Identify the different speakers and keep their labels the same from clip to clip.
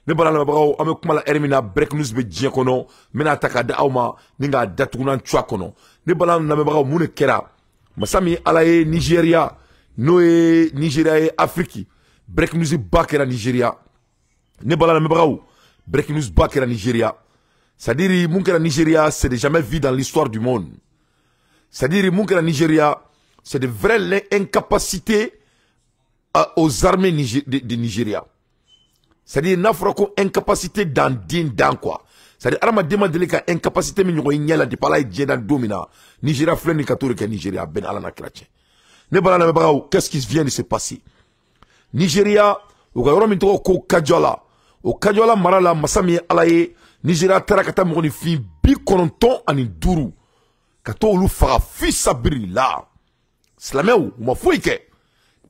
Speaker 1: ne bala lamɛbagaw an bɛ kuma la ɛri min na break news bɛ diɲɛ kɔnɔ n bɛna ta k'a di aw ma ni k'a datugu n'an cuwa kɔnɔ ne bala lamɛbagaw mun de kɛra masa min ala ye Nigéria n'o ye Nigéria ye Afrique break news ba kɛra Nigéria ne bala lamɛbagaw break news ba kɛra Nigéria c'est-à-dire mun kɛra Nigéria c'est de jamais vu dans l'histoire du monde c'est-à-dire mun kɛra Nigéria c'est de vraie incapacité aux armées de Nigeria. C'est-à-dire n'a fɔra ko incapacité dans quoi. C'est-à-dire adamaden deli ka incapacité min ɲɔgɔn ɲɛ la depuis ala ye diɲɛ dan don min na Nigeria filɛ nin ka to de kɛ Nigeria bɛn ala na kira cɛ. Ne bala lamɛbagaw qu'est-ce qui vient de se passer? Nigeria u ka yɔrɔ min tɔgɔ ko Kajala o Kajala mara la masa min ye ala ye Nigeria taara ka taa mɔgɔninfin 95 ka to olu faga fi sabiri la silamɛw u ma foyi kɛ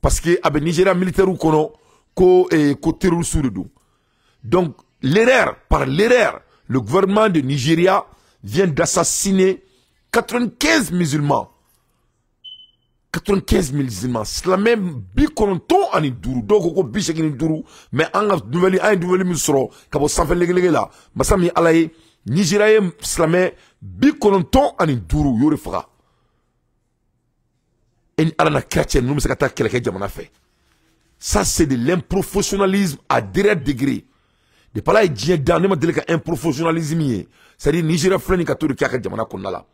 Speaker 1: parce que a bɛ Nigeria militaire kɔnɔ ko terroristes de don. Donc par l'erreur le gouvernement de Nigeria vient d'assassiner 95 musulmans. 95 musulmans. Silamɛ 95 donc ko 85 mais an ka nouvelle min sɔrɔ ka bɔ sanfɛ legelege la masa min ala ye Nigeria ye silamɛ 95 y'o de faga. Et ala na kira cɛ ninnu bɛ se ka taa kɛlɛ kɛ jamana fɛ. Ça c'est de l'improfessionnalisme à direct degré. De par là il dit dans ne ma deli ka improfessionnalisme ye. C'est-à-dire Nigeria filɛ nin ka to de kɛ a ka jamana kɔnɔna la.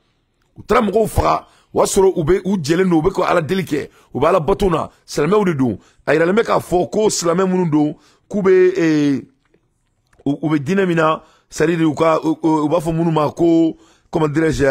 Speaker 1: U taara mɔgɔw faga o y'a sɔrɔ u jɛlen don u bɛ ka ala deli kɛ u bɛ ala bato na silamɛw de don a yiralen bɛ k'a fɔ ko silamɛ minnu don k'u bɛ u bɛ diinɛ min na c'est-à-dire u b'a fɔ minnu ma ko comment dirais-je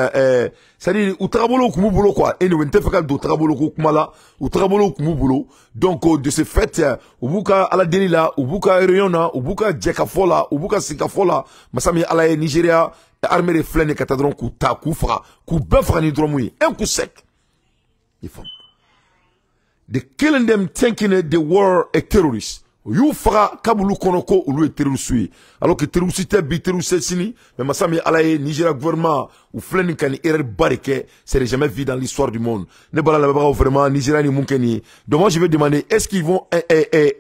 Speaker 1: c'est-à-dire u tagabolo kun b'u bolo quoi et ne tɛ fɛ ka don tagabolo ko kuma la u tagabolo kun b'u bolo donc de ce fait u b'u ka ala deli la u b'u ka réunion na u b'u ka jɛ ka fɔ la u b'u ka sigi ka fɔ la masa min ala ye Nigeria armée de filɛ nin ka taa dɔrɔn k'u ta k'u faga k'u bɛɛ faga ni dɔrɔn mun ye un coup sec il faut they killing them thinking the war a terrorist u y'u faga kabulu kɔnɔ ko olu ye terroriste ye alors que terroriste tɛ bi terroriste sini mais masa min ala ye Nigeria gouvernement u filɛ nin ka ni erreur ba de kɛ c'est jamais vu dans l'histoire du monde ne bala lamɛbagaw vraiment Nigeria ni mun kɛ nin ye donc moi je vais demander est-ce qu'ils vont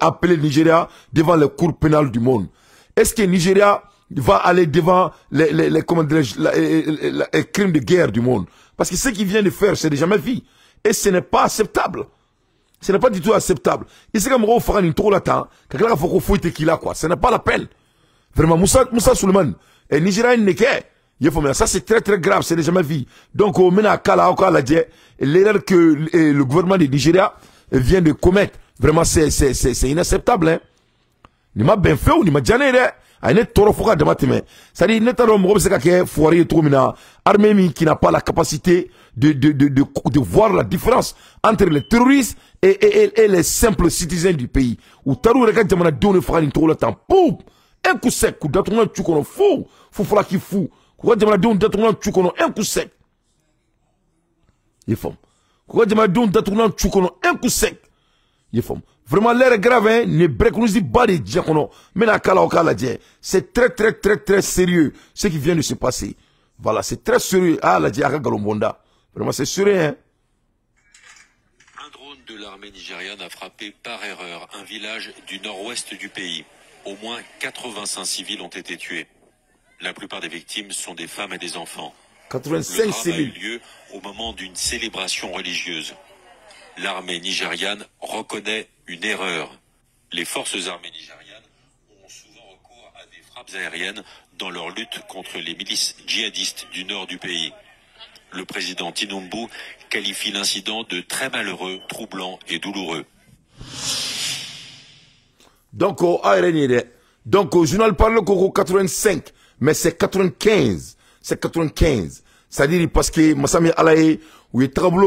Speaker 1: appeler Nigeria devant les cours pénales du monde est-ce que Nigeria va aller devant les crimes de guerre du monde parce que ce qu'il vient de faire c'est jamais vu et ce n'est pas acceptable. Ce n'est pas du tout acceptable. Il sait que Moro fera une tour là-dedans, quelqu'un a fait qu'il faut qu'il a quoi. Ce n'est pas la peine. Vraiment, Moussa Souleymane, et Nigeria n'est qu'un. Il faut ça c'est très très grave, c'est jamais vu. Donc au mena kala l'erreur que le gouvernement de Nigeria vient de commettre, vraiment c'est inacceptable. Hein. Ni ma ben fait ou ni ma jané a une toro foka de matime. Ça dit n'est pas Moro c'est qu'un foiré trop mina armée qui n'a pas la capacité de voir la différence entre les terroristes et les simples citoyens du pays. Ou tarou regarde jamana donne fera une tour le temps. Poum! Un coup sec, coup d'attournement tu connais fou. Faut fera qui fou. Quoi jamana donne d'attournement tu connais un coup sec. Il faut. Quoi jamana donne d'attournement tu connais un coup sec. Il faut. Vraiment l'air est grave hein. Ne break nous dit pas de diacono. Mais na kala okala dien. C'est très très très très sérieux ce qui vient de se passer. Voilà, c'est très sérieux. Ah la diaka galombonda. Vraiment c'est sérieux hein.
Speaker 2: De l'armée nigériane a frappé par erreur un village du nord-ouest du pays. Au moins 85 civils ont été tués. La plupart des victimes sont des femmes et des enfants.
Speaker 1: 85 civils.
Speaker 2: Le drame a eu lieu au moment d'une célébration religieuse. L'armée nigériane reconnaît une erreur. Les forces armées nigérianes ont souvent recours à des frappes aériennes dans leur lutte contre les milices djihadistes du nord du pays. Le président Tinubu qualifie l'incident de très malheureux, troublant et douloureux.
Speaker 1: Donc, au journal parle qu'au 85, mais c'est 95. C'est 95. C'est-à-dire parce que Massami Alaye, où il est très bon,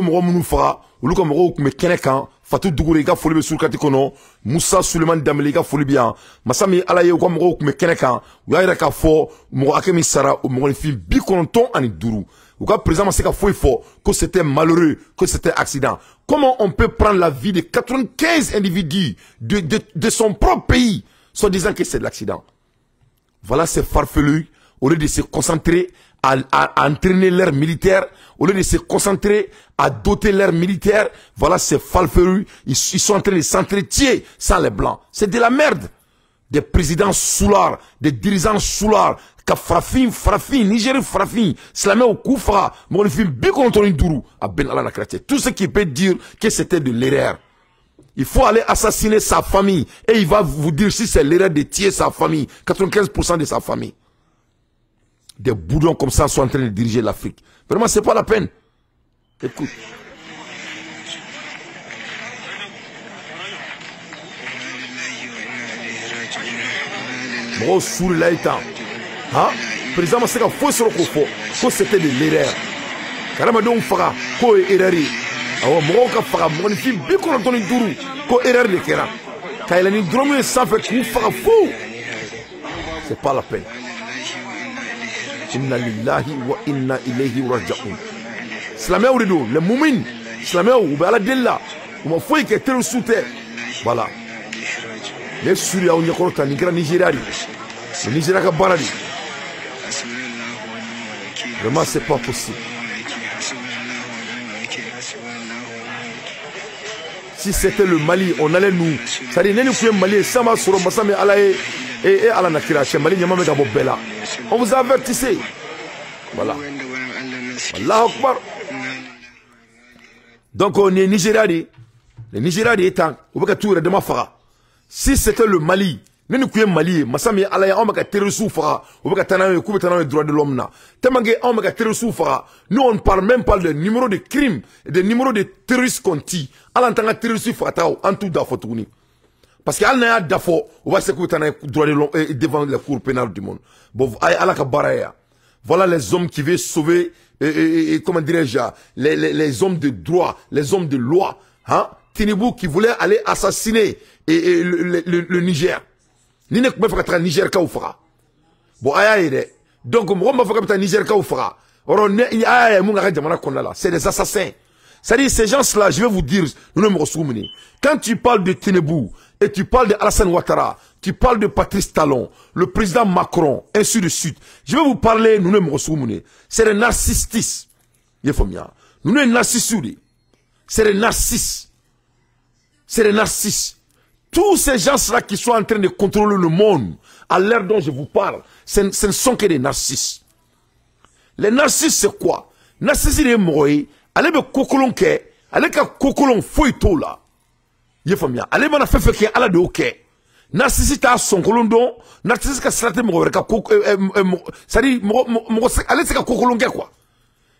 Speaker 1: ou le Camaro, mais Kenekan, Fatou Dougourega, Folie sur Katikono, Moussa Suleiman Damelega, Folie bien, Massami Alaye, ou Camaro, mais Kenekan, ou Ayraka Fo, Mouakemi Sara, ou Mouanifi, Bikonton, Anidourou. Ou quand président Masseka Fouifo, que c'était malheureux, que c'était accident. Comment on peut prendre la vie de 95 individus de son propre pays, soit disant que c'est de l'accident? Voilà, c'est farfelu, au lieu de se concentrer à entraîner l'air militaire, au lieu de se concentrer à doter l'air militaire, voilà, c'est farfelu, ils sont en train de s'entretuer sans les blancs. C'est de la merde. des présidents soulards, des dirigeants soulards, ka farafin, Niger farafin, Slamé au Koufra, Monifim, Bikonton Dourou, à Ben Allah Nakrate. Tout ce qui peut dire que c'était de l'erreur. Il faut aller assassiner sa famille et il va vous dire si c'est l'erreur de tuer sa famille, 95% de sa famille. Des boudons comme ça sont en train de diriger l'Afrique. Vraiment, c'est pas la peine. Écoute. Moro souri là étant. Hein? Président, c'est qu'il faut se recouvrir. Que c'était de l'erreur. Carrément, donc, fera. Quoi erreur? Alors, Moro ka fera. Mon fils, bien qu'on entende une dourou. Quoi erreur de Kéra? Quand il a une drôme, ça fait qu'il fera fou. C'est pas la peine. Inna lillahi wa inna ilayhi raji'un. Slamé ou rideau, les moumines, slamé ou bala della, ou ma foi qui est très sous terre. Voilà. Les Syriens ont dit que le Nigeria, le Nigeria ka baradi. Vraiment, c'est pas possible. Si c'était le Mali, on allait nous. Ça dit, nous Mali, ça m'a sur Massame Alaye et Ala Nakira, chez Mali, Nyamame Gabobela. On vous a avertissé. Voilà. Allahu Akbar. Donc, on est Nigeria. Le Nigeria étant, on va tout de ma fara. Si c'était le Mali, nous sommes Mali, Massame Alaye, on va terrorisme fara, on va tanawe, couper tanawe droit de l'homme na. Temangue, on va terrorisme fara. Nous, on ne parle même pas des numéros de crimes, des numéros de terroristes qu'on tue. À l'entendre terrorisme fara, en tout d'affotouni. Parce qu'il y a un dafo, on va se couper droit de l'homme devant la cour pénale du monde. Bon, ala ka baraya. Voilà les hommes qui veulent sauver, comment dirais-je, les hommes de droit, les hommes de loi. Hein? Tinibou qui voulait aller assassiner le Niger. Ni ne pouvait pas faire Niger ka ou fera. Bon, donc, on va faire Niger ka ou fera. C'est des assassins. C'est-à-dire, ces gens-là, je vais vous dire, nous ne me souvenons. Quand tu parles de Tinibou, et tu parles de Alassane Ouattara, tu parles de Patrice Talon, le président Macron, ainsi de suite. Je vais vous parler, nous ne me souvenons. C'est des narcissistes. Nous ne narcissistes. C'est des narcisses. C'est des narcisses. Tous ces gens-là qui sont en train de contrôler le monde, à l'heure dont je vous parle, ce ne sont que des narcisses. Les narcisses, c'est quoi? Narcisses, c'est des allez me kokolon ke, allez ka kokolon foito là. Yefamia, allez m'en fait que ala de ok. Narcissi ta son kolondo, narcissi ka slate mo ka koko, ça dit allez c'est ka kokolon ke quoi.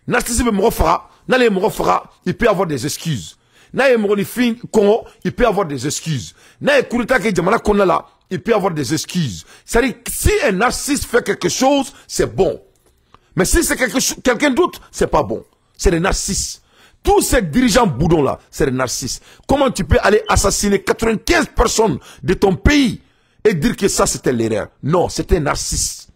Speaker 1: Narcissi me fera, n'allez me fera, il peut avoir des excuses. N'allez me fin Congo, il peut avoir des excuses. N'allez kurita ke jamana konna là, il peut avoir des excuses. Ça dit si un narcisse fait quelque chose, c'est bon. Mais si c'est quelqu'un d'autre, c'est pas bon. C'est des narcisses. Tous ces dirigeants boudons-là, c'est des narcisses. Comment tu peux aller assassiner 95 personnes de ton pays et dire que ça c'était l'erreur? Non, c'était un narcisse.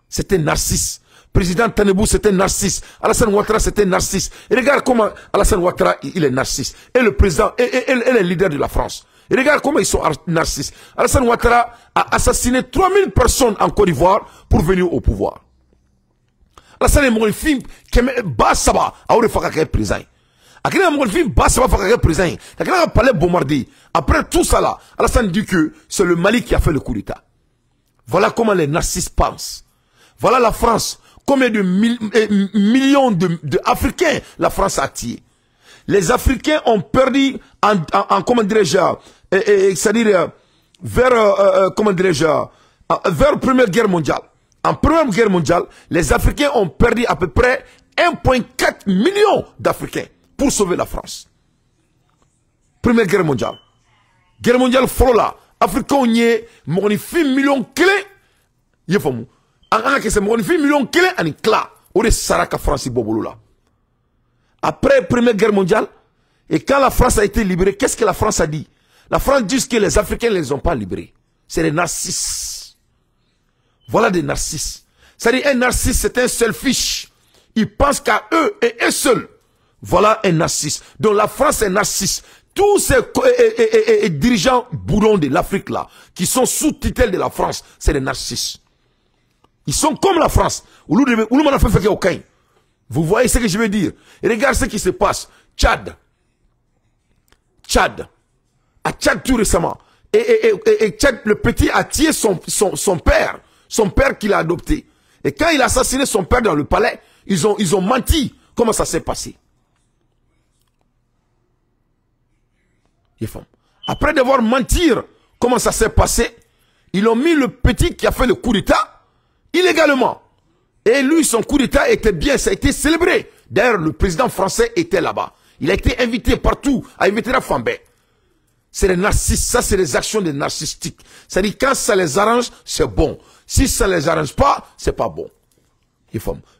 Speaker 1: C'était un narcisse. Président Tanebou, c'était un narcisse. Alassane Ouattara, c'était un narcisse. Et regarde comment Alassane Ouattara, il est narcisse. Et le président, et le leader de la France. Et regarde comment ils sont narcisses. Alassane Ouattara a assassiné 3000 personnes en Côte d'Ivoire pour venir au pouvoir. Alassane est mon film qui est bas saba à où le faire président. Akina est mon film bas saba faire président. Akina a parlé bombardé. Après tout ça là, Alassane dit que c'est le Mali qui a fait le coup d'état. Voilà comment les narcisses pensent. Voilà la France. Combien de millions d'Africains la France a tué. Les Africains ont perdu en comment dirais-je, c'est-à-dire vers comment dirais-je, vers la Première Guerre mondiale. En Première Guerre mondiale, les Africains ont perdu à peu près 1,4 million d'Africains pour sauver la France. Première Guerre mondiale. Guerre mondiale folle. Africains ont eu 1 million clés. Il faut que c'est 1 million clés en cla. Ou de Saraka France Bobolola. Après Première Guerre mondiale, et quand la France a été libérée, qu'est-ce que la France a dit? La France dit que les Africains ne les ont pas libérés. C'est des narcisses. Voilà des narcisses. C'est-à-dire un narcisse, c'est un selfish. Ils pensent qu'à eux et eux seuls. Voilà un narcisse. Donc la France est narcisse. Tous ces dirigeants bourrons de l'Afrique là, qui sont sous tutelle de la France, c'est des narcisses. Ils sont comme la France. Vous voyez ce que je veux dire? Et regarde ce qui se passe. Tchad. À Tchad tout récemment. Et Tchad, le petit, a tué son père qu'il a adopté. Et quand il a assassiné son père dans le palais, ils ont menti. Comment ça s'est passé? Après devoir mentir, comment ça s'est passé? Ils ont mis le petit qui a fait le coup d'État illégalement. Et lui, son coup d'État était bien, ça a été célébré. D'ailleurs, le président français était là-bas. Il a été invité partout, à inviter la Fambé. C'est les narcisses, ça c'est les actions des narcistiques. C'est-à-dire quand ça les arrange, c'est bon. Si ça les arrange pas, c'est pas bon.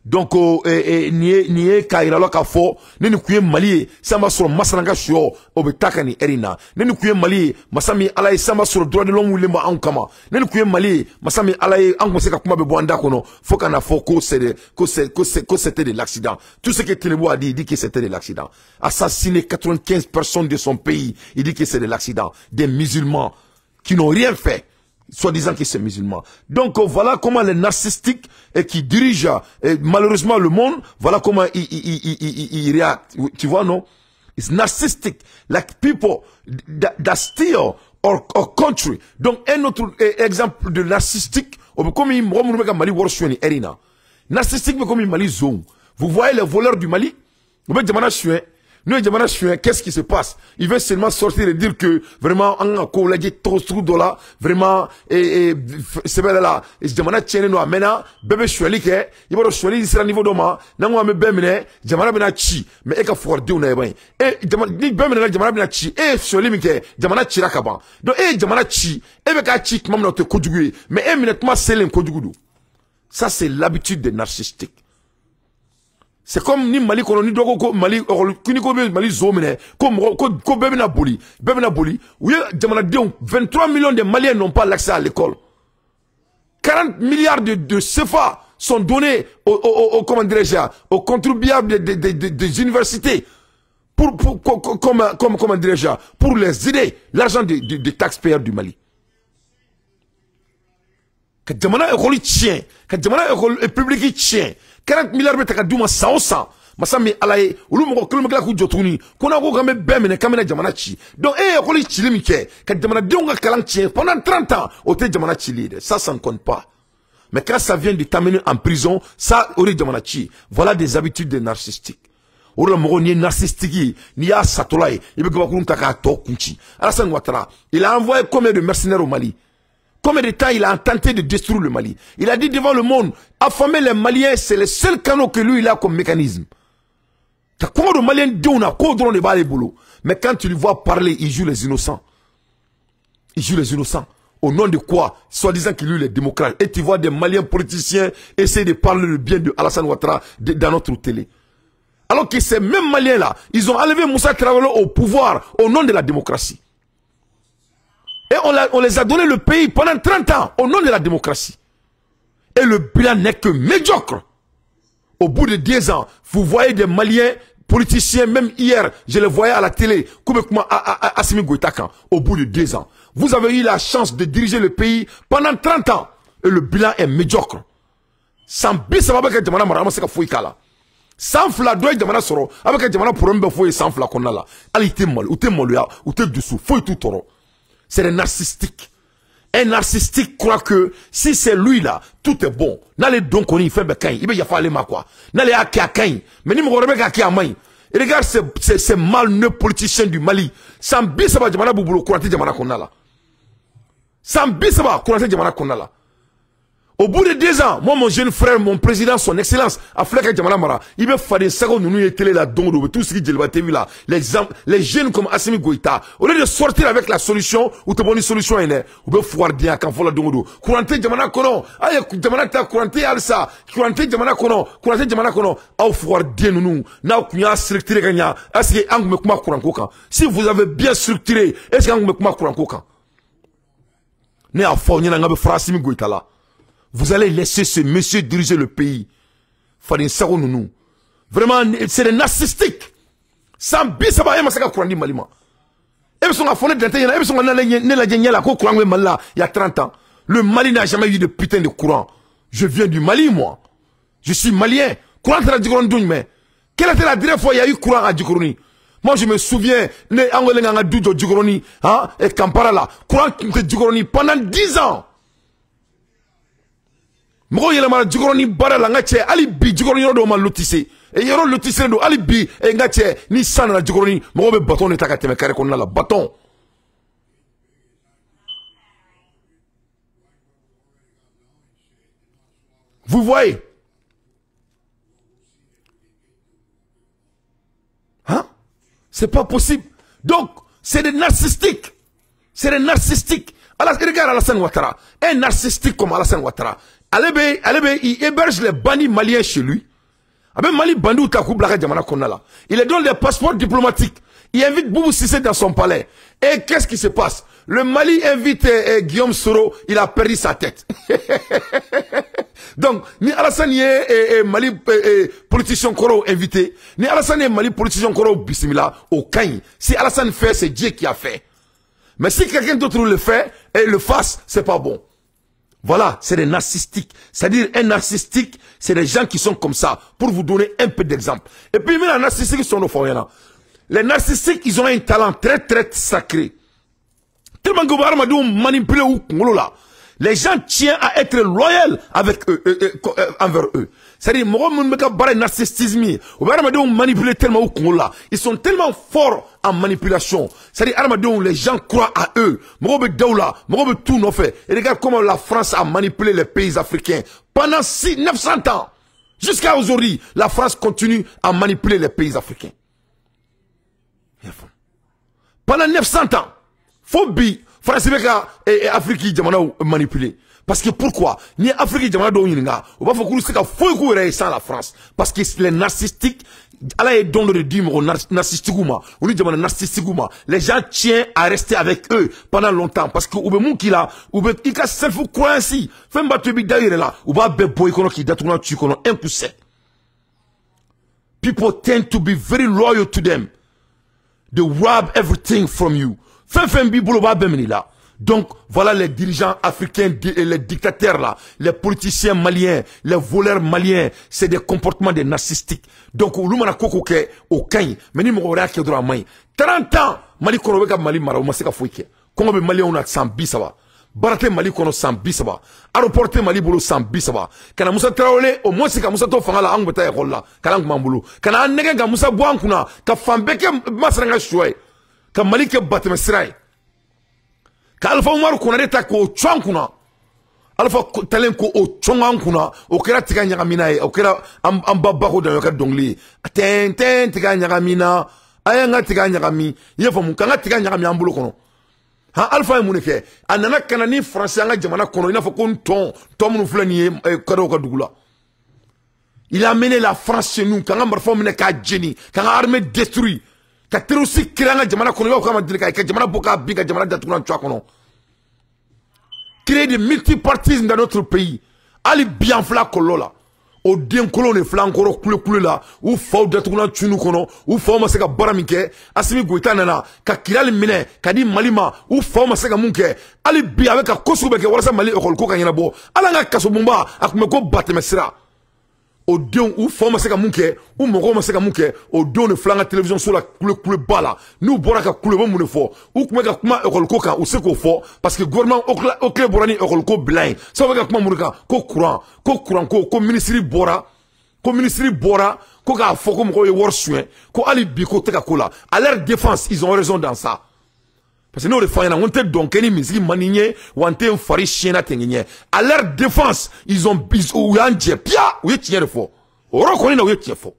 Speaker 1: Donc, niye kairalo ka fo, neni kuye mali, samba sur masaranga shio, obetakani erina. Neni kuye mali, masami alaye samba sur droit de l'homme ou lemba ankama. Neni kuye mali, masami alaye ankonseka kuma bebo andakono, foka na fo ko c'était de l'accident. Tout ce que Tinubu a dit, il dit que c'était de l'accident. Assassiner 95 personnes de son pays, il dit que c'est de l'accident. Des musulmans qui n'ont rien fait. Soi-disant que c'est musulman. Donc voilà comment les narcistiques qui dirigent malheureusement le monde, voilà comment ils réagissent. Tu vois, non? It's narcissistic. Like people that steal our country. Donc un autre exemple de narcissistique, comme il Mali Warshweni Erina. Narcissistique comme il Mali Zone. Vous voyez les voleurs du Mali? Vous voyez Djamana Chouin. Nous, qu'est-ce qui se passe? Il veut seulement sortir et dire que vraiment, on a collègué trop là, vraiment, c'est bien là. Et je demande à Tchène, nous, maintenant, bébé chouali, il va chouali, il sera niveau d'homme, non, on me bébé, jamana bena chi, mais il a fort de on et ni bébé, jamana bena chi, et chouali, mais jamana chira kaban. Donc, jamana chi, ka chi, même notre conjugué, mais immédiatement, c'est l'enconjugué. Ça, c'est l'habitude des narcistiques. C'est comme ni Mali koloni dogo ko Mali kuni ko Mali zomene ko bebena boli oui jamana deon 23 millions de Maliens n'ont pas l'accès à l'école. 40 milliards de CFA sont donnés comment dirais-je aux contribuables des universités comment dirais-je pour les aider l'argent des taxpayers du Mali. Que jamana école tient, que jamana école publique tient 40 milliards de dollars ça masami alaye ulumo ko mekla ku jotuni kona ko kamé bemene kamena jamana chi donc ko li chili mike ka jamana donga kalan chi pendant 30 ans au te jamana chi ça ne compte pas. Mais quand ça vient de t'amener en prison, ça ori jamana chi. Voilà des habitudes de narcissiques. Ora mo ni narcissique ni ya satolay ibe ko ko ntaka to kunchi. Alassane Ouattara, il a envoyé combien de mercenaires au Mali? Combien de temps il a tenté de détruire le Mali? Il a dit devant le monde, affamer les Maliens, c'est le seul canot que lui il a comme mécanisme. T'as combien de Maliens d'ouna, qu'au-delà de balles boulot. Mais quand tu le vois parler, il joue les innocents. Il joue les innocents. Au nom de quoi? Soi-disant qu'il lui est démocrate. Et tu vois des Maliens politiciens essayer de parler le bien de Alassane Ouattara dans notre télé. Alors que ces mêmes Maliens-là, ils ont enlevé Moussa Traoré au pouvoir au nom de la démocratie. Et on les a donné le pays pendant 30 ans au nom de la démocratie. Et le bilan n'est que médiocre. Au bout de 10 ans, vous voyez des Maliens politiciens, même hier, je les voyais à la télé, comme Assimi Goïta. Au bout de 10 ans, vous avez eu la chance de diriger le pays pendant 30 ans. Et le bilan est médiocre. Sans bis, ça va avec Jamana Marama, c'est qu'il faut sans fla doit Jamana Soro, avec Jamana pour un peu sans fla qu'on a là. Allez, t'es mal, ou t'es mal, ou t'es dessous, faut tout toro. C'est les narcissiques. Un narcissique croit que si c'est lui là, tout est bon. N'allez donc on y fait bekay, il y a fallu ma quoi. N'allez à Kiakain, mais ni me remet à Kiamai. Et regarde ces malheureux politiciens du Mali. Sans bisaba Jamana Boubou, courante Jamana Konala. Sans bisaba, courante Jamana Konala. Au bout de 2 ans, moi, mon jeune frère, mon président, son excellence, a fait Jamana Mara, il me fait des secondes, nous y télé là, donc, tout ce qui est TV là, les jeunes comme Assimi Goïta, au lieu de sortir avec la solution, ou te bonne une solution, ou bien foire bien, quand faut la dongo. Courante Jamana Kono, aïe, Jamana ta courante Alsa, courante Jamana Kono, courante Jamana Kono, au foire bien nous, n'a aucun structuré gagnant, est-ce que Ang Mekuma Kourankoka? Si vous avez bien structuré, est-ce que Ang Mekuma Kourankoka? Né à fond, n'a pas fait Assimi Goïta là. Vous allez laisser ce monsieur diriger le pays. Vraiment, c'est des narcissiques. Sans bis, ça va y avoir un malima. Et sont à fond de l'intérieur, et sont à la courant il y a 30 ans. Le Mali n'a jamais eu de putain de courant. Je viens du Mali, moi. Je suis malien. Courant de la Djikouroni, mais quelle était la dernière fois il y a eu courant à Djikouroni? Moi, je me souviens, les Angolais ont dit Djigoroni, hein, et Kampala là, courant Djigoroni pendant 10 ans. Moko yelama Djigoroni bara la ngache, ali bi Djigoroni yoro do ma lotissé. Et yoro lotissé do, ali bi, et ngache, ni sana la Djigoroni, moko be bâton netaka teme kare konna la, bâton. Vous voyez? Hein? C'est pas possible. Donc, c'est des narcissiques. C'est des narcissiques. Regarde Alassane Ouattara. Un narcissique comme Alassane Ouattara. Il héberge les bandits maliens chez lui. Mali bandit ou takou blaka jamana konala. Il leur donne des passeports diplomatiques. Il invite Boubou Cissé dans son palais. Et qu'est-ce qui se passe? Le Mali invite Guillaume Soro, il a perdu sa tête. Donc, ni Alassane est Mali politicien Koro invité, ni Alassane est Mali politicien Koro bismillah au Kaï. Si Alassane fait, c'est Dieu qui a fait. Mais si quelqu'un d'autre le fait et le fasse, c'est pas bon. Voilà, c'est des narcissiques. C'est-à-dire, un narcissique, c'est des gens qui sont comme ça. Pour vous donner un peu d'exemple. Et puis, même les narcissiques sont nos foyers. Les narcissiques, ils ont un talent très, très sacré. Tellement que manipuler ou là. Les gens tiennent à être loyaux avec eux, envers eux. C'est-à-dire, narcissisme, manipuler tellement ou là. Ils sont tellement forts en manipulation. C'est-à-dire, les gens croient à eux. Tout nos faits. Et regarde comment la France a manipulé les pays africains pendant 900 ans. Jusqu'à aujourd'hui, la France continue à manipuler les pays africains. Pendant 900 ans, phobie, France et Afrique jamana manipulé. Parce que pourquoi? Ni Afrique jamana do yinga, on va faire que faut courir sans la France. Parce que les narcissiques, Allah est don de dire narcissiquement, on dit jamana narcissiquement. Les gens tiennent à rester avec eux pendant longtemps parce que ou be mon qui là, ou be ika self croire ainsi. Femme battu bi d'ailleurs là, ou ba be boy kono qui datuna tu kono 1%. People tend to be very loyal to them. They rob everything from you. Donc, voilà les dirigeants africains, les dictateurs là, les politiciens maliens, les voleurs maliens, c'est des comportements des narcissiques. Donc, au 30 ans, Mali kono Mali mara, maseka fouike. Kongo be Mali on a 100 bisaba. Barate Mali kono 100 bisaba. Aéroporté Mali bolo 100 bisaba. Kana Moussa Traoré, au moins c'est ka Moussa to fanga la angu beta ekolla. Kana ngmambulu. Kana nege nga Moussa Bouankuna, ka fambeke masranga choué. Ka Mali ke batme sirai. Ka Alpha Oumar kuna ta ko chwankuna. Alpha talen ko o chwankuna, o kera tika nyagamina e, o kera ambaba ko da yoka dongli. Ten tika nyagamina, aya nga tika nyagami, yefo mu kanga tika nyagami ambulo kono. Ha Alpha muneke, anana kana ni français nga jamana kono, ina fo kon ton munu flani kado ka dugula. Il a mené la France chez nous, kanga marfo mene ka jeni, kanga armée détruite. Ka terroristes kiranga jamana kono yo kama dilika ka jamana boka bika jamana datuna twa kono. Créer des multipartismes dans notre pays. Ali bien fla kolola. O den kolone fla encore kule là ou fo datuna tunu kono ou fo maseka baramike asimi goita nana ka kirali mine ka di malima ou fo maseka munke ali bien avec ka kosubeke wala sa mali ekol ko ka nyina bo ala nga kasubumba akume ko batemesira. Au don ou forme c'est comme munke ou mon c'est comme munke au don de flanc à télévision sur la couleur bala nous boira ka couleur bon fort ou comme ka kuma ekol ko kan ou c'est ko fort parce que gouvernement au clé borani ekol ko blind ça va ka kuma muruka ko courant ko ministre bora ko ka fort comme ko wor soin ko ali bi ko te ka kola à leur défense ils ont raison dans ça. Parce que nous, les femmes, on te donc any musique manigne, ou on te fari chiena tengenye. À leur défense, ils ont ou un pia, ou y'a fort. Ou reconnaît ou y'a fort.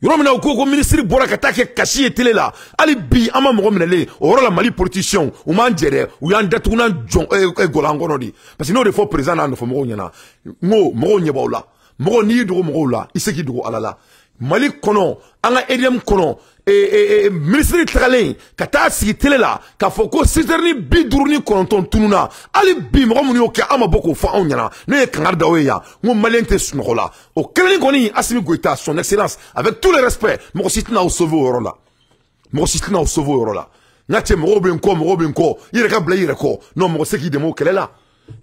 Speaker 1: Y'a mena au ministre Bora Katake Kashi et télé là. Ali bi, ama mromene, ou la Mali politicien, ou mandjere, ou y'a un datounan John, golangonodi. Parce que nous, les fois présents, nous faut mronyana. Mro nyebaola. Mro ni dro mro la. Iseki dro alala. Mali kono, anga Eliam kono, ministre Tralin, kata si télé là, ka foko siterni bidurni konton tununa, ali bi mromuni oke ama boko fa onyana, ne kangarda oya, mon malien te sunola. Au Kélani Koni, Assimi Goïta, son excellence, avec tout le respect, mon sitina au sauvé au rola. Mon sitina au sauvé au rola. Nate mrobinko, ireka bla ireko, non mon seki demo qu'elle est là.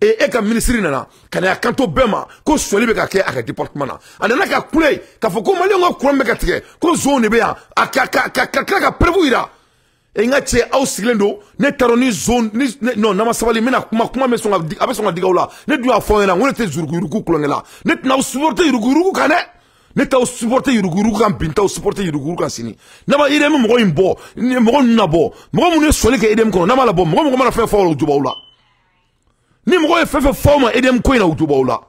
Speaker 1: et ka ministre nana kana kanto bema ko soli be ka ke aka département na anana ka kule ka foko mali ngo kurambe ka tike ko zone be ya ka prevuira e nga che au silendo ne taroni zone non na masabali mena kuma me songa abesonga digawla ne dua fo na ngone te zuruguru kulongela ne na supporter yuruguru kane ne ta supporter yuruguru kan binta supporter yuruguru kan sini na ba ire mo ngo imbo mo na bo mo mu ne soli ke edem ko na mala bo mo mala fe fo jubawla ni mo fe forma edem ko ina jubawla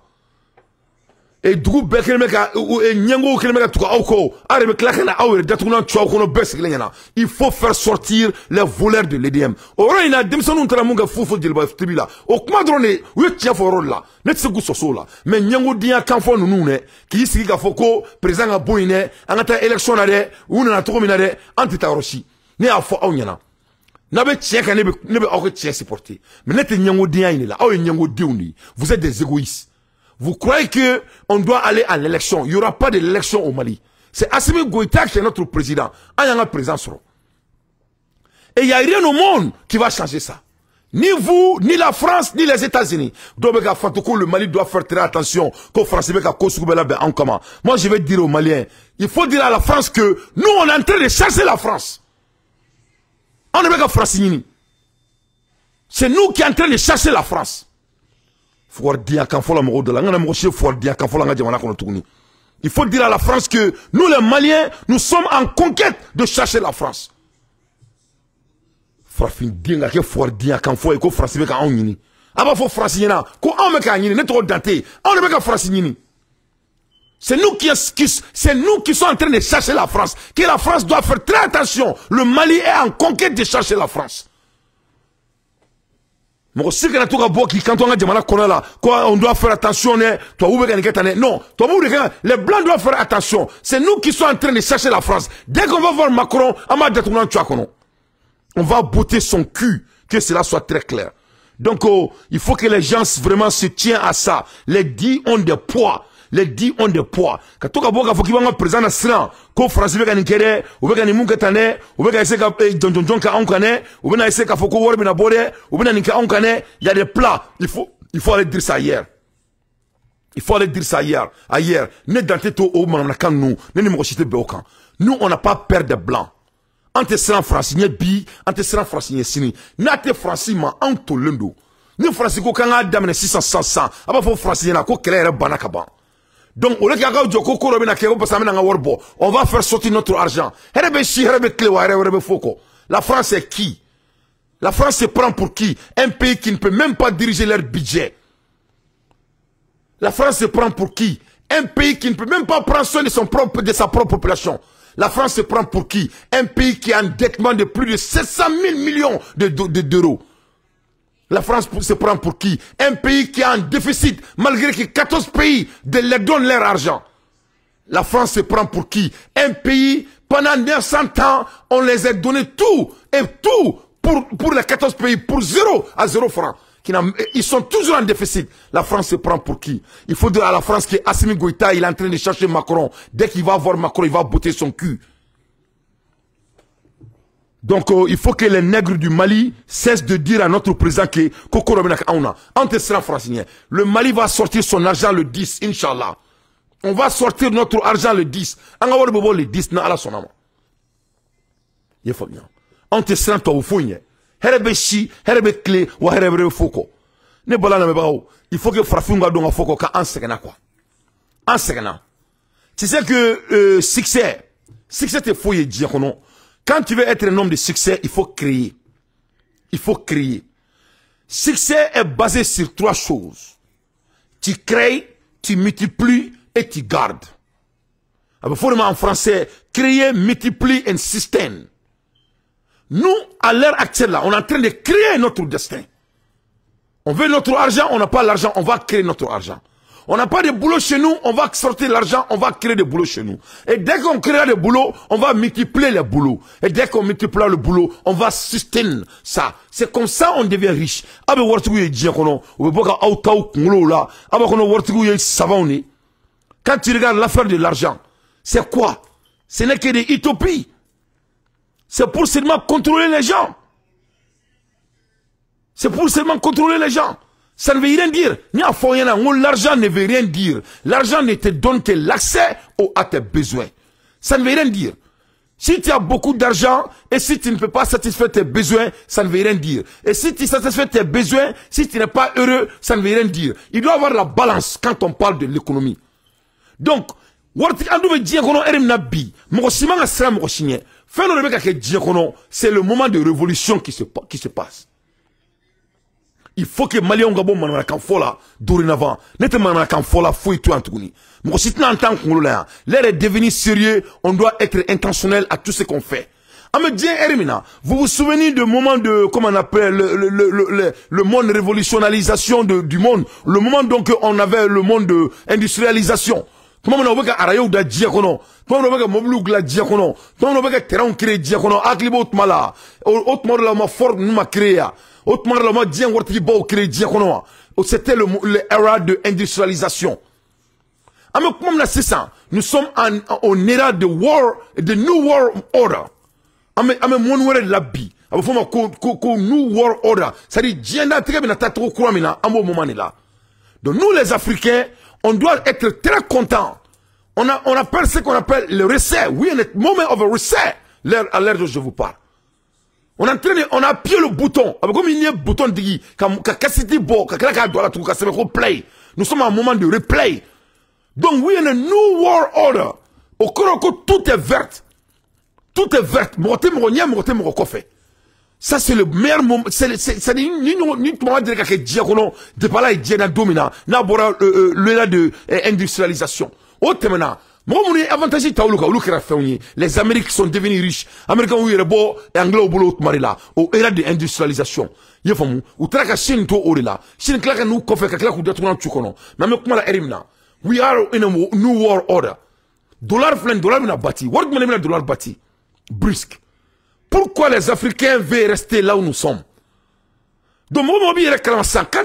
Speaker 1: e dugu be kelme ka e nyango kelme ka tuka auko arebe klakena awre datuna chwa ko no beslengena il faut faire sortir les voleurs de l'EDM ora ina demsonu ntara munga fufu dilba tibila o kuma drone we tia foro la net se gu soso la mais nyango dia kan fo nunu ne ki sigi ka foko president ga boyine angata election na de una na to mina de antita roshi ne afo awnyana na be tia ka ne be auko tia supporter mais net nyango dia ina la aw nyango diuni vous êtes des égoïstes. Vous croyez que on doit aller à l'élection? Il n'y aura pas d'élection au Mali. C'est Assimi Goïta qui est notre président. Il y a un président. Et il n'y a rien au monde qui va changer ça. Ni vous, ni la France, ni les États-Unis. Le Mali doit faire très attention. Moi, je vais dire aux Maliens, il faut dire à la France que nous, on est en train de chercher la France. On n'est pas France. C'est nous qui sommes en train de chercher la France. Il faut dire à la France que nous les Maliens, nous sommes en conquête de chercher la France. C'est nous qui sommes en train de chercher la France. Que la France doit faire très attention. Le Mali est en conquête de chercher la France. Quand on doit faire attention, non, les Blancs doivent faire attention. C'est nous qui sommes en train de chercher la France. Dès qu'on va voir Macron, on va botter son cul, que cela soit très clair. Donc, il faut que les gens vraiment se tiennent à ça. Les dits ont des poids. Les dits ont des poids. Quand tu as faut qu'il y ait un président national, qu'on France veut gagner kere, ou veut gagner munkatane, ou veut gagner John ka onkane, ou veut gagner ka foko warbi na bode, ou veut gagner ka onkane, il y a des plats. Il faut aller dire ça hier. Il faut aller dire ça hier. Ailleurs, ne dante to o manam kan nous, ne ni mo chite be okan. Nous on n'a pas peur des blancs. Ante sera francien bi, ante sera francien sini. Nate francima anto lendo. Ni francico kanga damene 600 aba fo francien na ko kelere banakaba. Donc, on va faire sortir notre argent. La France est qui? La France se prend pour qui? Un pays qui ne peut même pas diriger leur budget. La France se prend pour qui? Un pays qui ne peut même pas prendre soin de sa propre population. La France se prend pour qui? Un pays qui a un endettement de plus de 700 000 millions d'euros. La France se prend pour qui? Un pays qui a un déficit, malgré que 14 pays leur donnent leur argent. La France se prend pour qui? Un pays, pendant 900 ans, on les a donné tout, et tout, pour les 14 pays, pour 0 francs. Ils sont toujours en déficit. La France se prend pour qui? Il faut dire à la France que Assimi Goïta, il est en train de chercher Macron. Dès qu'il va voir Macron, il va botter son cul. Donc, il faut que les nègres du Mali cessent de dire à notre président que le Mali va sortir son argent le 10, Inch'Allah. On va sortir notre argent le 10. On va voir le 10 na ala sonama. Il faut bien. On te sent au fond. Herebe chi, herebe clé, ou herebe foko. Ne balana me bao. Il faut que Frafunga donga foko ka ansegna quoi. Ansegna. Tu sais que succès te fouille diakono. Quand tu veux être un homme de succès, il faut créer. Il faut créer. Succès est basé sur 3 choses. Tu crées, tu multiplies et tu gardes. En français, créer, multiplier et sustain. Nous, à l'heure actuelle, là, on est en train de créer notre destin. On veut notre argent, on n'a pas l'argent, on va créer notre argent. On n'a pas de boulot chez nous, on va sortir l'argent, on va créer des boulots chez nous. Et dès qu'on créera des boulots, on va multiplier les boulots. Et dès qu'on multiplie le boulot, on va soutenir ça. C'est comme ça on devient riche. Quand tu regardes l'affaire de l'argent, c'est quoi? Ce n'est que des utopies. C'est pour seulement contrôler les gens. C'est pour seulement contrôler les gens. Ça ne veut rien dire. L'argent ne veut rien dire. L'argent ne te donne que l'accès à tes besoins. Ça ne veut rien dire. Si tu as beaucoup d'argent et si tu ne peux pas satisfaire tes besoins, ça ne veut rien dire. Et si tu satisfais tes besoins, si tu n'es pas heureux, ça ne veut rien dire. Il doit y avoir la balance quand on parle de l'économie. Donc, c'est le moment de révolution qui se passe. Il faut que Maliens Gabon manana kan fola dorénavant. N'était manana kan fola fouille tout en tout ni. Moi si tu n'entends qu'on l'air est devenu sérieux, on doit être intentionnel à tout ce qu'on fait. Amedien Hermina, vous vous souvenez du moment de comment on appelle le monde révolutionnalisation du monde, le moment donc on avait le monde de industrialisation. Comment on a vu qu'Arayo da diacono, comment on a vu que Moblou la diacono, comment on a vu que Terran crée diacono, Aklibo Tmala, autrement la ma fort nous m'a créé. C'était l'ère de industrialisation. Nous sommes en ère de war, de new world order. New world order. Donc nous les Africains, on doit être très contents. On appelle ce qu'on appelle le reset. Oui, un moment of a reset. À l'ère dont je vous parle. On a appuyé le bouton. Comme il y a un bouton de play. Nous sommes à un moment de replay. Donc, oui, il y a un new world order. Au Koroko, tout est vert. Tout est vert. Ça, c'est le meilleur moment. C'est ni moment de dire que Diakono, de parler de Diana Domina, n'a pas le de industrialisation. Autre maintenant. Les Américains sont devenus riches. Les Américains ont eu le beau et anglais au boulot au era de industrialisation. Il faut ou traka Chine to orila. Chine klaka nous kofe kakla ku datuna chukono. Na me kuma la erimna. We are in a new world order. Dollar flen dollar na bati. World money na dollar bati. Brusque. Pourquoi les Africains veulent rester là où nous sommes? Donc quand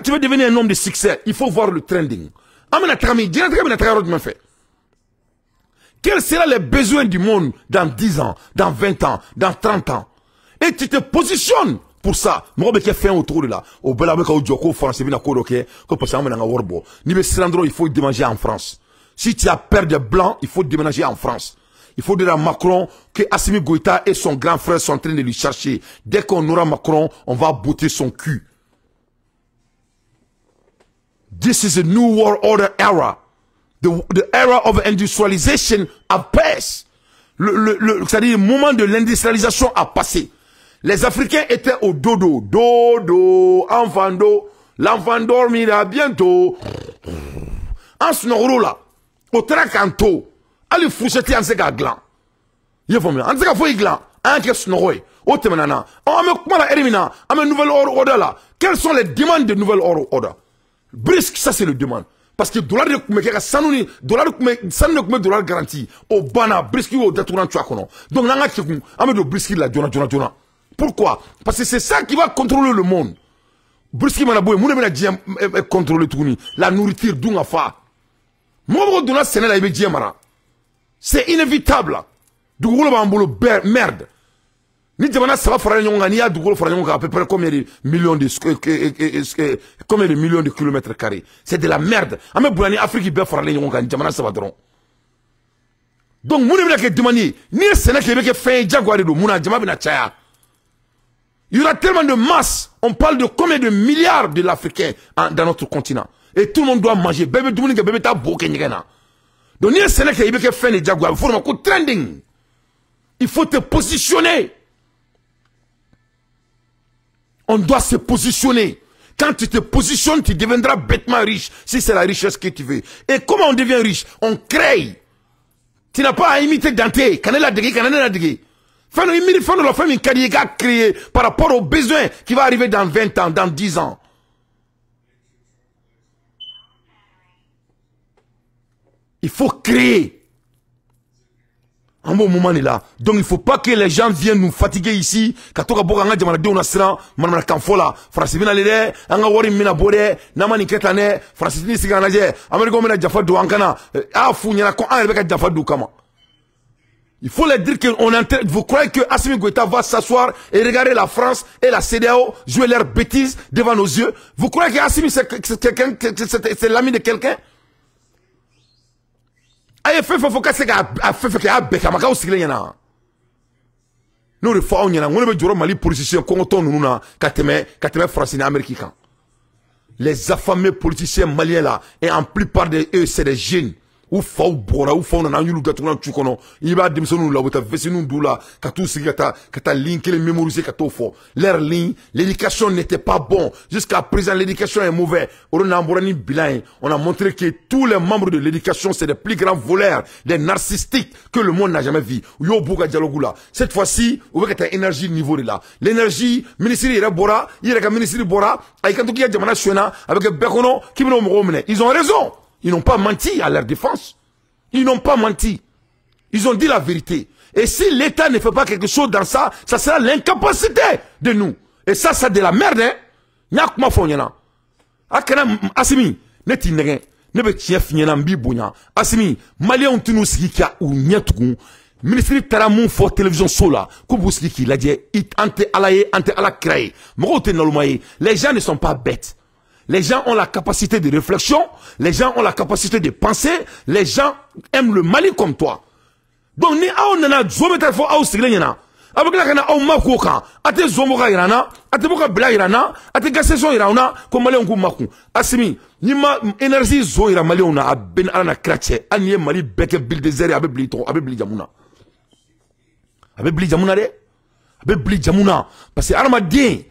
Speaker 1: tu veux devenir un homme de succès, il faut voir le trending. Amena trami, dira trami na traka rodman fait. Quels seront les besoins du monde dans 10 ans, dans 20 ans, dans 30 ans? Et tu te positionnes pour ça. Moi, je fais un autour de là. Au Belabeka, au Djoko, France, il faut déménager en France. Si tu as peur de blanc, il faut déménager en France. Il faut dire à Macron que Assimi Goïta et son grand frère sont en train de lui chercher. Dès qu'on aura Macron, on va botter son cul. This is a new world order era. The era of industrialization a passé. C'est-à-dire le moment de l'industrialisation a passé. Les Africains étaient au dodo. Dodo, enfando. L'enfant dormira bientôt. En snoro là. Au tracanto. Allez foucheter en ce gland. Il faut mieux. En ce cas, faut y gland. Un qui snoro. Au temenana. On me comment la élimina. On me nouvelle ordre là. Quelles sont les demandes de nouvelle ordre? Brisque, ça c'est le demande. Parce que dollar de kumekeka sanuni dollar de dollar garanti au bana briski au détournant tu akono. Donc nanga tchekou amedo briski la jona. Pourquoi? Parce que c'est ça qui va contrôler le monde. Briski manaboué moune mena diem contrôler tout ni la nourriture dunga fa. Mo dona sene la ibe diemara. C'est inévitable. Du goulo ba mbolo merde. Ni jamana ça va faire nyonga ni ya du goulo faire nyonga à peu près combien de millions de kilomètres carrés. C'est de la merde. Ame boulani Afrique be faire nyonga ni jamana ça va dron. Donc moune bena ke demani ni sene ke be ke fin jaguar do mouna jama bena chaya. Il y aura tellement de masse. On parle de combien de milliards de l'Africain dans notre continent. Et tout le monde doit manger. Bébé dumuni ke bébé ta boke nyena. Donc ni sene ke be ke fin de jaguar, il faut un coup trending. Il faut te positionner. On doit se positionner. Quand tu te positionnes, tu deviendras bêtement riche. Si c'est la richesse que tu veux. Et comment on devient riche? On crée. Tu n'as pas à imiter Dante. Canela dégué, canela dégué. Fais la femme une carrière créée par rapport aux besoins qui va arriver dans 20 ans, dans 10 ans. Il faut créer. Un bon moment est là. Donc il ne faut pas que les gens viennent nous fatiguer ici. Quand on a beau gagner, on a sera, on a kanfola. France vient aller, on a wari mina bode, namani ketane, France ni siganaje, Amérique on a jafa do ankana, ah fou nyana ko an rebeka jafa do kama. Il faut leur dire que vous croyez que Assimi Goïta va s'asseoir et regarder la France et la CEDEAO jouer leurs bêtises devant nos yeux? Vous croyez que Assimi c'est quelqu'un, c'est l'ami de quelqu'un? Aïe, fait nous le faisons, on est du Mali politicien, américain. Les affamés politiciens maliens là, et en plupart de eux, c'est des jeunes. Ou fa ou bora ou fa on a eu l'ouverture tu connais. Il va dire nous là, ou ta vesti nous doula, katou si kata ligne qui les mémoriser katou fort. Leur ligne, l'éducation n'était pas bon. Jusqu'à présent, l'éducation est mauvaise. On a montré que tous les membres de l'éducation, c'est des plus grands voleurs, des narcissiques que le monde n'a jamais vu. Yo bouga dialogue là. Cette fois-ci, on veut que ta énergie niveau de là. L'énergie, ministre il bora, il y a ministre bora, avec un truc qui a jamana suena, avec Bekono, qui me l'ont. Ils ont raison. Ils n'ont pas menti à leur défense. Ils n'ont pas menti. Ils ont dit la vérité. Et si l'État ne fait pas quelque chose dans ça, ça sera l'incapacité de nous. Et ça, c'est de la merde, hein. Nyak ma fonyana. Akana Assimi, neti negen, nebe tief nyana mbi bonya. Assimi, Malien ont nous sikia ou nyatukun. Ministre Taramou for télévision sola, kubuski ki la dit, ante alaye, ante ala kraye. Morote nolumaye. Les gens ne sont pas bêtes. Les gens ont la capacité de réflexion, les gens ont la capacité de penser, les gens aiment le Mali comme toi. Donc, ni aou nana zometa fo aou sigle yana. Avec la kana aou makou kan, ate zomoka irana, ate boka bla irana, ate gaseson irana, comme Mali onkou makou. Assimi, ni ma énergie zo ira Mali on a ben alana kratche, anye Mali beke bil désert abe bli jamuna. Abe bli jamuna de? Abe bli jamuna. Parce que aramadien,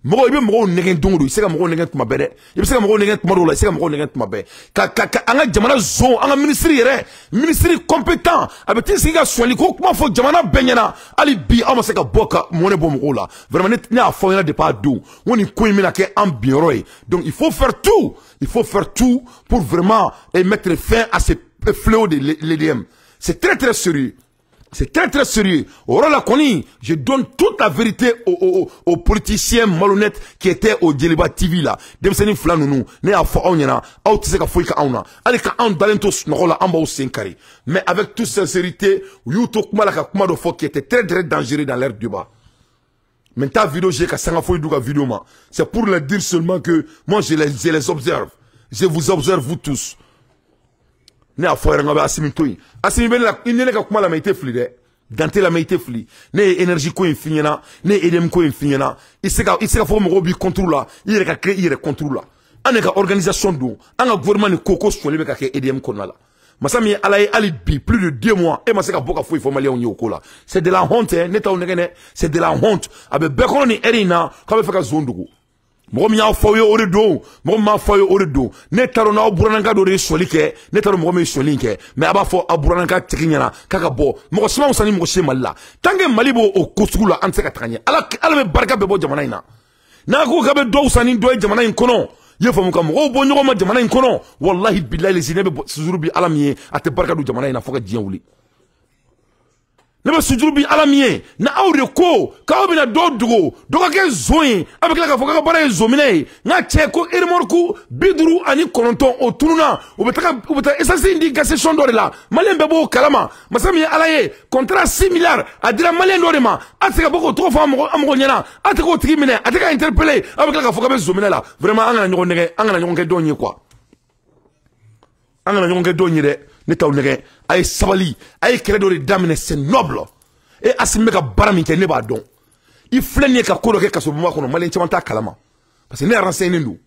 Speaker 1: moro ibe moro negen dongo iseka moro negen tuma bede ibiseka moro negen tuma dola iseka moro negen tuma be anga jamana zo anga ministre compétent abeti siga swali ko kuma fo jamana benyana ali bi amaseka boka mone bo moro la vraiment ne a fo yana de pas do woni ko mina ke ambioroi. Donc il faut faire tout pour vraiment mettre fin à ce fléau de l'EDM. C'est très très sérieux. C'est très très sérieux. Au rôle Koni, je donne toute la vérité aux politiciens malhonnêtes qui étaient au Djeliba TV là. Demseni flanounou, ne a fa onyana, au tiseka foika auna. Aleka an dalentos nola amba au senkari. Mais avec toute sincérité, yuto kumalaka kumado fo qui était très très dangereux dans l'air du bas. Mais ta vidéo j'ai ka sanga foy douga vidéo ma. C'est pour leur dire seulement que moi je les observe. Je vous observe vous tous. Ne a foire ngabe Assimi toyi Assimi ben la inene ka kuma la maite fli de dante la maite fli ne énergie ko infinyana ne edem ko infinyana iseka fo mo bi contrôle la il ka créer il contrôle la aneka organisation do anga gouvernement ne koko soli be ka ke edem ko na la masami alaye alibi plus de 2 mois et maseka boka fo Malien on yoko la c'est de la honte hein neta on ngene c'est de la honte abe bekono ni erina ka be faka zondugo mo mi a foyo ore do mo ma foyo ore do ne taro na oburananga do re solike ne taro mo me solinke mais aba fo aburananga tikinyana kaka bo mo sima usani mo shema la tange malibo o kosugula anse ka tanya ala me barka be bo jamana ina na ko ka be do usani do jamana in kono ye fo mo kam o bo nyogo ma jamana in kono wallahi billahi les inebe suzuru bi alamiye ate barka do jamana ina fo ka jiyan wuli ne ba sujuru bi alamie na awre ko ka obi na dodugo doka ke zoin avec la ka foka ka bara zomine na che ko irmorku biduru ani kononton otununa obeta esasi ndi gase shondore la malembe bo kalama masami alaye contrat 6 milliards adira malien dorema atika boko trop fa amogo nyana atiko otiki mine atika interpeller avec la ka foka be zomine la vraiment anga na nyogo ke donye quoi anga na nyogo ke donye de ne taw nege ay sabali ay credo de damine c'est noble et Assimi ka barami ke ne ba don il flenne ka ko do ke kaso buma kono malen chamanta kalama parce que ne renseigné ndu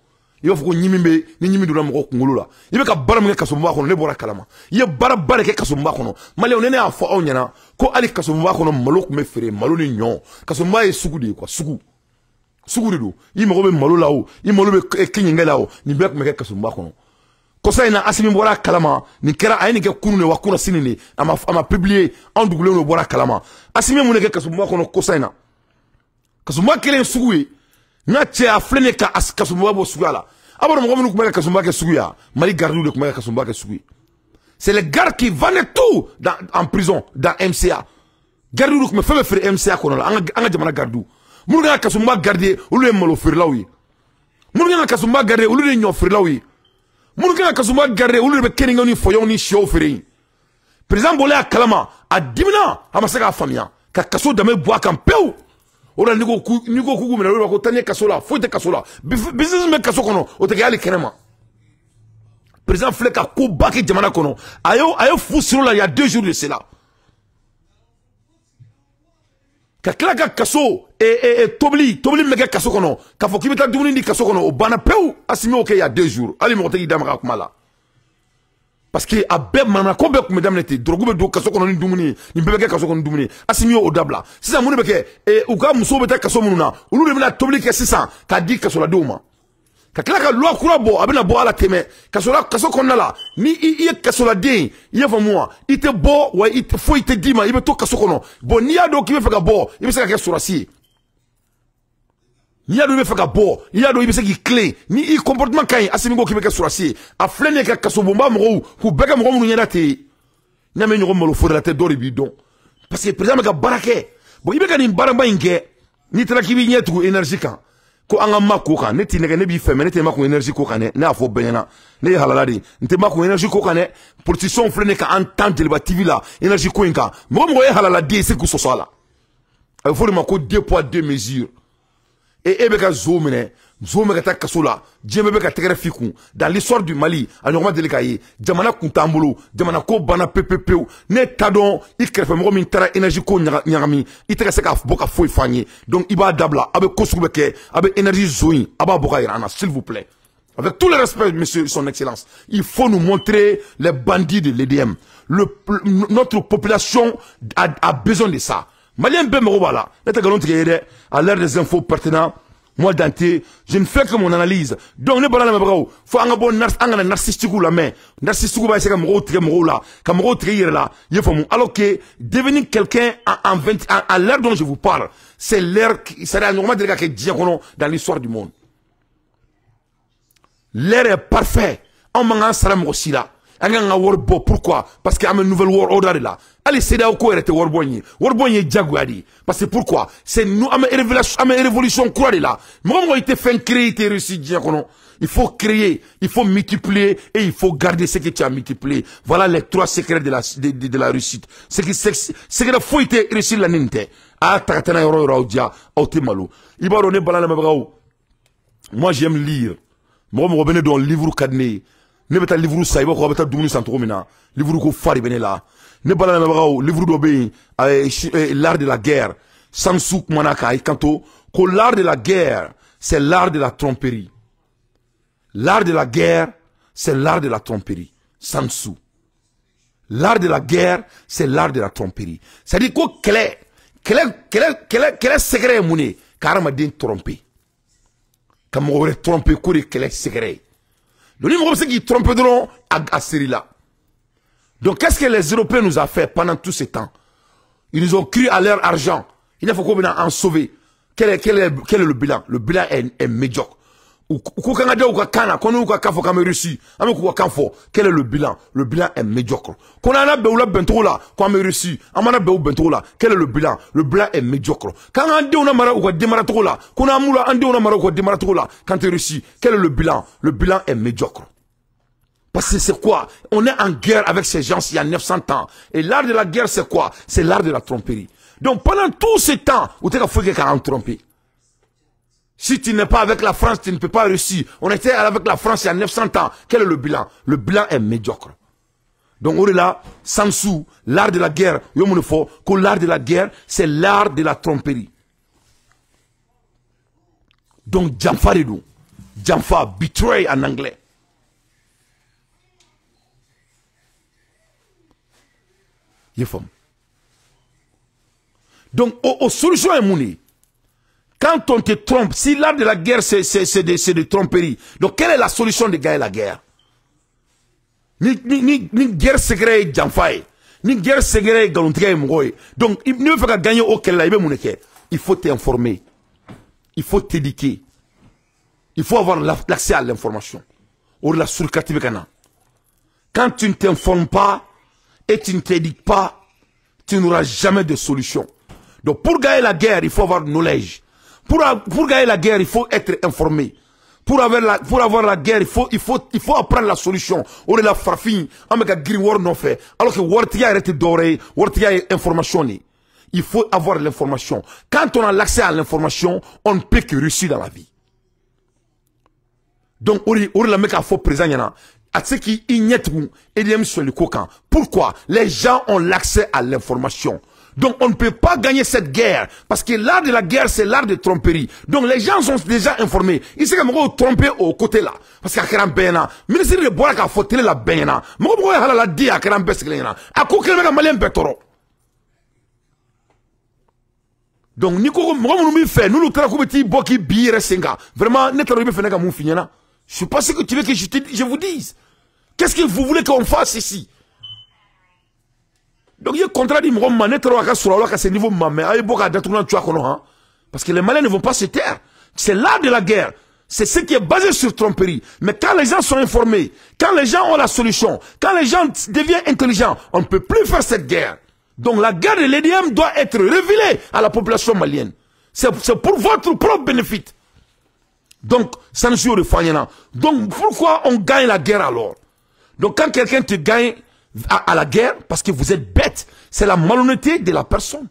Speaker 1: il faut ko nyimimbe ni nyimidu na mko ngulu la il be ka barami ke kaso buma kono ne bora kalama ye bara ke kaso buma kono malen ne a fo onyana ko ali kaso buma kono malo ko me fere malo ni nyon kaso buma e sugu de quoi sugu de do il mo be malo la o il mo be kinyinga la o ni be ko me ke kaso buma kono kosa ina Assimi bora kalama ni kera ayini ke kunu ne wakuna sinini ama publier en double no bora kalama Assimi mu ne ke kasumba kono kosa ina kasumba kelen suguye na che aflene ka kasumba bo sugala aboro mo ko kuma kasumba ke suguya mali gardu de kuma kasumba ke suguye c'est les gars qui vendent tout en prison dans MCA gardu de kuma febe fere MCA kono la anga jamana gardu mu nga kasumba garder ulu e malo firlawi mu nga kasumba garder ulu de nyo firlawi mun kana kasuma garre ulu be keninga ni foyon ni show fere président bolé a kalama a dimina a ma se ka famiya ka kaso dame bois kan pew ora nigo ku mina ora ko tanye kaso la faut te kaso la business me kaso kono o te gali kenema président flé ka ko baki jamana kono ayo fou sur là il y a 2 jours de cela ka kila ka kaso tobli me ka kaso kono ka fo kibeta dumuni di kaso kono o bana pew asimi o ke il y a 2 jours ali mo te idama ka kuma la parce que a be mana ko be kuma damnete drogu be do kaso kono ni dumuni ni bebe ke kaso kono dumuni asimi o dabla sisa munu be ke u ka muso be ta kaso mununa ulu be na tobli ke sisa ka di kaso la duma ka kila ka loi kura bo abena bo ala teme kaso kono la ni i kaso la den ye fa moi ite bo wa ite fo ite dima ibe to kaso kono bo ni ado ki be fa ka bo ibe se ka ke surasi ni ado ibe fa ka bo ni ado ibe se ki clé ni i comportement kay asimi go ki be ka surasi a flene ka kaso bomba mo ku bega mo mu nyana te na me nyoro mo lo fo la te dori bi don parce que président ka barake bo ibe ka ni baramba inge ni tra ki bi nyetu énergie kan ko anga mako kan ne ti ne bi femme ne te mako énergie ko kan ne afo benena ne halala di nte mako énergie ko kan ne position flene ka entente le TV la énergie ko inka mo halala di c'est ko so sala il faut le mako 2 poids 2 mesures et ebe ka zoomene ka ta kasola djembe be ka tegere fiku dans l'histoire du Mali a normal de lekaye jamana kuntambulu jamana ko bana PPP ne tadon ikrefe mo min tara énergie ko nyagami iteka se ka boka foi fanye donc iba dabla abe kosube ke abe énergie zoin aba boka irana s'il vous plaît avec tout le respect monsieur son excellence il faut nous montrer les bandits de l'EDM notre population a besoin de ça malien be mo bala neta galon tigere à l'heure des infos pertinents. Moi Dante, je ne fais que mon analyse. Donc ne balana mabao, faut anga bon narcissique la main. Narcissique ba c'est comme rotre là, comme rotre là, il faut alors que devenir quelqu'un à l'heure dont je vous parle, c'est l'heure qui serait normal de gars qui diacono dans l'histoire du monde. L'heure est parfait. On m'a salam aussi là. Pourquoi? Parce qu'il y a une nouvelle world order là. Allez, c'est là où il était Warbonnier. Warbonnier Jaguari. Parce que pourquoi? C'est nous, une révolution croix là. Moi, il était fait créer, il était réussi, il faut créer, il faut multiplier et il faut garder ce que tu as multiplié. Voilà les 3 secrets de la réussite. C'est que la foi était réussi la ninte. Ah, t'as yoro raudia, autemalo. Il va donner balana mabrao. Moi, j'aime lire. Moi, je revenais dans le livre cadené. Ne beta livre sa iba ko beta dumuni santro mina livre ko fari benela ne bala na bagaw livre do be l'art de la guerre Sansou manaka kanto ko l'art de la guerre c'est l'art de la tromperie. L'art de la guerre c'est l'art de la tromperie. Sansou. L'art de la guerre c'est l'art de la tromperie. Ça dit ko quel est secret mouné karama din tromper. Comme on aurait trompé ko quel secret. Le numéro c'est qui trompe à Syrie-là. Donc qu'est-ce que les Européens nous ont fait pendant tout ce temps? Ils nous ont cru à leur argent. Il faut qu'on en sauver. Quel est le bilan? Le bilan est médiocre. Quel est le bilan? Le bilan est médiocre. Quel est le bilan? Le bilan est médiocre. Quand tu réussis, quel est le bilan? Le bilan est médiocre. Parce que c'est quoi? On est en guerre avec ces gens il y a 900 ans. Et l'art de la guerre, c'est quoi? C'est l'art de la tromperie. Donc pendant tout ce temps, vous avez fait quelqu'un tromper. Si tu n'es pas avec la France, tu ne peux pas réussir. On était avec la France il y a 900 ans. Quel est le bilan? Le bilan est médiocre. Donc on est là, Sansou, l'art de la guerre. L'art de la guerre, c'est l'art de la tromperie. Donc Jamfa Redou. Jamfa, betray en anglais. Donc, aux solutions est mouni. Quand on te trompe, si l'art de la guerre c'est de tromperie, donc quelle est la solution de gagner la guerre? Ni guerre secret Jamfaye, ni guerre secret Galontiga Mougoye. Donc, il ne faut pas gagner auquel là, il faut t'informer, il faut t'éduquer, il faut avoir l'accès à l'information. Ou la surcative kana. Quand tu ne t'informes pas et tu ne t'éduques pas, tu n'auras jamais de solution. Donc, pour gagner la guerre, il faut avoir knowledge. Pour gagner la guerre, il faut être informé. Pour avoir la guerre, il faut apprendre la solution. On est la farfine, on met gris war non fait. Alors que wartiga est doré, wartiga est information. Il faut avoir l'information. Quand on a l'accès à l'information, on ne peut que réussir dans la vie. Donc, on la met à faux présent, à ce qui ignite et sur le coquin. Pourquoi? Les gens ont l'accès à l'information. Donc on ne peut pas gagner cette guerre. Parce que l'art de la guerre, c'est l'art de tromperie. Donc les gens sont déjà informés. Ils savent qu'on tromper au côté là. Parce qu'il y a un bénin. Ministre de Bois qui a fauté la bénin. Moi, je vais la dire à un bénin. À quoi quelqu'un malien pétoro. Donc, Nico, moi, nous fait, nous, boki, bire, senga. Vraiment, n'est-ce pas, fait, n'est-ce pas, je sais pas ce que tu veux que je vous dise. Qu'est-ce que vous voulez qu'on fasse ici? Donc, il y a un contrat de niveau parce que les Maliens ne vont pas se taire. C'est l'art de la guerre. C'est ce qui est basé sur tromperie. Mais quand les gens sont informés, quand les gens ont la solution, quand les gens deviennent intelligents, on ne peut plus faire cette guerre. Donc, la guerre de l'EDM doit être révélée à la population malienne. C'est pour votre propre bénéfice. Donc, ça ne suit pas. Donc, pourquoi on gagne la guerre alors? Donc, quand quelqu'un te gagne à la guerre, parce que vous êtes bête, c'est la malhonnêteté de la personne.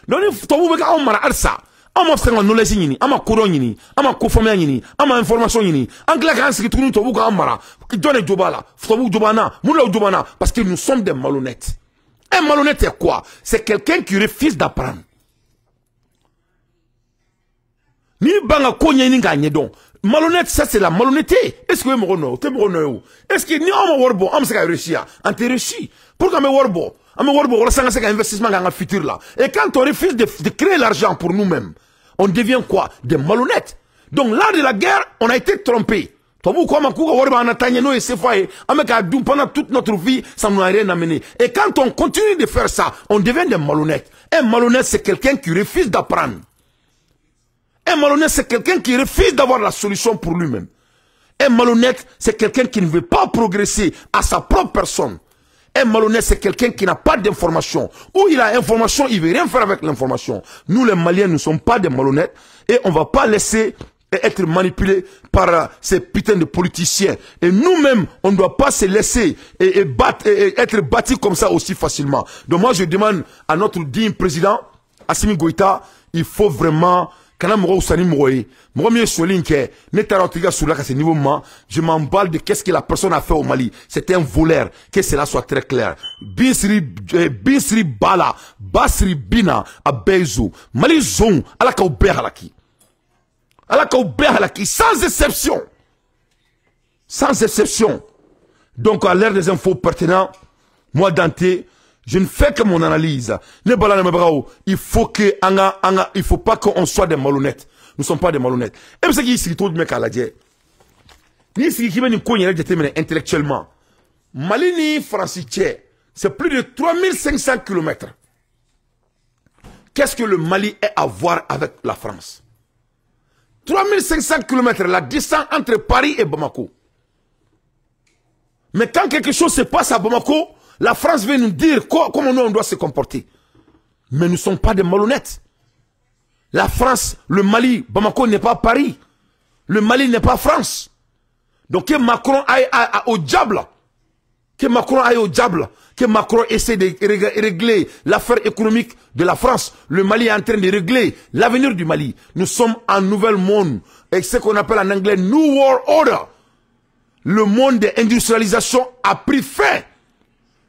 Speaker 1: Donc, on m'a ça. On m'a fait un knowledge, on m'a couronné, on m'a conformé, on m'a information, on m'a dit que tout le monde a mara. Donne le jobala, faut jobana, moula jobana, parce que nous sommes des malhonnêtes. Un malhonnête est quoi? C'est quelqu'un qui refuse d'apprendre. Ni banga konya ni gagne donc. Malhonnête, ça c'est la malhonnêteté. Est-ce que vous me est-ce que ni on warbo, on s'est réussi à réussi. Pourquoi me warbo? On warbo, on s'est un investissement dans le futur là. Et quand on refuse de créer l'argent pour nous-mêmes, on devient quoi? Des malhonnêtes. Donc là de la guerre, on a été trompé. Pendant toute notre vie, ça nous a rien amené. Et quand on continue de faire ça, on devient des malhonnêtes. Un malhonnête, c'est quelqu'un qui refuse d'apprendre. Un malhonnête, c'est quelqu'un qui refuse d'avoir la solution pour lui-même. Un malhonnête, c'est quelqu'un qui ne veut pas progresser à sa propre personne. Un malhonnête, c'est quelqu'un qui n'a pas d'information. Ou il a information, il ne veut rien faire avec l'information. Nous, les Maliens, ne sommes pas des malhonnêtes. Et on ne va pas laisser être manipulés par ces putains de politiciens. Et nous-mêmes, on ne doit pas se laisser être battus comme ça aussi facilement. Donc moi, je demande à notre digne président, Assimi Goïta, il faut vraiment... Je m'emballe de qu'est-ce que la personne a fait au Mali. C'était un voleur. Que cela soit très clair. Binsri Bala, Basri Bina, Abezu, Mali Zon, Alaka Halaki. Alaka Halaki, sans exception. Sans exception. Donc, à l'ère des infos pertinents, moi, Dante, je ne fais que mon analyse. Il faut pas qu'on soit des malhonnêtes. Nous ne sommes pas des malhonnêtes. Et c'est qui s'y trouve mec à la dière. Ni ce qui nous connaît intellectuellement. Malini Franciche, c'est plus de 3500 km. Qu'est-ce que le Mali est à voir avec la France? 3500 km, la distance entre Paris et Bamako. Mais quand quelque chose se passe à Bamako, la France veut nous dire comment nous on doit se comporter. Mais nous ne sommes pas des malhonnêtes. La France, le Mali, Bamako n'est pas Paris. Le Mali n'est pas France. Donc que Macron aille au diable. Que Macron aille au diable. Que Macron essaie de régler l'affaire économique de la France. Le Mali est en train de régler l'avenir du Mali. Nous sommes en nouvel monde. Et ce qu'on appelle en anglais New World Order. Le monde de l'industrialisation a pris fin.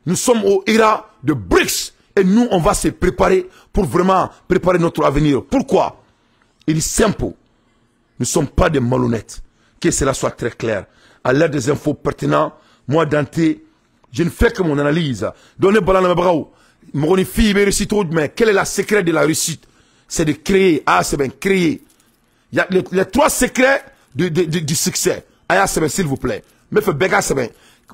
Speaker 1: Nous sommes au era de BRICS et nous, on va se préparer pour vraiment préparer notre avenir. Pourquoi? Il est simple. Nous ne sommes pas des malhonnêtes. Que cela soit très clair. À l'ère des infos pertinentes, moi, Dante, je ne fais que mon analyse. Donnez balana bravo. Mon fille, mais quel est le secret de la réussite? C'est de créer. Ah, c'est bien, créer. Il y a les trois secrets du succès. Ah, c'est bien, s'il vous plaît. Mais fait béga, c'est bien.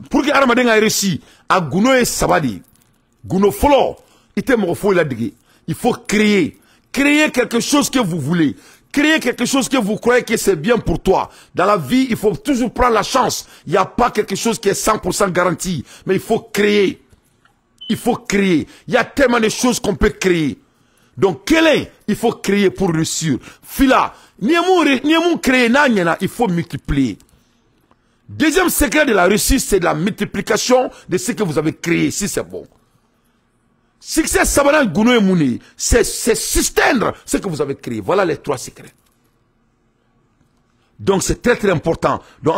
Speaker 1: Pour que Aramaden ait réussi à Gouno et Sabadi, Gouno Folo, il faut créer. Créer quelque chose que vous voulez. Créer quelque chose que vous croyez que c'est bien pour toi. Dans la vie, il faut toujours prendre la chance. Il n'y a pas quelque chose qui est 100% garanti. Mais il faut créer. Il faut créer. Il y a tellement de choses qu'on peut créer. Donc, il faut créer pour réussir. Fila, ni créer, il faut multiplier. Deuxième secret de la réussite, c'est la multiplication de ce que vous avez créé, si c'est bon. Succès Sabana Gouno et Mouni, c'est sustainer ce que vous avez créé. Voilà les 3 secrets. Donc c'est très important. Donc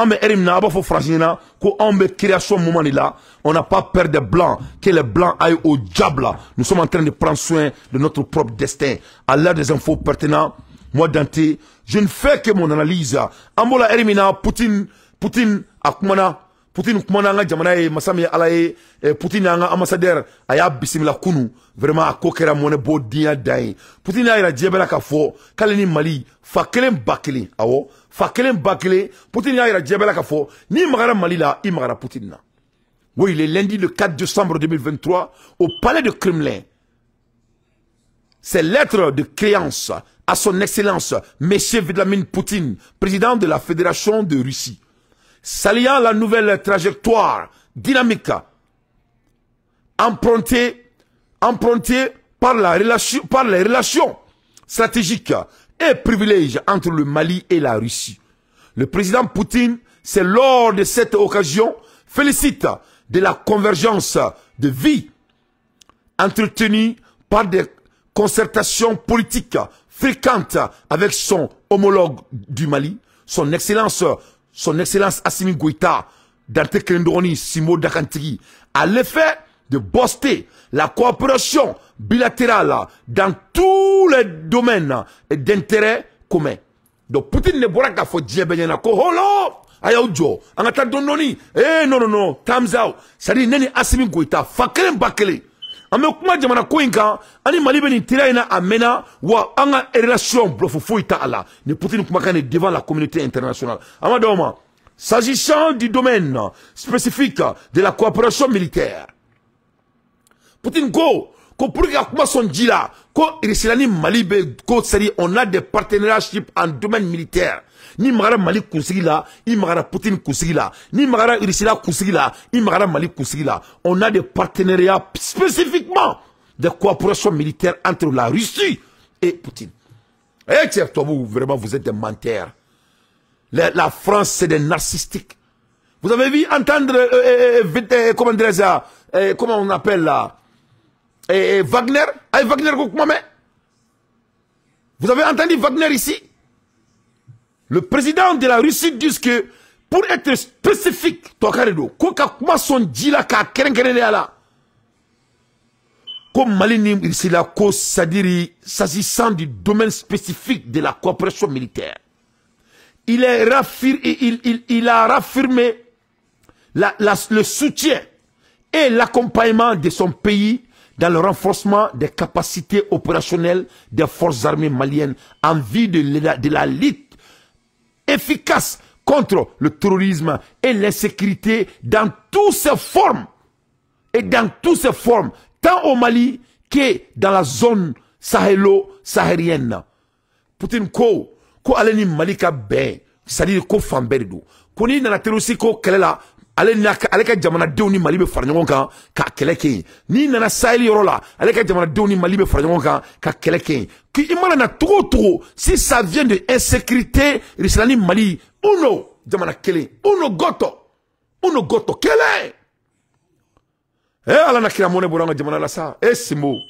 Speaker 1: on création moment là, on n'a pas peur des blancs, que les blancs aillent au diable. Nous sommes en train de prendre soin de notre propre destin. À l'heure des infos pertinentes, moi Dante, je ne fais que mon analyse. Ambola Erimina, Poutine Akumana, Poutine Kumana nga jamana e masami ala e Poutine nga ambassadeur aya bisimila kunu vraiment akokera mone bo dia dai Poutine ira jebela ka fo kaleni Mali fa kelen bakele awo fa kelen bakele Poutine ira jebela ka fo ni magara Mali la i magara Poutine na. Oui, le lundi le 4 décembre 2023 au palais de Kremlin. Ces lettres de créance à son excellence monsieur Vladimir Poutine, président de la Fédération de Russie, saluant la nouvelle trajectoire dynamique empruntée par les relations stratégiques et privilèges entre le Mali et la Russie. Le président Poutine, c'est lors de cette occasion, félicite de la convergence de vie entretenue par des concertations politiques fréquentes avec son homologue du Mali, son excellence Assimi Goïta, Dante Kendoroni, Simo Dakantigi, à l'effet de booster la coopération bilatérale dans tous les domaines d'intérêt commun. Donc Poutine ne pourra pas dire que holo ayaujo angata dondoni non tamzao sadi neni Assimi Goïta fakelen bakele ame kuma jamana ko inka ani Mali beni tiraina amena wa anga relation blofu ita ala ne Poutine kuma kane devant la communauté internationale amadoma. S'agissant du domaine spécifique de la coopération militaire, Poutine ko pour que son dila ko irisilani Mali be ko seri on a des partenariats en domaine militaire. Ni magara Mali kusigila, ni magara Poutine kusigila, ni magara irisila kusigila, ni magara Mali kusigila. On a des partenariats spécifiquement de coopération militaire entre la Russie et Poutine. Et tiens, toi vous vraiment vous êtes des menteurs. La France, c'est des narcissiques. Vous avez vu entendre, comment dire ça, comment on appelle là, Wagner, Wagner, vous avez entendu Wagner ici? Le président de la Russie dit que, pour être spécifique, comment son dit là, comme Malini, c'est la cause, c'est-à-dire, s'agissant du domaine spécifique de la coopération militaire. Il a raffirmé le soutien et l'accompagnement de son pays dans le renforcement des capacités opérationnelles des forces armées maliennes en vue de la lutte efficace contre le terrorisme et l'insécurité dans toutes ses formes. Et dans toutes ses formes, tant au Mali que dans la zone sahélo-saharienne. Poutine ko aleni Malika ben, c'est-à-dire ko famberdo. Ko ni nana terrorisme ko kelela, ale ka jamana dewni Mali be fara ɲɔgɔn kan ka kɛlɛ kɛ. Ni nana Sahel yɔrɔ la, ale ka jamana dewni Mali be fara ɲɔgɔn kan ka kɛlɛ kɛ. Ki imana na togo si ça vient de insécurité rislani Mali, uno jamana kelen, uno goto kelen. Ala na kira mone boranga jamana la sa. Simo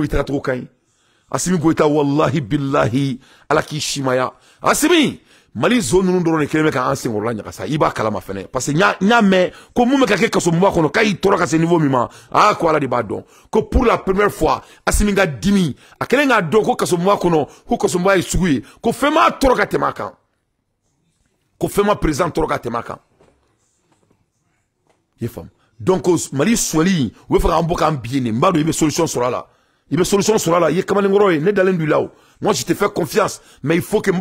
Speaker 1: itara togo kan. Assimi Goïta wallahi billahi ala ki shimaya. Assimi Mali zone nous donne keleme ka anse ngorla nya kasa iba kala mafene parce que nya me ko mume ka ke kaso mwa kono kai tora ka se niveau mima ko ala di badon ko pour la première fois Assimi nga dimi akele nga do ko kaso mwa kono ko kaso mwa isugi ko fema tora ka temaka ko fema présent tora ka temaka yefam donc Mali swali we fa amboka ambiene mbado ibe solution sur là. Il y a une solution sur là. Il y a comme un moi, je te fais confiance. Mais il faut que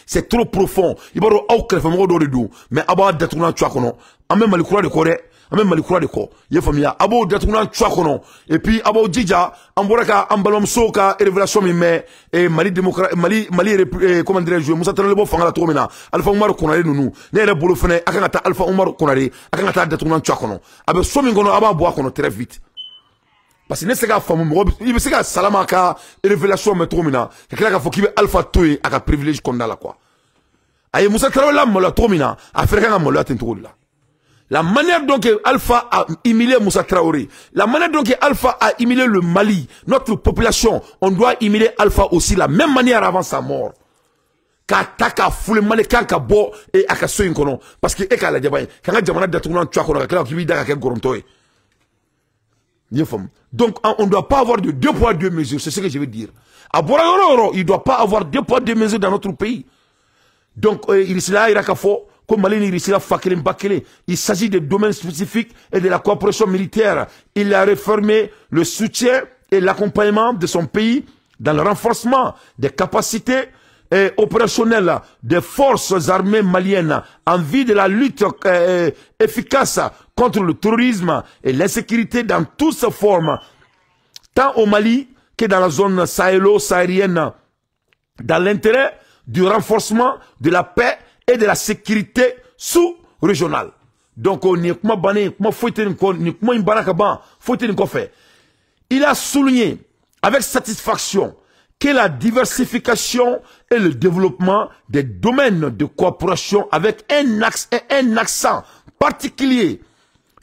Speaker 1: c'est trop profond. Il va y mais aba datuna tchakono. Amem malikura de Corée. Amem malikura de ko. Il faut mia abo datuna tchakono. Et puis abo djija amboraka ambalom soka révélation mais Mali démocrate Mali comment dirais-je Moussa Talebo fanga la tromena. Alpha Omar konare nunu. Ne le bolo fene akangata Alpha Omar konare akangata datuna tchakono. Abe somi ngono aba boa kono très vite. Parce que ne se ka famu il be se ka salama ka révélation metro mina ka kila ka fo ki be alpha toy aka privilège konda la quoi. Aye Moussa Traoré la mola tromina a faire ka mola tentro là. La manière dont Alpha a humilié Moussa Traoré, la manière dont Alpha a humilié le Mali, notre population, on doit humilier Alpha aussi la même manière avant sa mort. Kataka foule Mali kanka bo et akaso inkono parce que e ka la jabay kanga jamana datourna tu akona ka kibi da ka gorontoy. Donc on ne doit pas avoir de deux poids deux mesures, c'est ce que je veux dire. À Boragoro, il ne doit pas avoir deux poids deux mesures dans notre pays. Donc il est là, il a faux. Comme il s'agit de domaines spécifiques et de la coopération militaire. Il a réformé le soutien et l'accompagnement de son pays dans le renforcement des capacités opérationnelles des forces armées maliennes en vue de la lutte efficace contre le terrorisme et l'insécurité dans toutes ses formes, tant au Mali que dans la zone sahélo-saharienne, dans l'intérêt du renforcement de la paix et de la sécurité sous-régionale. Donc, il a souligné avec satisfaction que la diversification et le développement des domaines de coopération avec un accent particulier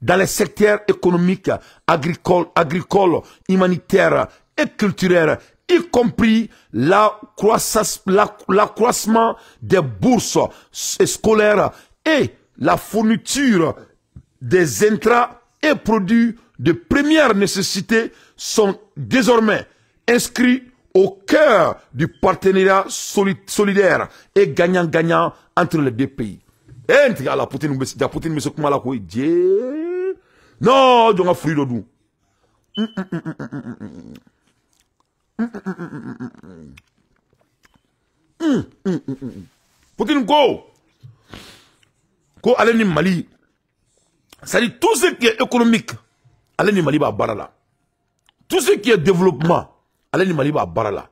Speaker 1: dans les secteurs économiques, agricoles, humanitaires et culturels, y compris l'accroissement des bourses scolaires et la fourniture des intrants et produits de première nécessité sont désormais inscrits au cœur du partenariat solidaire et gagnant-gagnant entre les deux pays. Non, je vais fruit de nous. Poutine go allez ni Mali, ça dit tout ce qui est économique allez ni Mali ba barala, tout ce qui est développement allez ni Mali ba barala,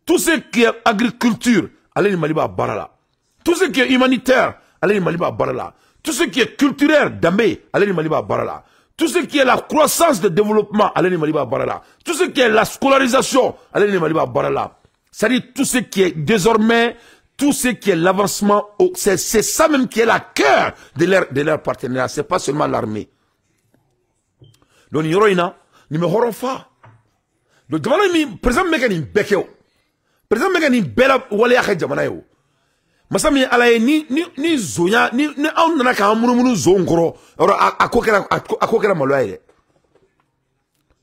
Speaker 1: tout ce qui est agriculture allez ni Mali ba barala, tout ce qui est humanitaire allez ni Mali ba barala, tout ce qui est culturel damé allez ni Mali ba barala, tout ce qui est la croissance de développement, allez ni Maliba Barala. Tout ce qui est la scolarisation, allez ni Maliba Barala. C'est-à-dire tout ce qui est désormais, tout ce qui est l'avancement, c'est ça même qui est la cœur de leur partenariat. C'est pas seulement l'armée. Donc, il y a une fa. Donc, président Mekani Bekeo. Président Mekani Bela Wale Akhe Jamanayo. Masami alaye ni zonya ni on nana ka munu zongoro oro akokera malwaire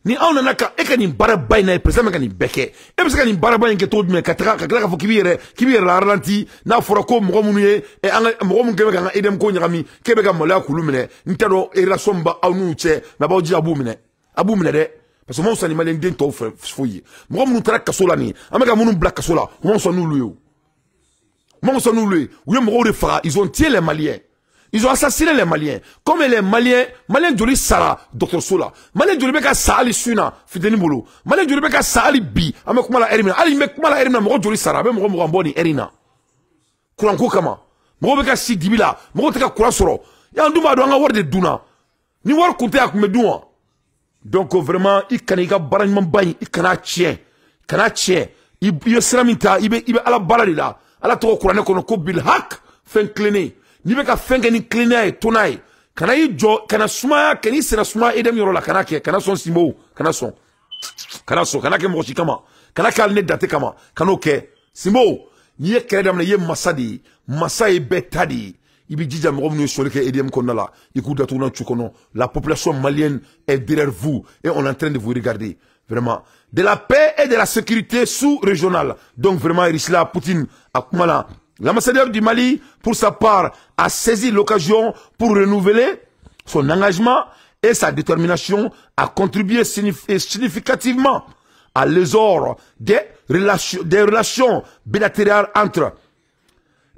Speaker 1: ni on nana ka ekani barabay na president kani beke e bisa kani barabay nke to me kataka ka fo kibire la ralenti na fora ko mo munu ye e anga mo mun kebe ka edem ko nyami kebe ka malwa kulumene ntado e relation ba anu che na ba oji abu mine de parce que mo sani malen den to foyi mo munu tara kasola ni amaka munu black kasola mo so nu luyo. Ils ont tué les Maliens. Ils ont assassiné les Maliens. Comme les Maliens Djoli Sara, Dr Sola. Maliens Djoli Beka Saali Suna, Fideni Bolo. Maliens Djoli Beka Saali Bi, Amekumala Erina. Ali Mekumala Erina, Moro Djoli Sara, même Moro Mboni Erina. Kuranko Kama. Moro Beka Si Dibila, Moro Teka Kurasoro. Ya Nduma Douanga War de Duna. Ni War Kunte Akumedouan. Donc vraiment, il Kaniga Baranman Bayi, il Kana Tien. Il Sramita, il be à la baladila. Ala to kurane kono ko bil hak fen cleané ni be ka fen ni cleané tonai kana yi jo kana suma kani sera suma edem yoro la kana ke kana son simo kana ke mo kama kana kal ne date kama kana ke simo ni e kredam na ye masadi masai betadi ibi jija mo no so le ke edem kono la ikuda to na chukono la population malienne est derrière vous et on est en train de vous regarder. Vraiment, de la paix et de la sécurité sous-régionale. Donc vraiment, Irisla Poutine Akumala, l'ambassadeur du Mali, pour sa part, a saisi l'occasion pour renouveler son engagement et sa détermination à contribuer significativement à l'essor des relations bilatérales entre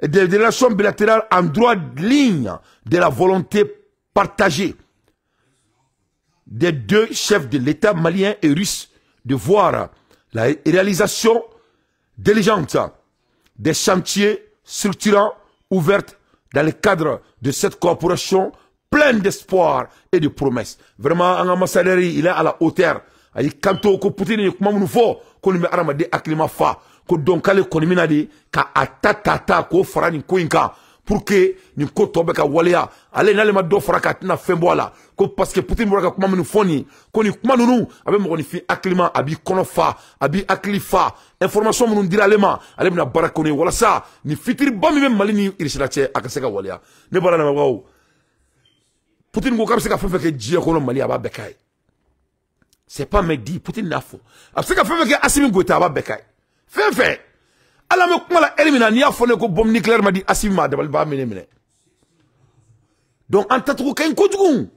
Speaker 1: des relations bilatérales en droit de ligne de la volonté partagée des deux chefs de l'État malien et russe de voir la réalisation diligente des chantiers structurants ouverts dans le cadre de cette coopération pleine d'espoir et de promesses. Vraiment, un ambassadeur, il est à la hauteur. ayi kanto ko Poutine ye kuma munu fo ko ni aramade aklima fa ko donc kale ko mina di ka atata ko farani ko inka pour que ni ko tobe ka waleya ale na le ma do fara ka tina fembo ala ko parce que Poutine mo ka kuma munu foni ko ni kuma nunu abe mo ni fi aklima abi kono fa abi aklifa information munu dira lema ale bina barakoni wala sa ni fitiri bami même mali ni irishila che akaseka waleya ne bala na mawo Poutine ko kabse ka fa ke jie ko no mali aba bekay c'est pas me dit Poutine n'a faux abse ka fa ke Assimi Goïta aba bekay fait ala me kuma la elimina ni afone ko bombe nucléaire ma di Assimi ma dabal ba mene donc en tatu ko kay ko dugum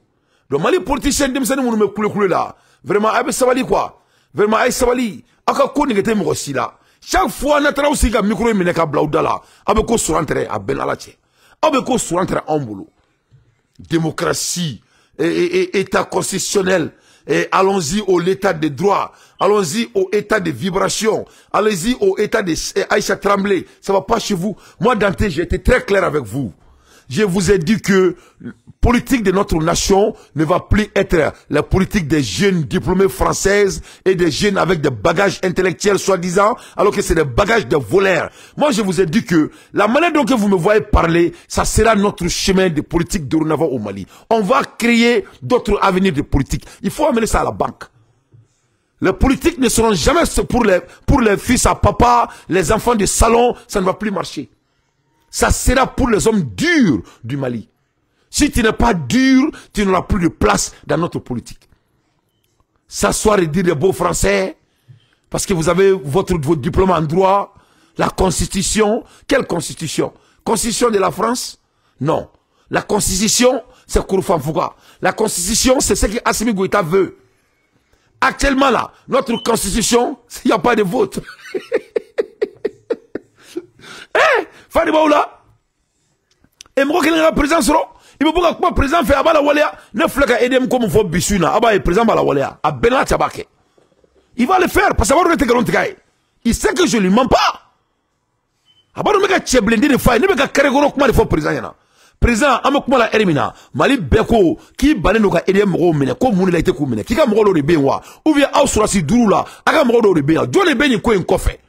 Speaker 1: donc mali politicien dem sene munu me kule là vraiment abe sabali quoi vraiment ay sabali aka ko ni ngete mo sila chaque fois na tra aussi ka micro mine ka blaudala abe ko surantere aben ala che abe ko surantere ambulu démocratie et état constitutionnel. Et allons-y au l'état de droit, allons-y au état de vibration, allez-y au état de Aïcha Tremblay. Ça va pas chez vous. Moi, Dante, j'ai été très clair avec vous. Je vous ai dit que la politique de notre nation ne va plus être la politique des jeunes diplômés françaises et des jeunes avec des bagages intellectuels soi-disant, alors que c'est des bagages de voleurs. Moi, je vous ai dit que la manière dont vous me voyez parler, ça sera notre chemin de politique dorénavant au Mali. On va créer d'autres avenirs de politique. Il faut amener ça à la banque. Les politiques ne seront jamais pour les fils à papa, les enfants de salon, ça ne va plus marcher. Ça sera pour les hommes durs du Mali. Si tu n'es pas dur, tu n'auras plus de place dans notre politique. S'asseoir et dire des beaux français, parce que vous avez votre diplôme en droit, la constitution. Quelle constitution? Constitution de la France? Non. La constitution, c'est Kouroufan Fouga. La constitution, c'est ce que Assimi Goïta veut. Actuellement là, notre constitution, il n'y a pas de vote. Fadi Baoula, et moi qui est président solo, il me dit que président fait abala walea, ne fleka edem comme faut bisuna, aba est président bala walea, a Bena Tabake. Il va le faire parce que il sait que je lui mens pas. Abano mega tcheblende de faille, ne mega karegono kuma de faut président yana. Président amakuma la elimina, Mali beko qui bane no ka edem mo mene ko muni la ite ko mene, ki ka mo do benwa, ou bien ausrasi durula, aka mo do benwa, jone beni ko en kofe.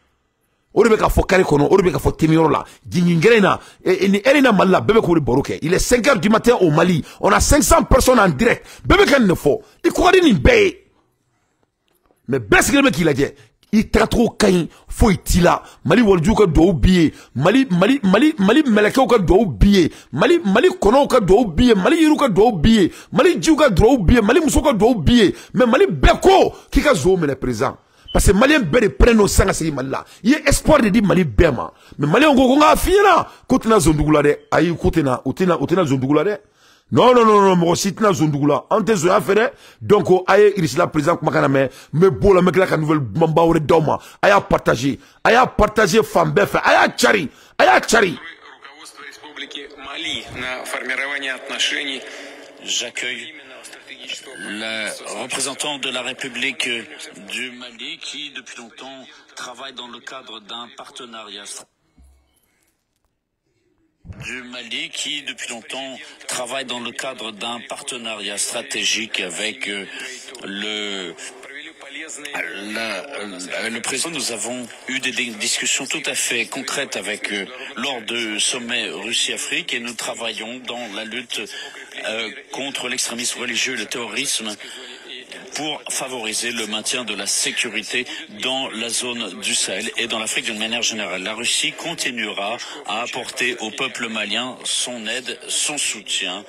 Speaker 1: Oribeka fo kare kono, oribeka fo timiro la, djingingrena, et Elina Malla, bébé kouri boruke. Il est 5 h du matin au Mali. On a 500 personnes en direct. Bébé kan ne faut. Il croit d'une baie. Mais best que qu'il a dit. Il t'a trop kain, faut itila. Mali waljuka do oublier. Mali melekeuka do oublier. Mali konoka do oublier. Mali yiruka do oublier. Mali djuka do oublier. Mali musoka do oublier. Mais Mali beko, qui ka zo mele présent. Parce que Maliens bébé prennent au sang à ces Mali là. Il y a espoir de dire Mali Bema. Mais Maliens on a fini là. Koutena Zondougoulade. Aïe koutena Zondougoulade. Non, moi aussi tena Zondougoula. Ante zoya faire. Donc aïe il est là présent comme kaname. Mais bon la mec là la nouvelle mamba ou doma. Aïe à partager femme bef. Aïe chari.
Speaker 3: J'accueille le représentant de la République du Mali qui, depuis longtemps, travaille dans le cadre d'un partenariat stratégique avec le président. Nous avons eu des discussions tout à fait concrètes avec lors du sommet Russie-Afrique et nous travaillons dans la lutte contre l'extrémisme religieux et le terrorisme pour favoriser le maintien de la sécurité dans la zone du Sahel et dans l'Afrique d'une manière générale. La Russie continuera à apporter au peuple malien son aide, son soutien,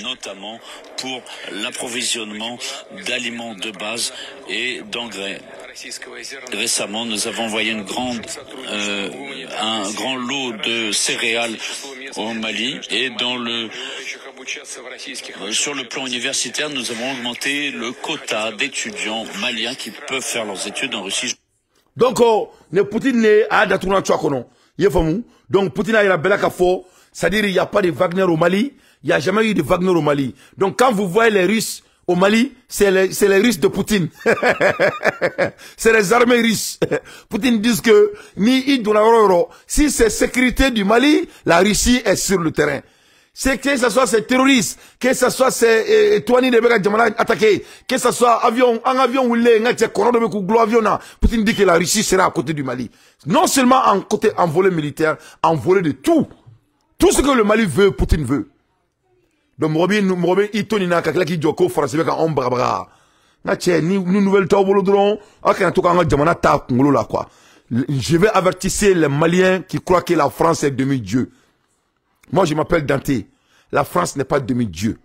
Speaker 3: notamment pour l'approvisionnement d'aliments de base et d'engrais. Récemment, nous avons envoyé un grand lot de céréales au Mali et sur le plan universitaire, nous avons augmenté le quota d'étudiants maliens qui peuvent faire leurs études en Russie.
Speaker 1: Donc, Poutine a datourné Tchouakono. Donc, Poutine a eu la belle cafo. C'est-à-dire, il n'y a pas de Wagner au Mali. Il n'y a jamais eu de Wagner au Mali. Donc, quand vous voyez les Russes au Mali, c'est les Russes de Poutine. C'est les armées russes. Poutine dit que, si c'est sécurité du Mali, la Russie est sur le terrain. C'est que ce soit ces terroristes, que ce soit ces Touani de Beka Djamala attaqués, que ce soit un avion où les n'a de Bekou avion là, Poutine dit que la Russie sera à côté du Mali. Non seulement en volet militaire, en volet de tout. Tout ce que le Mali veut, Poutine veut. Donc, Mourobi, Itonina, Kakla qui Djoko, français, Beka, on brabra. N'a tché, ni nouvelle taubolo dron, aka tout quand Djamana ta Kongolo là, quoi. Je vais avertir les Maliens qui croient que la France est demi-dieu. Moi, je m'appelle Dante. La France n'est pas demi-dieu.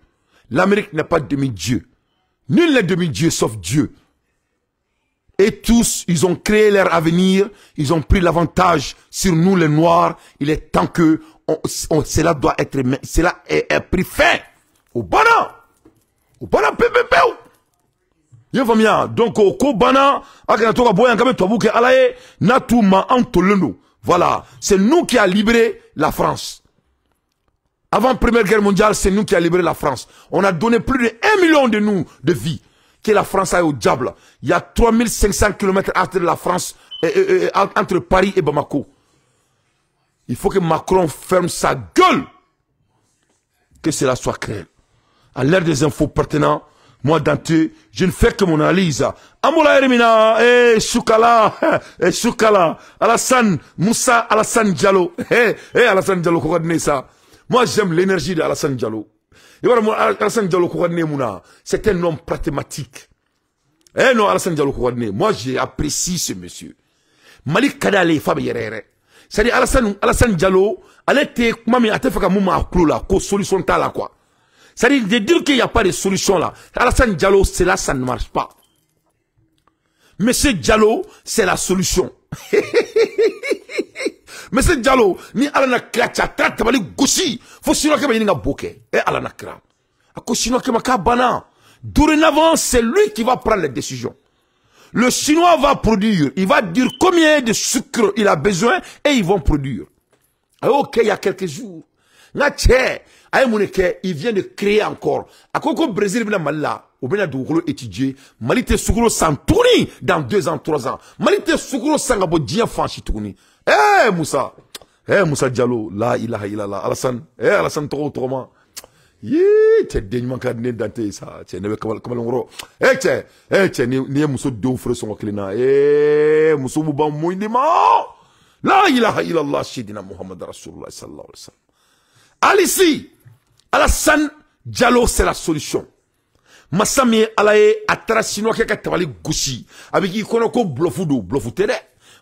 Speaker 1: L'Amérique n'est pas demi-dieu. Nul n'est demi-dieu sauf Dieu. Et tous, ils ont créé leur avenir. Ils ont pris l'avantage sur nous, les Noirs. Il est temps que cela doit être, cela est pris fin. Au bana. Au bana, pépépé. Donc, au Kobana, voilà. C'est nous qui avons libéré la France. Avant la Première Guerre mondiale, c'est nous qui avons libéré la France. On a donné plus de 1 million de nous de vie. Que la France a eu au diable. Il y a 3500 km entre la France, entre Paris et Bamako. Il faut que Macron ferme sa gueule. Que cela soit clair. À l'ère des infos pertinents, moi, Dante, je ne fais que mon analyse. Amoula Erimina, Soukala, Soukala, Alassane, Moussa, Alassane Diallo. Alassane Diallo, quoi de ça? Moi, j'aime l'énergie d'Alassane Diallo. Et voilà, Alassane Diallo, quoi de ça? C'est un homme pragmatique. Non, Alassane Diallo, quoi de ça? Moi, j'apprécie ce monsieur. Malik Kadale, Fabi Yerere. C'est-à-dire, Alassane Diallo, elle était, mami, a fait que mouma a clou là, ko solution ta là, quoi. C'est-à-dire, de dire qu'il n'y a pas de solution là. Alassane Diallo, c'est là, ça ne marche pas. Monsieur Diallo, c'est la solution. Monsieur Diallo, ni alana klacha, trata bali gosi. Faut sinon que ma bouquet. Et alana kra. A sinon que ma bana. Dorénavant, c'est lui qui va prendre les décisions. Le Chinois va produire. Il va dire combien de sucre il a besoin et ils vont produire. Ok, il y a quelques jours. Il vient de créer encore. À quoi Brésil vient Mali au bien de étudier. Mali te soukro sans tourner dans 2 ans, 3 ans. Mali te soukro sans abo dia fanchi tourner. Moussa. Moussa Diallo. La ilaha illallah. Alassane. Alassane trop autrement. T'es dignement cadné Dante ça. T'es nebe comme l'ongro. T'es ni Moussa deux frères sont clés. Moussa Mouba Mouindima. La ilaha illallah. Shidina Muhammad Rasulullah sallallahu alayhi wa sallam. Alici, Alassane Diallo, c'est la solution. Massami alaye atrasino keka tabali gusi. Avec qui konoko blofudo, blofutere.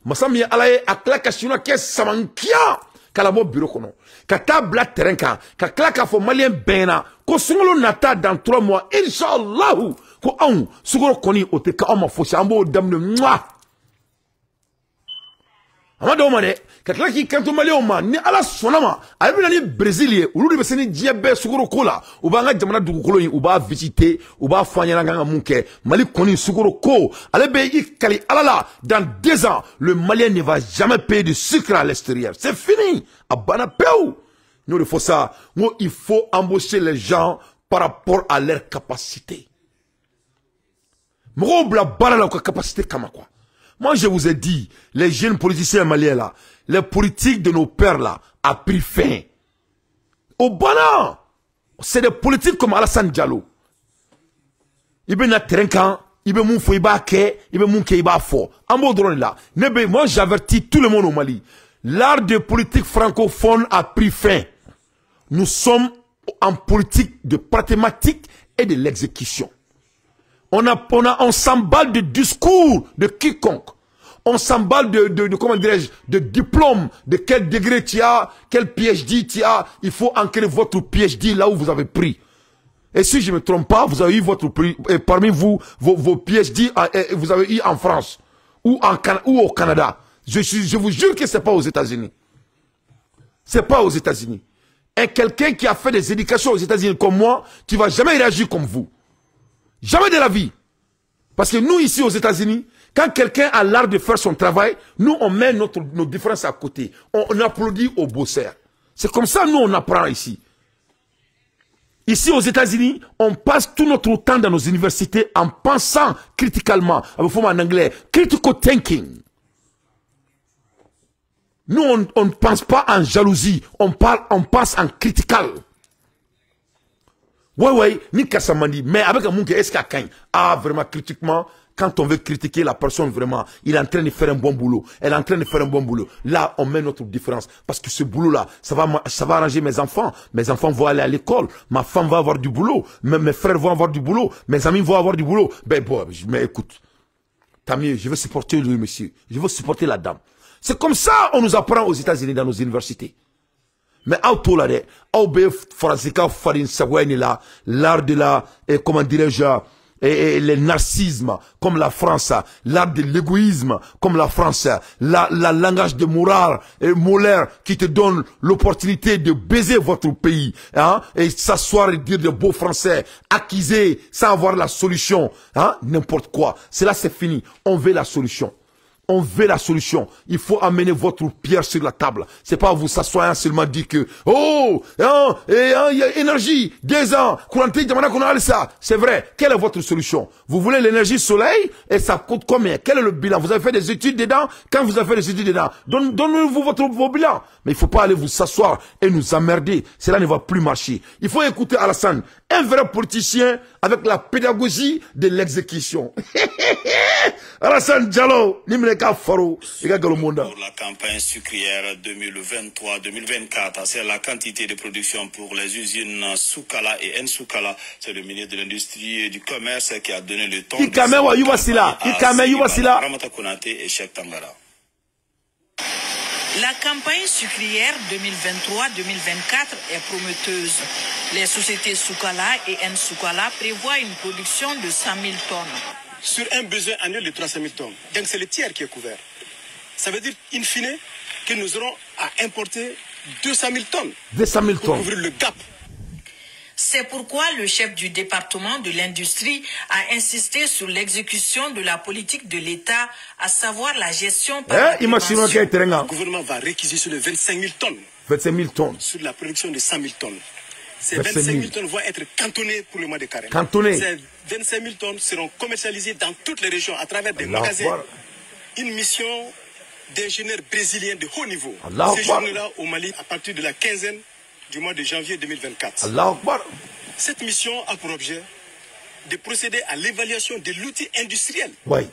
Speaker 1: Massami alaye aklaka chino ke samankia. Kalabo bureau kono. Kata bla terenka. Kaklaka fo malien bena. Ko sungolo nata dans 3 mois. Inch'Allah. Ko on, sugoro koni oteka oma fosi. Ambo damne mwa. Amado mane. Kakla qui quand on m'a dit ni ala sonama a bien ni brésilien ou lui beseni diabé sugoro kola ou ba nga jamana dugukolo yi ou ba visiter ou ba fanya nga munke Mali koni sugoro ko ale be ikali alala dans 2 ans le Malien ne va jamais payer de sucre à l'extérieur, c'est fini abana peu. Nous il faut ça, nous il faut embaucher les gens par rapport à leur capacité. Mo bla bala la capacité kama quoi. Moi, je vous ai dit, les jeunes politiciens maliens là, les politiques de nos pères là, a pris fin. Au Bana, c'est des politiques comme Alassane Diallo. Il y a Trenkan, il y a Moufou, il y a Ke, il y a Mounke, il y a Fo. En mot drôle là, moi j'avertis tout le monde au Mali. L'art de politique francophone a pris fin. Nous sommes en politique de mathématiques et de l'exécution. On s'emballe de discours de quiconque. On s'emballe comment dirais-je, de diplôme, de quel degré tu as, quel PhD tu as. Il faut ancrer votre PhD là où vous avez pris. Et si je ne me trompe pas, vous avez eu votre prix, et parmi vous, vos PhD, vous avez eu en France, ou au Canada. Je vous jure que c'est pas aux États-Unis. C'est pas aux États-Unis. Et quelqu'un qui a fait des éducations aux États-Unis comme moi, tu vas jamais réagir comme vous. Jamais de la vie. Parce que nous, ici aux États-Unis, quand quelqu'un a l'art de faire son travail, nous, on met nos différences à côté. On applaudit aux bosseurs. C'est comme ça, nous, on apprend ici. Ici, aux États-Unis, on passe tout notre temps dans nos universités en pensant critiquement. Avec forme en anglais, critical thinking. Nous, on ne pense pas en jalousie. On pense en critical. Ouais, ni Kassamandi. Mais avec un monde est-ce qu'il ah, vraiment, critiquement, quand on veut critiquer la personne, vraiment, il est en train de faire un bon boulot. Elle est en train de faire un bon boulot. Là, on met notre différence. Parce que ce boulot-là, ça va arranger mes enfants. Mes enfants vont aller à l'école. Ma femme va avoir du boulot. Mes frères vont avoir du boulot. Mes amis vont avoir du boulot. Ben, bon, mais écoute. Tant mieux, je veux supporter le monsieur. Je veux supporter la dame. C'est comme ça on nous apprend aux États-Unis dans nos universités. Mais auto là, l'art de la, comment dirais-je, et le narcissisme, comme la France, l'art de l'égoïsme, comme la France, la langage de morale et Molaire qui te donne l'opportunité de baiser votre pays, hein, et s'asseoir et dire de beaux français, acquiser, sans avoir la solution, hein, n'importe quoi. Cela c'est fini. On veut la solution. On veut la solution. Il faut amener votre pierre sur la table. C'est pas vous s'asseoir seulement dire que, oh, il y a énergie, 2 ans, c'est vrai. Quelle est votre solution? Vous voulez l'énergie soleil et ça coûte combien? Quel est le bilan? Vous avez fait des études dedans? Quand vous avez fait des études dedans, donnez-vous vos bilans. Mais il faut pas aller vous s'asseoir et nous emmerder. Cela ne va plus marcher. Il faut écouter Alassane, un vrai politicien avec la pédagogie de l'exécution. Alassane Diallo,
Speaker 4: pour la campagne sucrière 2023-2024, c'est la quantité de production pour les usines Soukala et Nsoukala. C'est le ministre de l'Industrie et du Commerce qui a donné le ton.
Speaker 5: La campagne sucrière 2023-2024 est prometteuse. Les sociétés Soukala et Nsoukala prévoient une production de 100 000 tonnes.
Speaker 6: Sur un besoin annuel de 300 000 tonnes. Donc c'est le tiers qui est couvert. Ça veut dire, in fine, que nous aurons à importer 200 000 tonnes.
Speaker 1: 200 000 tonnes.
Speaker 6: Pour couvrir le gap.
Speaker 5: C'est pourquoi le chef du département de l'industrie a insisté sur l'exécution de la politique de l'État, à savoir la gestion par la prévention.
Speaker 6: Le gouvernement va réquisitionner 25 000 tonnes.
Speaker 1: 25 000 tonnes.
Speaker 6: Sur la production de 100 000 tonnes. Ces 25 000 tonnes vont être cantonnées pour le mois de carême.
Speaker 1: Cantonnées.
Speaker 6: Ces 25 000 tonnes seront commercialisées dans toutes les régions à travers des magasins. Une mission d'ingénieurs brésiliens de haut niveau. Séjourneront au Mali à partir de la quinzaine du mois de janvier 2024. Cette mission a pour objet de procéder à l'évaluation de l'outil industriel.
Speaker 1: Oui.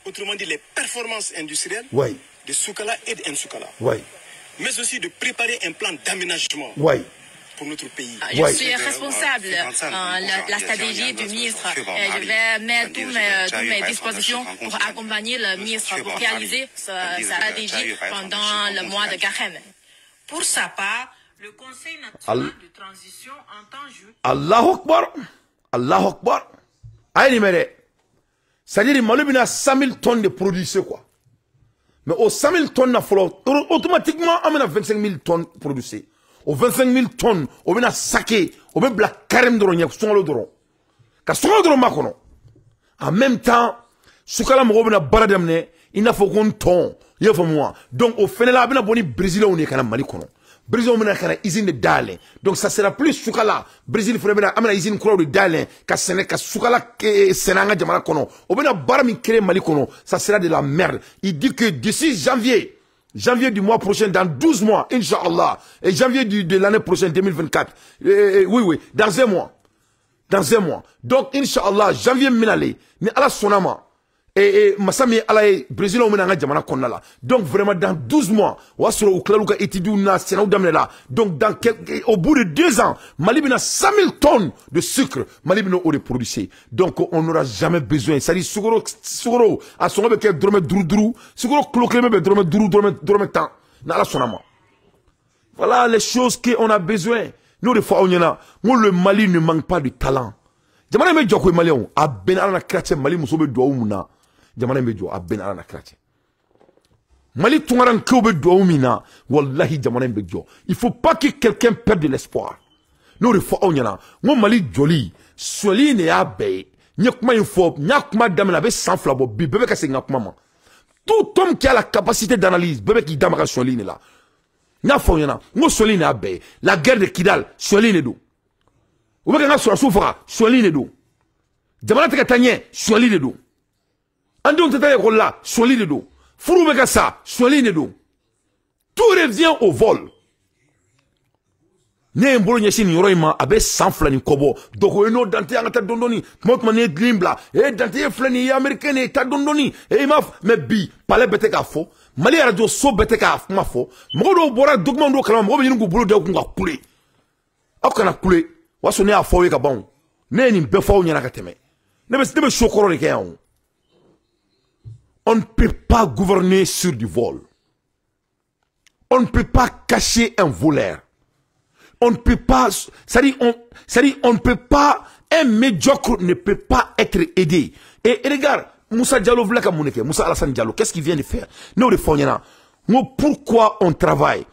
Speaker 6: Autrement dit, les performances industrielles de Soukala et de Nsoukala.
Speaker 1: Oui.
Speaker 6: Mais aussi de préparer un plan d'aménagement.
Speaker 1: Oui.
Speaker 6: Pour notre pays.
Speaker 7: Je suis responsable de la stratégie du ministre. Je vais mettre toutes mes dispositions pour accompagner le ministre pour réaliser sa stratégie pendant le mois de carême.
Speaker 5: Pour sa part, le Conseil national de transition entend jouer.
Speaker 1: Allahu Akbar. Allahu Akbar. Aïe, c'est-à-dire que Mali a 100 000 tonnes de produits, c'est quoi? Mais aux 100 000 tonnes, automatiquement, on a 25 000 tonnes produits. Aux 25 000 tonnes, on a saké, on a la carême de l'on, en même temps, Soukala Mourobe baradamne, il n'a pas qu'on ton, il y a moi. Donc, au final, on a boni Brésil, on est quand même Malikono. Brésil, on a quand même usine de Dalin. Donc, ça sera plus Soukala. Brésil, il faudrait amener usine de Dalin, qu'à Soukala, Sénanga, Jamala Kono. On a barami créé Malikono. Ça sera de la merde. Il dit que d'ici janvier du mois prochain, dans 12 mois, Inch'Allah, et janvier de l'année prochaine, 2024, oui, dans un mois. Dans un mois. Donc, Inch'Allah, janvier minale, mais à la sonama, et Massami Alaye, Brésil, on a Jamana Konala. Donc, vraiment, dans 12 mois, on va sur le Klaluka Etiduna, Sénau Damnela. Donc, au bout de 2 ans, Mali a 100 000 tonnes de sucre. Mali a produit. Donc, on n'aura jamais besoin. Ça dit, Sougoro, à son avec drome drou, Sougoro, cloquement, drome temps. N'a sonama. Voilà les choses qu'on a besoin. Nous, des fois, le Mali ne manque pas de talent. Jamana me joko Malien, a ben ala na krache Mali musobe douaoumuna. Jamana me joko a ben ala na krache. Mali tungaran kobe douaoumina, wallahi jamana me joko. Il faut pas que quelqu'un perde de l'espoir. Nous le faut mon Mali joli, soli ne abe, nyakuma info, nyakuma damena be sans flabo, bébé ka se nyakuma. Tout homme qui a la capacité d'analyse, bébé qui damera soli ne la. N'a faut mon soli ne abe, la guerre de Kidal, soli ne do. Ou bien sur la soufra, soili ne do. Jamana te katanye, soili ne do. Andon te taille là, soili ne do. Furu beka sa, soili ne do. Tout revient au vol. ne mbolo nyesi ni yoroima abe sanfla ni kobo doko eno dante angata dondoni kmot ne glimbla e dante flani américain ta dondoni e maf me bi pale bete ka fo mali radio so bete ka ma fo mo do bora document do kala mo be nyingu bolo de ko nga kule akana kule waso ne afo ka bon ne ni be fo nyana ka teme ne be chokoro le kayon. On ne peut pas gouverner sur du vol. On ne peut pas cacher un voleur. On ne peut pas, on ne peut pas, un médiocre ne peut pas être aidé. Et regarde, Moussa Diallo, Moussa Alassane Diallo, qu'est-ce qu'il vient de faire? Nous, pourquoi on travaille?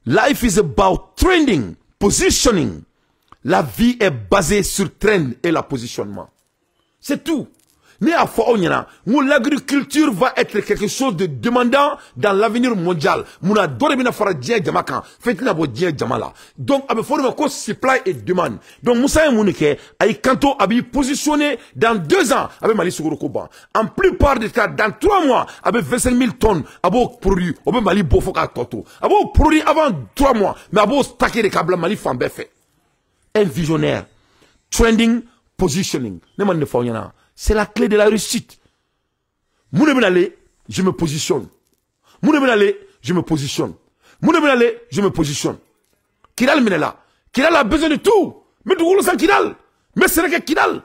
Speaker 1: Life is about trending, positioning. La vie est basée sur trend et la positionnement. C'est tout. L'agriculture va être quelque chose de demandant dans l'avenir mondial. Donc, il faut supply et demande. Donc, Moussa Mounike a kanto a positionné dans 2 ans avec Mali Sugurukoba. En plupart des cas, dans 3 mois, avec 25 000 tonnes, avec produit, avec Mali Bofoka Toto. Avec produit avant 3 mois, mais avec stacké des câbles Mali Fambefe. Un visionnaire. Trending, positioning. C'est la clé de la réussite. Mounebenale, je me positionne. Mounebenale, je me positionne. Mounebenale, je me positionne. Kidal Minela. Kidal a besoin de tout. Mais tout le monde Kidal. Mais c'est que Kidal.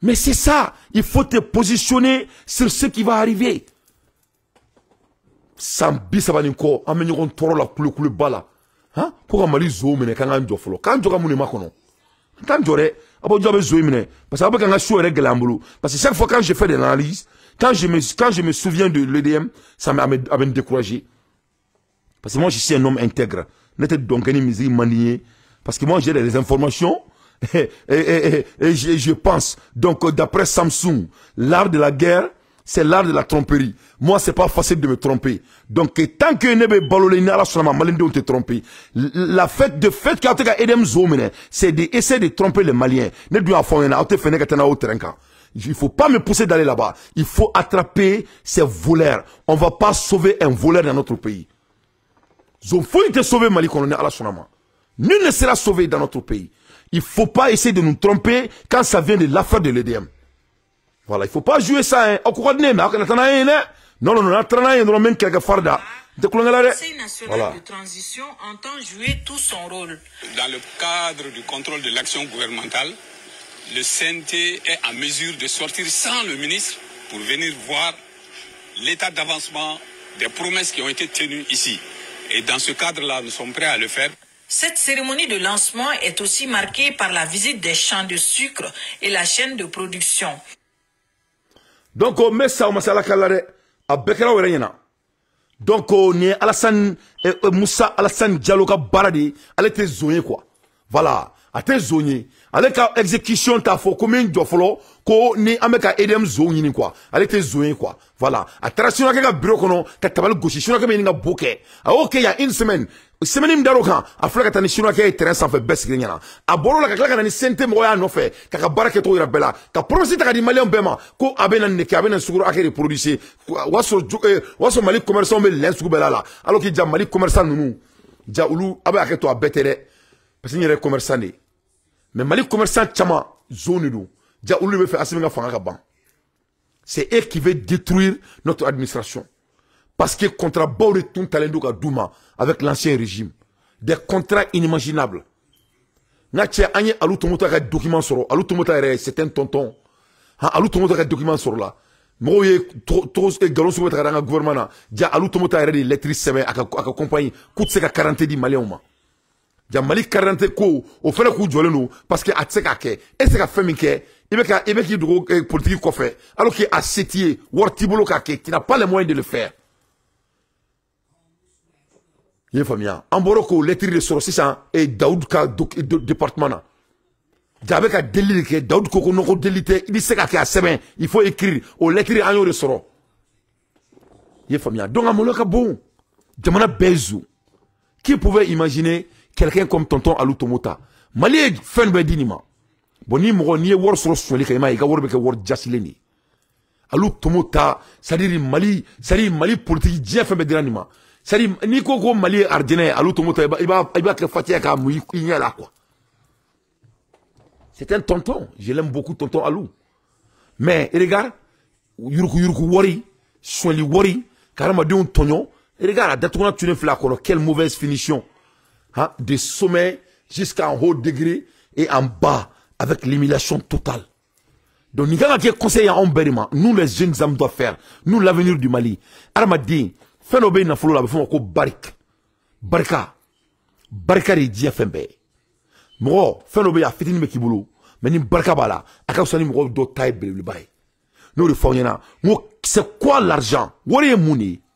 Speaker 1: Mais c'est ça. Il faut te positionner sur ce qui va arriver. Sambi Sabaninko, amenyon toro la kule bala. Hein? Pourquoi Mali zo mene kanga njofolo? Quand tu as mon émacono. Quand tu aurais. Parce que chaque fois quand je fais des analyses, quand je me souviens de l'EDM, ça m'a découragé. Parce que moi je suis un homme intègre. Parce que moi j'ai des informations et je pense. Donc d'après Samsung, l'art de la guerre, c'est l'art de la tromperie. Moi, c'est pas facile de me tromper. Donc, tant que nebe balolé na la solama malinde on te tromper. La fait qu'a edem zomene, c'est d'essayer de tromper les Maliens. Ne doit faire na te fene katana au trenka. Il faut pas me pousser d'aller là-bas. Il faut attraper ces voleurs. On va pas sauver un voleur dans notre pays. Zon faut te sauver Mali colonel à la solama. Nul ne sera sauvé dans notre pays. Il faut pas essayer de nous tromper quand ça vient de l'affaire de l'EDM. Voilà, il ne faut pas jouer ça. Hein. Non, le
Speaker 5: Conseil national de transition entend jouer tout son rôle.
Speaker 4: Dans le cadre du contrôle de l'action gouvernementale, le CNT est en mesure de sortir sans le ministre pour venir voir l'état d'avancement des promesses qui ont été tenues ici. Et dans ce cadre-là, nous sommes prêts à le faire.
Speaker 5: Cette cérémonie de lancement est aussi marquée par la visite des champs de sucre et la chaîne de production.
Speaker 1: Donc, on met ça au masala kalare, à Bekera ou rien. Donc, on est Alassane, Moussa Alassane Diallo ka baradi, elle était zonée quoi. Voilà, elle était zonée. Elle était exécution, ta fo, combien de fois, ko ni ameka edem zonée quoi. Elle était zonée quoi. Voilà. A tradition ka bureau kono, ka tabal gauche, chinois ka meninga bouquet. Ah, ok, il y a une semaine. Semaine m'daroka, a flaka tani chinois ka terrain sans fait baisse grignana. A bolo la ka ni sente moya no fait, ka baraka to irabela, ka promise ta di malien bema, ko abena ne ka abena suguro akere producer, waso mali commerçant me len sugu bela la. Alors que ja mali commerçant nunu, ja ulu abe aketo abetere, parce que ni commerçant ni. Mais mali commerçant chama zone do, ja ulu me fait asimenga fanga ka ban. C'est eux qui veulent détruire notre administration. Parce que contrat Baure tout talendo ka Douma avec l'ancien régime. Des contrats inimaginables. Natche anye alu tomota ka document soro. Alu tomota c'est un tonton. Ha alu tomota ka document soro la. Moye trop galon sou ka nga gouvernement. Dia alu tomota de lettres semaine aka compagnie coûte se ka 40 di malien ma. Dia Mali 40 ko o fele ku jole no parce que atseka ke et se ka femi ke ibe ki dogo politique ko fait alors que a Sétier Wortibolo ka ke qui n'a pas les moyens de le faire. Il famille en boroko lettre de soro sisan et Daoud ka département na jabe ka délire ke Daoud ko no ko délité il se ka ke a semaine il faut écrire au lettre en de soro il famille donc amolo ka bon jamana bezu qui pouvait imaginer quelqu'un comme tonton Alou Tomota Mali fen be dinima boni mo ni wor soro soli kayma i ka wor be ke wor jasileni Alou Tomota c'est-à-dire Mali politique Dieu fait be dinima. C'est-à-dire, ni ko Mali ardennais, à l'automota, il va que Fatia ka mouy, il y a là, quoi. C'est un tonton. Je l'aime beaucoup, tonton Alou. Mais, regarde, Yuruku Wari, Soili Wari, Karamadou Tonyon, regarde, à Datouna Tuneflakolo, quelle mauvaise finition. Hein, des sommets jusqu'à un haut degré et en bas, avec l'émulation totale. Donc, nous avons conseillé à Omberima, nous les jeunes hommes doivent faire, nous l'avenir du Mali. Armadi, Fenobe na folo la befon ko barik. Barika. Barika de dia fembe. Mo Fenobe a fitini me kibulu. Mais ni barika bala, aka usani mo do taille le bail. Nous le faisons. C'est quoi l'argent?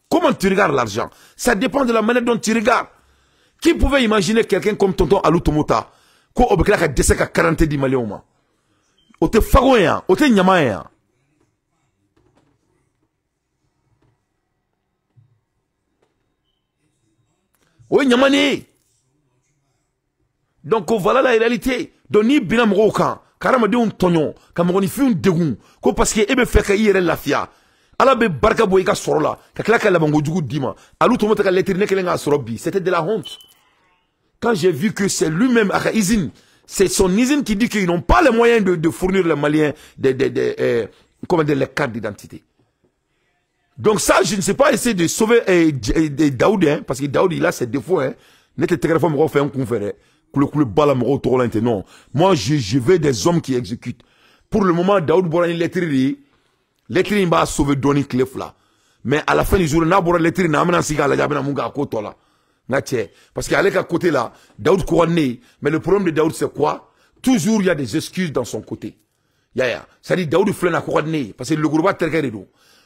Speaker 1: Comment tu regardes l'argent? Ça dépend de la manière dont tu regardes. Qui pouvait imaginer quelqu'un comme tonton Alou Tomota ko obekla ka dese ka 40 di Malioma? Ote fagoya, ote nyamaya. Oui, nyamani. Donc voilà la réalité. Donc ni binam rokan, karama de un tonyon, kamoni fi un degun, ko parce que ebe fait que yere lafia. Ala be barka boy ka sorola, ka klaka la bango djugu dima. Alou Tomota ka lettre ne kelenga sorobi, c'était de la honte. Quand j'ai vu que c'est lui-même à Izine, c'est son usine qui dit qu'ils n'ont pas les moyens de fournir les Maliens comment dire, les cartes d'identité. Donc ça, je ne sais pas essayer de sauver Daoud, hein, parce que Daoud, il a ses défauts. Hein. Non. Moi, je veux des hommes qui exécutent. Pour le moment, Daoud Borani lettré, il va sauver Donny Clef là. Mais à la fin du jour, il a Borani lettré, il a amené un cigare, il a amené un koto là. Parce qu'à l'à côté là, Daoud couronné. Mais le problème de Daoud, c'est quoi? Toujours il y a des excuses dans son côté. C'est-à-dire Daoud flène à couronné. Parce que le groupe a tel qu'elle est.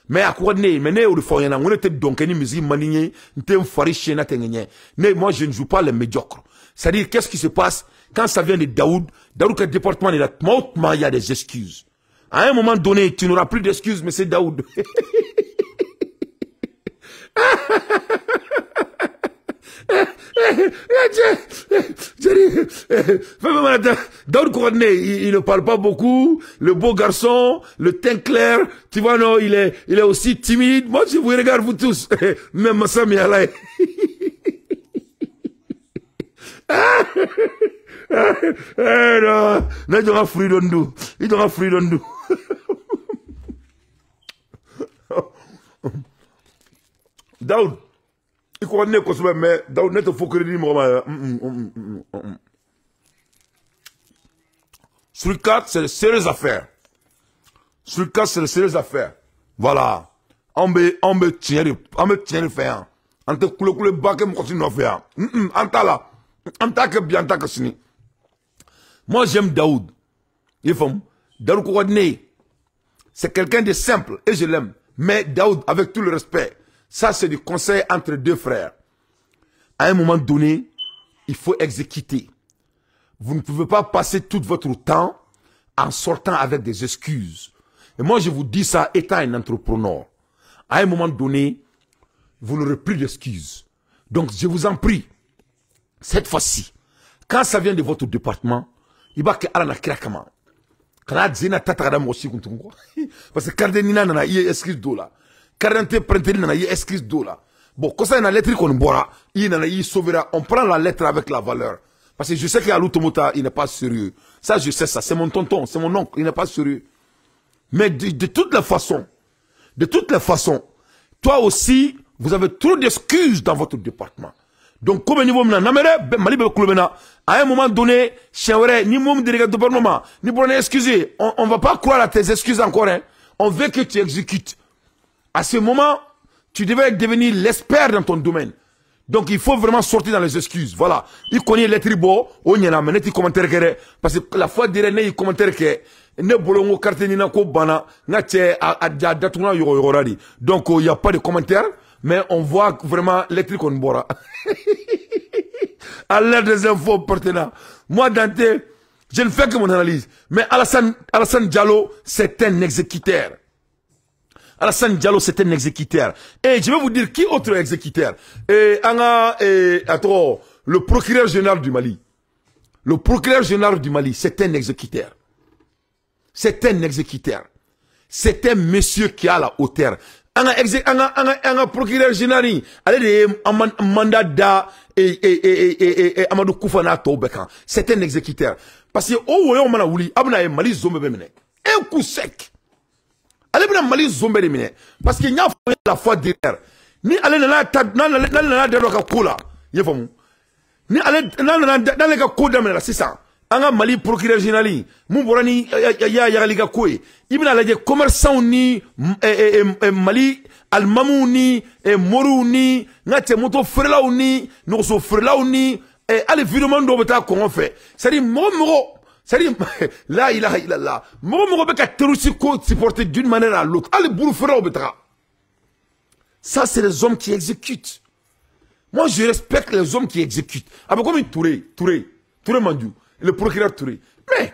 Speaker 1: Mais à couronné, mais ne ou le foyer, on était donc une musique maniée, n'était un fariché, mais moi je ne joue pas les médiocres. C'est-à-dire qu'est-ce qui se passe quand ça vient de Daoud? Daoud, le département de la Tmautement, il y a des excuses. À un moment donné, tu n'auras plus d'excuses, mais c'est Daoud. Daoud Kouradne, il ne parle pas beaucoup, le beau garçon, le teint clair, tu vois, non, il est aussi timide. Moi, je vous regarde, vous tous, même Massam Yalai. Non, il aura fruit d'ondou. Il aura fruit d'ondou. Daoud. Il connaît quoi mais Daoud n'est pas crédit sur le cas c'est de sérieuses affaires. Sur le cas c'est de sérieuses affaires. Voilà. On me tient le faire. On te coule bac et on continue à faire. En là. En tant que bien, en tant que sini. Moi j'aime Daoud. Il faut Daoud Kouadne. C'est quelqu'un de simple et je l'aime. Mais Daoud, avec tout le respect, ça, c'est du conseil entre deux frères. À un moment donné, il faut exécuter. Vous ne pouvez pas passer tout votre temps en sortant avec des excuses. Et moi, je vous dis ça étant un entrepreneur. À un moment donné, vous n'aurez plus d'excuses. Donc, je vous en prie, cette fois-ci, quand ça vient de votre département, il va que Alana Krakama. Parce que Cardenina n'a eu excuse d'eau là. Cardenté Prenteri n'a eu excuse d'eau là. Bon, quand ça y a une lettre qu'on boira, il n'a eu sauvera, on prend la lettre avec la valeur. Parce que je sais qu'Alou Tomota, il n'est pas sérieux. Ça, je sais ça. C'est mon tonton, c'est mon oncle, il n'est pas sérieux. Mais de toutes les façons, toi aussi, vous avez trop d'excuses dans votre département. Donc, comme niveau maintenant, à un moment donné, ni mon département, ni pour excuser, on va pas croire à tes excuses encore, hein. On veut que tu exécutes. À ce moment, tu devais devenir l'expert dans ton domaine. Donc, il faut vraiment sortir dans les excuses. Voilà. Il connaît les tribaux, on y en a mené, il commentaire que, parce que la fois dernière, il commentaire que, ne bolongo carte ni na ko bana, na tche a datuna yororadi. Donc, il n'y a pas de commentaire, mais on voit vraiment les trucs qu'on boira. À l'aide des infos pertinents. Moi, Dante, je ne fais que mon analyse. Mais Alassane Diallo, c'est un exécuteur. Alassane Diallo, c'est un exécuteur. Et je vais vous dire qui autre exécuteur. Le procureur général du Mali. Le procureur général du Mali, c'est un exécuteur. C'est un exécuteur. C'est un monsieur qui a la hauteur. un procureur général, allez, un mandat da, et Amadou Koufana Tobekan. C'est un exécuteur. Parce que, oh, on m'a dit, Abna Mali Zombe Bemene. Un coup sec. Allez, Mali Zombe Bemene. Parce qu'il y a la foi derrière. Ni allez, n'a de cola. Il faut ni allez, dans les cas, c'est ça. Anga Mali procureur général, Mouborani, Yaliga Koué, Ibn Aladje, commerçant ni, Mali, Almamou ni, Morou ni, Nate Moto Frelaou ni, Noso Frelaou ni, allez, évidemment, d'Obeta, comment on fait. C'est-à-dire, c'est-à-dire, là, il a là. Moro Beka Terusiko supporté d'une manière à l'autre. Allez, Boulou Frelaou Betra. Ça, c'est les hommes qui exécutent. Moi, je respecte les hommes qui exécutent. Ah, comme Touré Mandou. Le procureur Touré. Mais,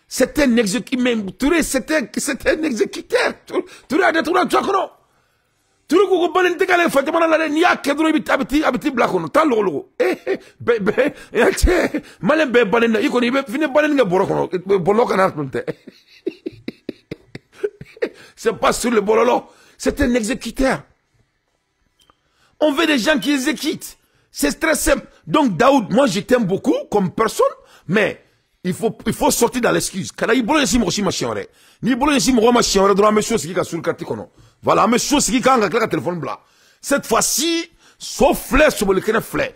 Speaker 1: c'est un exécuteur. Mais Touré, c'est un exécuteur. Touré a des tours en Tchakro. Touré, vous avez dit que Fatima n'a ni à Kedro habiti Blakono. Tal logo. Malin be banena. Il connaît fini banena Borokono. Bolokana. C'est pas sur le bololo. C'est un exécuteur. On veut des gens qui exécutent. C'est très simple. Donc, Daoud, moi, je t'aime beaucoup comme personne, mais il faut sortir dans l'excuse. Voilà, cette fois-ci, sauf fleur sur le fleur.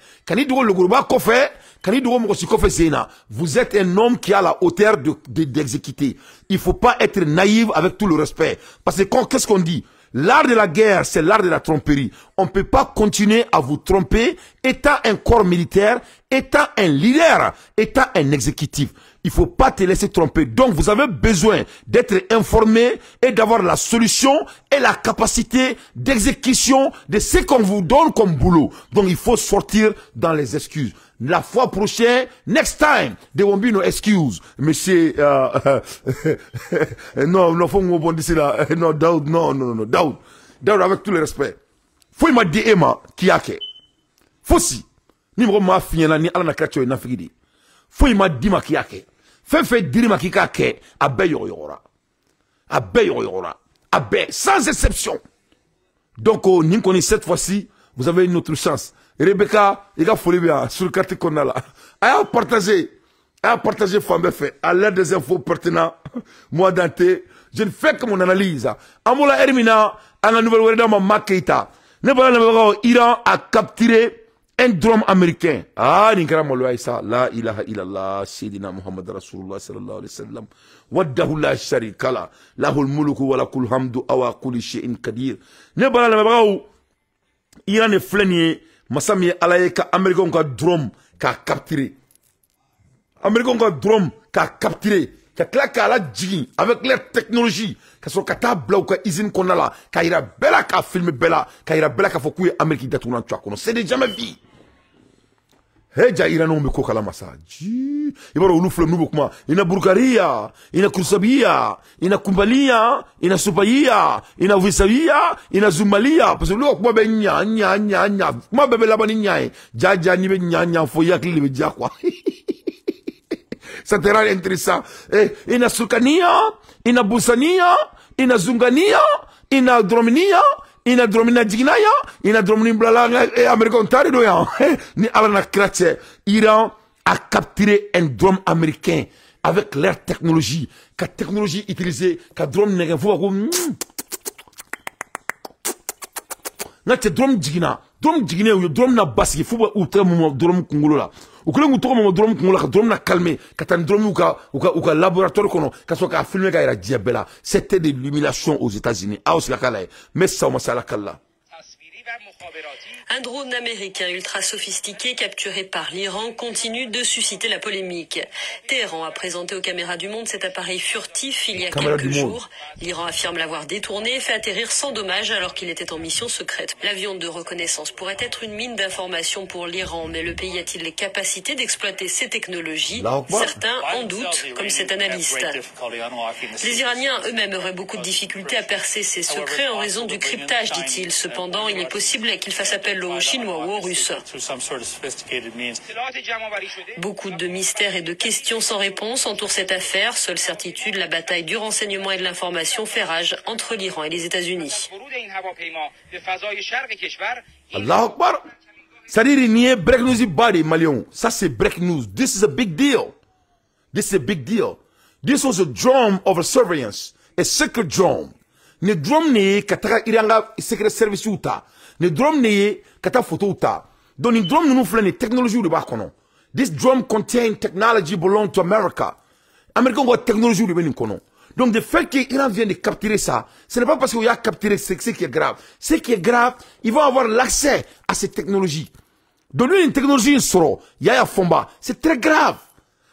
Speaker 1: Vous êtes un homme qui a la hauteur d'exécuter. Il faut pas être naïf avec tout le respect. Parce que qu'est-ce qu'on dit? L'art de la guerre, c'est l'art de la tromperie. On ne peut pas continuer à vous tromper, étant un corps militaire, étant un leader, étant un exécutif. Il ne faut pas te laisser tromper. Donc, vous avez besoin d'être informé et d'avoir la solution et la capacité d'exécution de ce qu'on vous donne comme boulot. Donc, il faut sortir dans les excuses. La fois prochaine, next time, there won't be no excuse. Monsieur, non, faut qu'on bon d'ici là. Non, Daoud, non, Daoud, avec tout le respect. Faut il m'a dit Emma, qui a que. Faut si. Ni m'roma fien là, ni ala na kratio na figidi. Faut il m'a dit ma qui a que. Fait dire ma qui a que, abe yorora. Abe, sans exception. Donc, ni connaît cette fois-ci, vous avez une autre chance. Rebecca, il a fallu bien sur le quartier qu'on a là. A partagé Femme fait à l'aide des infos pertinentes. Moi, Dante, je ne fais que mon analyse. Amola Hermina, à la nouvelle word ma Keita. Iran a capturé un drone américain. Ah, Ninkara Moloa Isa, la ilaha illallah, Sidina Muhammad Rasulullah sallallahu alayhi wa sallam. Waddahu la sharikala, lahul muluku wa lakul hamdu awa kulli shay'in kadir. Nebala Iran est flânier. Masami alaye ka Américain ka drone ka capturé. Américain ka drone ka capturé. Ka klaka la jigin avec leur technologie. Ka so ka ta blau ka usine qu'on a là. Ka ira bella ka filmer bella. Ka ira bella ka fokuye Amérique d'atouna tu kono. C'est déjà jamais vu. Heja Iran on me ko kala masaji. Ibaro ulufle nubo kuma. Ina Bulgaria, ina Kusabia, ina Kumbalia, ina Supaya, ina Visavia, ina Zumalia. Parce que l'eau kuma be nya. Kuma bebe labani nya. Jaja ni be nya fo yakli le dia quoi. Ça te rend intéressant. Ina Sukania, ina Busania, ina Zungania, ina Drominia. Ina dromina jignaya, ina dromina blala et américain tari do ya. Ni alana kratche. Iran a capturé un drone américain avec leur technologie. La technologie utilisée, la drone n'est pas drone jigna. Drone jigna ou drone na baski. Faut pas outre mon drone kungolo là. Ou que l'on trouve mon drone kungolo là, drone na calmé. Quand un drone ou ka laboratoire kono, quand soit ka filmé ka ira diabela. C'était de l'humiliation aux États-Unis. Ah aussi la kala. Mais ça on m'a la kala.
Speaker 8: Un drone américain ultra sophistiqué capturé par l'Iran continue de susciter la polémique. Téhéran a présenté aux caméras du monde cet appareil furtif il y a quelques jours. L'Iran affirme l'avoir détourné et fait atterrir sans dommage alors qu'il était en mission secrète. L'avion de reconnaissance pourrait être une mine d'information pour l'Iran, mais le pays a-t-il les capacités d'exploiter ces technologies? Certains en doutent, comme cet analyste. Les Iraniens eux-mêmes auraient beaucoup de difficultés à percer ces secrets en raison du cryptage, dit-il. Cependant, il est possible qu'ils fassent appel parlent aux Chinois ou aux Russes. Beaucoup de mystères et de questions sans réponse entourent cette affaire. Seule certitude, la bataille du renseignement et de l'information fait rage entre l'Iran et les États-Unis.
Speaker 1: Allah Akbar. C'est-à-dire, il n'y a break news body, Malion. Ça, c'est break news. This is a big deal. This is a big deal. This was a drone of a surveillance. A secret drone. Ne drone ne kataka iranga secret service uta. Ne drone ne kata photo uta. Donc, ni drone nous fait une technologie de bas kono. This drone contain technology belong to America. Américains ont technologie de bas kono. Donc, le fait qu'Iran vient de capturer ça, ce n'est pas parce qu'il a capturé ce qui est grave. Ce qui est grave, ils vont avoir l'accès à ces technologies. Donner une technologie, une soro, Yaya Fomba, c'est très grave.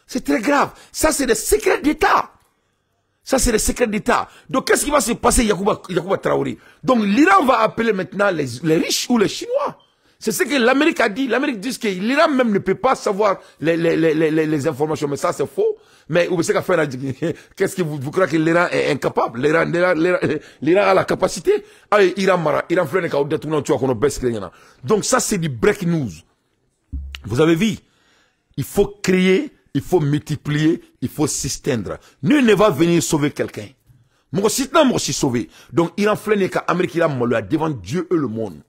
Speaker 1: C'est très grave. Ça, c'est des secrets d'État. Ça, c'est des secrets d'État. Donc, qu'est-ce qui va se passer, Yacouba Traoré? Donc, l'Iran va appeler maintenant les riches ou les Chinois. C'est ce que l'Amérique a dit. L'Amérique dit que l'Iran même ne peut pas savoir les informations. Mais ça, c'est faux. Mais qu'est-ce que vous croyez que l'Iran est incapable? L'Iran a la capacité. Iran fait donc ça, c'est du break news. Vous avez vu? Il faut créer, il faut multiplier, il faut s'étendre. Nul ne va venir sauver quelqu'un. Moi aussi sauvé. Donc, Iran fait que l'Amérique devant Dieu et le monde.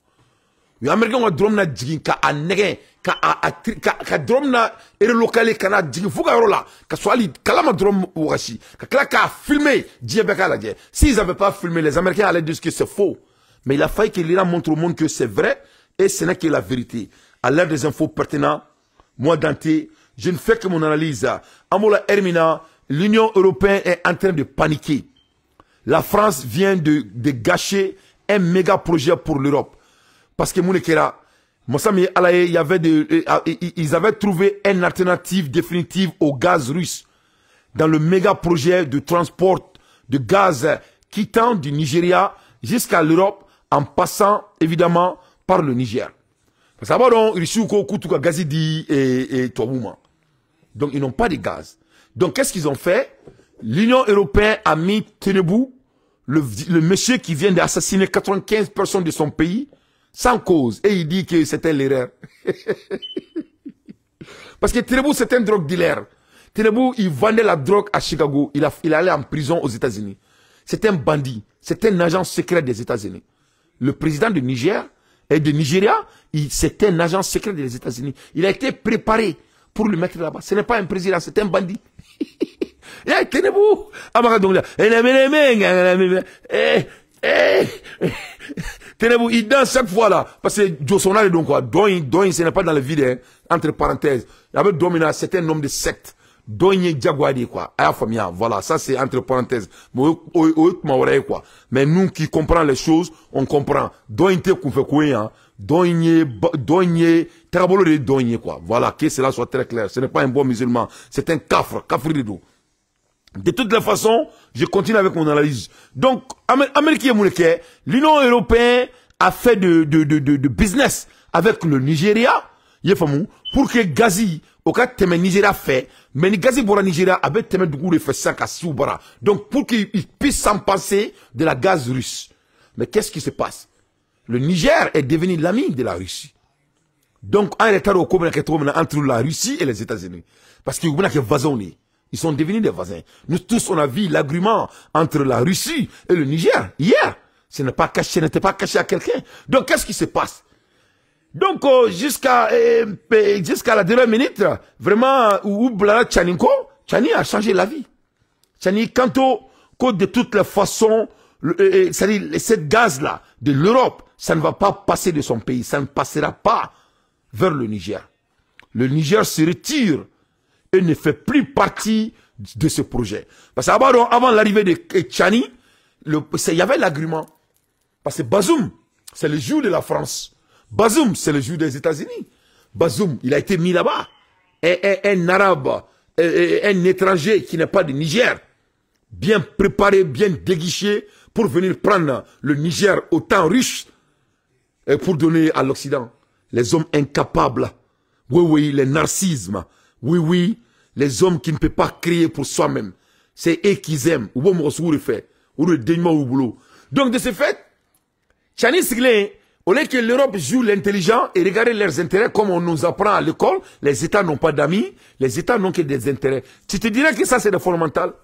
Speaker 1: Les Américains ont drôme na djigin ka anege ka drôme na relocalé kana djigin fuka rola ka swali kalama drôme washi ka filmer djebeka la guerre. S'ils n'avaient pas filmé, les Américains allaient dire que c'est faux. Mais il a fallu que l'Iran montre au monde que c'est vrai et ce n'est que la vérité. À l'ère des infos pertinentes, moi Dante, je ne fais que mon analyse. Amola Hermina, l'Union européenne est en train de paniquer. La France vient de gâcher un méga projet pour l'Europe. Parce que ils avaient trouvé une alternative définitive au gaz russe dans le méga projet de transport de gaz quittant du Nigeria jusqu'à l'Europe en passant évidemment par le Niger. Parce donc ils n'ont pas de gaz. Donc qu'est-ce qu'ils ont fait? L'Union européenne a mis Tenebou, le monsieur qui vient d'assassiner 95 personnes de son pays, sans cause, et il dit que c'était l'erreur. Parce que Tenebou, c'est un drogue dealer. Tenebou, il vendait la drogue à Chicago. Il allait en prison aux États-Unis. C'est un bandit. C'est un agent secret des États-Unis. Le président de Niger et de Nigeria, c'est un agent secret des États-Unis. Il a été préparé pour le mettre là-bas. Ce n'est pas un président, c'est un bandit. Et Tenebou, Tenebou, il danse chaque fois là. Parce que Josona est donc quoi. Doin, ce n'est pas dans le vide, hein, entre parenthèses. Avec Domina, c'est un homme de secte. Doin Diaguadi, quoi. Voilà, ça c'est entre parenthèses. Mais nous qui comprenons les choses, on comprend. Doin te fait quoi, hein. Doin, Trabolo de Doin, quoi. Voilà, que cela soit très clair. Ce n'est pas un bon musulman. C'est un kafre de dos. De toutes les façons, je continue avec mon analyse. Donc, l'Union européenne a fait de business avec le Nigeria, pour que Gazi, au cas de Nigeria fait, mais Gazi pour le Nigeria avait tellement de goût de faire ça qu'à Soubara. Donc, pour qu'il puisse s'en passer de la gaz russe. Mais qu'est-ce qui se passe? Le Niger est devenu l'ami de la Russie. Donc, en retard au entre la Russie et les États-Unis. Parce qu'il y a que vazonné. Ils sont devenus des voisins. Nous tous, on a vu l'agrément entre la Russie et le Niger. Hier, ce n'était pas caché à quelqu'un. Donc, qu'est-ce qui se passe? Donc, jusqu'à la dernière minute, vraiment, Oublala Tchaninko, Tchani a changé la vie. Tchani, quand de toutes les façons, c'est-à-dire, cette gaz-là, de l'Europe, ça ne va pas passer de son pays. Ça ne passera pas vers le Niger. Le Niger se retire et ne fait plus partie de ce projet. Parce qu'avant l'arrivée de Tchani, il y avait l'agrément. Parce que Bazoum, c'est le jour de la France. Bazoum, c'est le jour des États-Unis. Bazoum, il a été mis là-bas. Un arabe, un étranger qui n'est pas de Niger, bien préparé, bien déguiché, pour venir prendre le Niger au temps riche, et pour donner à l'Occident. Les hommes incapables. Oui, les narcissismes. Oui, les hommes qui ne peuvent pas créer pour soi-même. C'est eux qu'ils aiment. Donc, de ce fait, Tchani Siglé, Au lieu que l'Europe joue l'intelligent et regarde leurs intérêts comme on nous apprend à l'école, les États n'ont pas d'amis, les États n'ont que des intérêts. Tu te dirais que ça c'est fondamental.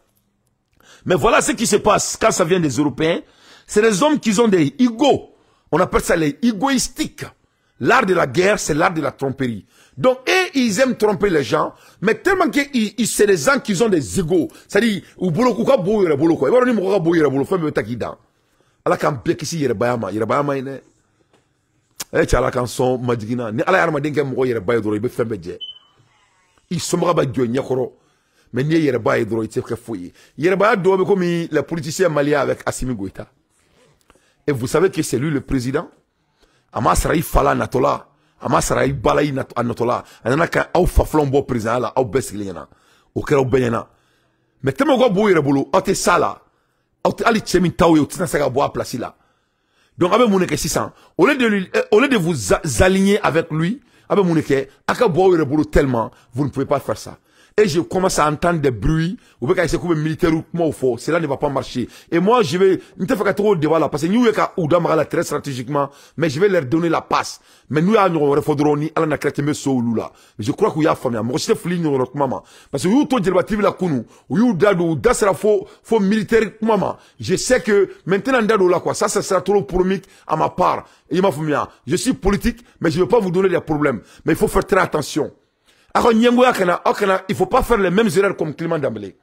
Speaker 1: Mais voilà ce qui se passe quand ça vient des Européens. C'est des hommes qui ont des égos. On appelle ça les égoïstiques. L'art de la guerre, c'est l'art de la tromperie. Donc, ils aiment tromper les gens, mais tellement que c'est des gens qui ont des égos. C'est-à-dire, ou boulot, ou quoi, boulot, ou boulot, quoi. Il va dire, boulot, boulot, femme, takidan. Alors, quand bien qu'ici, Yerebayama, il eh, tu as la chanson, Madjigina. Ni ala yarma denke mo Yerebay doro, il be fembe je. Il somra ba jo nyakoro. Mais ni Yerebay doro, il te fait fouiller. Yerebay doro, comme les politiciens maliens avec Assimi Goïta. Et vous savez que c'est lui le président. Amasraï Fala Natola. Amasraï Balaï Natola. Anaka au faflon bo président là, au besiliana. Au kera benyana. Mais tellement go bo Yerebolo, au te sala. Au te ali tchemin taouye, au tina saga bo a place là. Donc, avec Mouneke 600, au lieu de vous aligner avec lui, avec Mouneke, aka bo Yerebolo tellement, vous ne pouvez pas faire ça. Et je commence à entendre des bruits, ou bien qu'il y a des militaires ou comment faut, cela ne va pas marcher. Et moi, je vais, ne te fais pas trop de débat là, parce que nous, ou d'amara très stratégiquement, mais je vais leur donner la passe. Mais nous, nous, refodroni, ala na krete me soulu là. Je crois qu'il y a famille, moi, je te flis, nous, maman. Parce que vous, tout débattif la kunu, ou you dado, dasera faux militaire, maman. Je sais que, maintenant, dado là, quoi, ça sera trop polémique à ma part. Et il m'a fait je suis politique, mais je ne veux pas vous donner des problèmes. Mais il faut faire très attention. Alors, il ne faut pas faire les mêmes erreurs comme Clément Dembélé.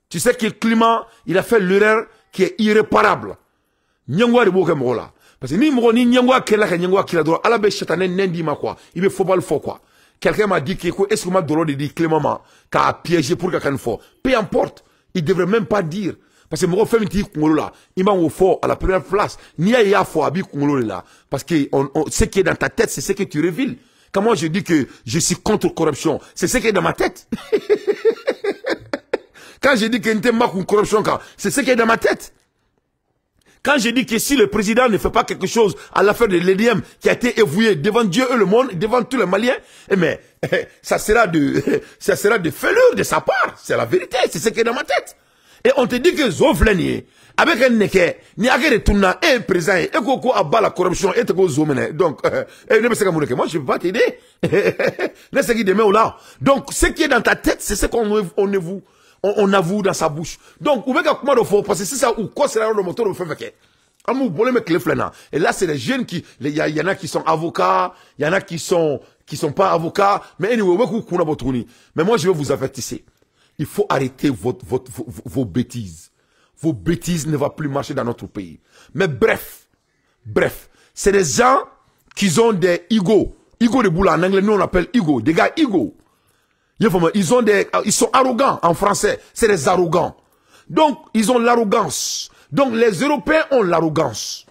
Speaker 1: Tu sais que Clément, il a fait l'erreur qui est irréparable. Nyangwa de Bokem là. Parce que ni Nyangwa Kela que Nyangwa Kila Doro, Alabe Chatanen Nendi ma quoi. Il me faut pas le faux quoi. Quelqu'un m'a dit que est-ce que m'a donné de dire Clément qu'a piégé pour quelqu'un fort. Peu importe. Il devrait même pas dire. Parce que mon fait un petit Kongolo là. Il m'a au fort à la première place. Ni ya fort abi Kongolo là. Parce que ce qui est dans ta tête, c'est ce que tu révéles. Quand moi je dis que je suis contre corruption, c'est ce qui est dans ma tête. Quand je dis que n'était pas contre corruption, c'est ce qui est dans ma tête. Quand je dis que si le président ne fait pas quelque chose à l'affaire de l'EDM qui a été évoué devant Dieu et le monde, devant tous les Maliens, mais ça sera de fêlure de sa part. C'est la vérité, c'est ce qui est dans ma tête. Et on te dit que Zofleni, avec un neke, ni avec des tournants, et un président, et koko abat la corruption, et te go zomene. Donc, moi je ne peux pas t'aider. Laisse qui demain ou là. Donc, ce qui est dans ta tête, c'est ce qu'on avoue dans sa bouche. Donc, ou bien comment il faut, parce que c'est ça, ou quoi c'est là le moteur de fait. Et là, c'est les jeunes qui, il y en a qui sont avocats, il y en a qui sont pas avocats, mais anyway, mais moi je vais vous avertir. Il faut arrêter vos bêtises. Vos bêtises ne vont plus marcher dans notre pays. Mais bref, c'est des gens qui ont des ego. Ego de boulot, en anglais, nous on appelle ego. Des gars ego. Ils sont arrogants en français. C'est des arrogants. Donc, ils ont l'arrogance. Donc, les Européens ont l'arrogance.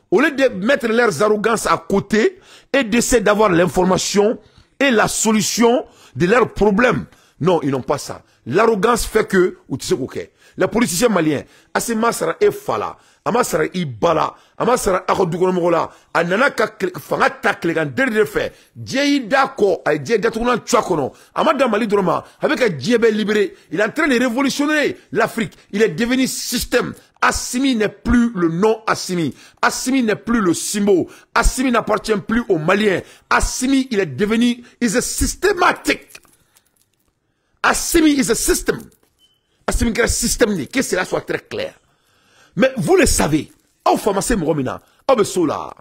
Speaker 1: Au lieu de mettre leurs arrogances à côté et d'essayer d'avoir l'information et la solution de leurs problèmes. Non, ils n'ont pas ça. L'arrogance fait que, ou tu sais quoi, les politiciens maliens, assez masara et fala, amasara et bala, amasara akodugonomola, anana fanga takle kan derrière fait, djei dako, ay djei datounan tchakono, amada mali droma, avec un djebe libéré, il est en train de révolutionner l'Afrique, il est devenu système. Assimi n'est plus le nom Assimi. Assimi n'est plus le symbole. Assimi n'appartient plus aux Maliens. Assimi, il est devenu, is a systematic. Assimi is a system. Assimi est un système, que cela soit très clair. Mais vous le savez, au pharmacie Moromina, au Bessola,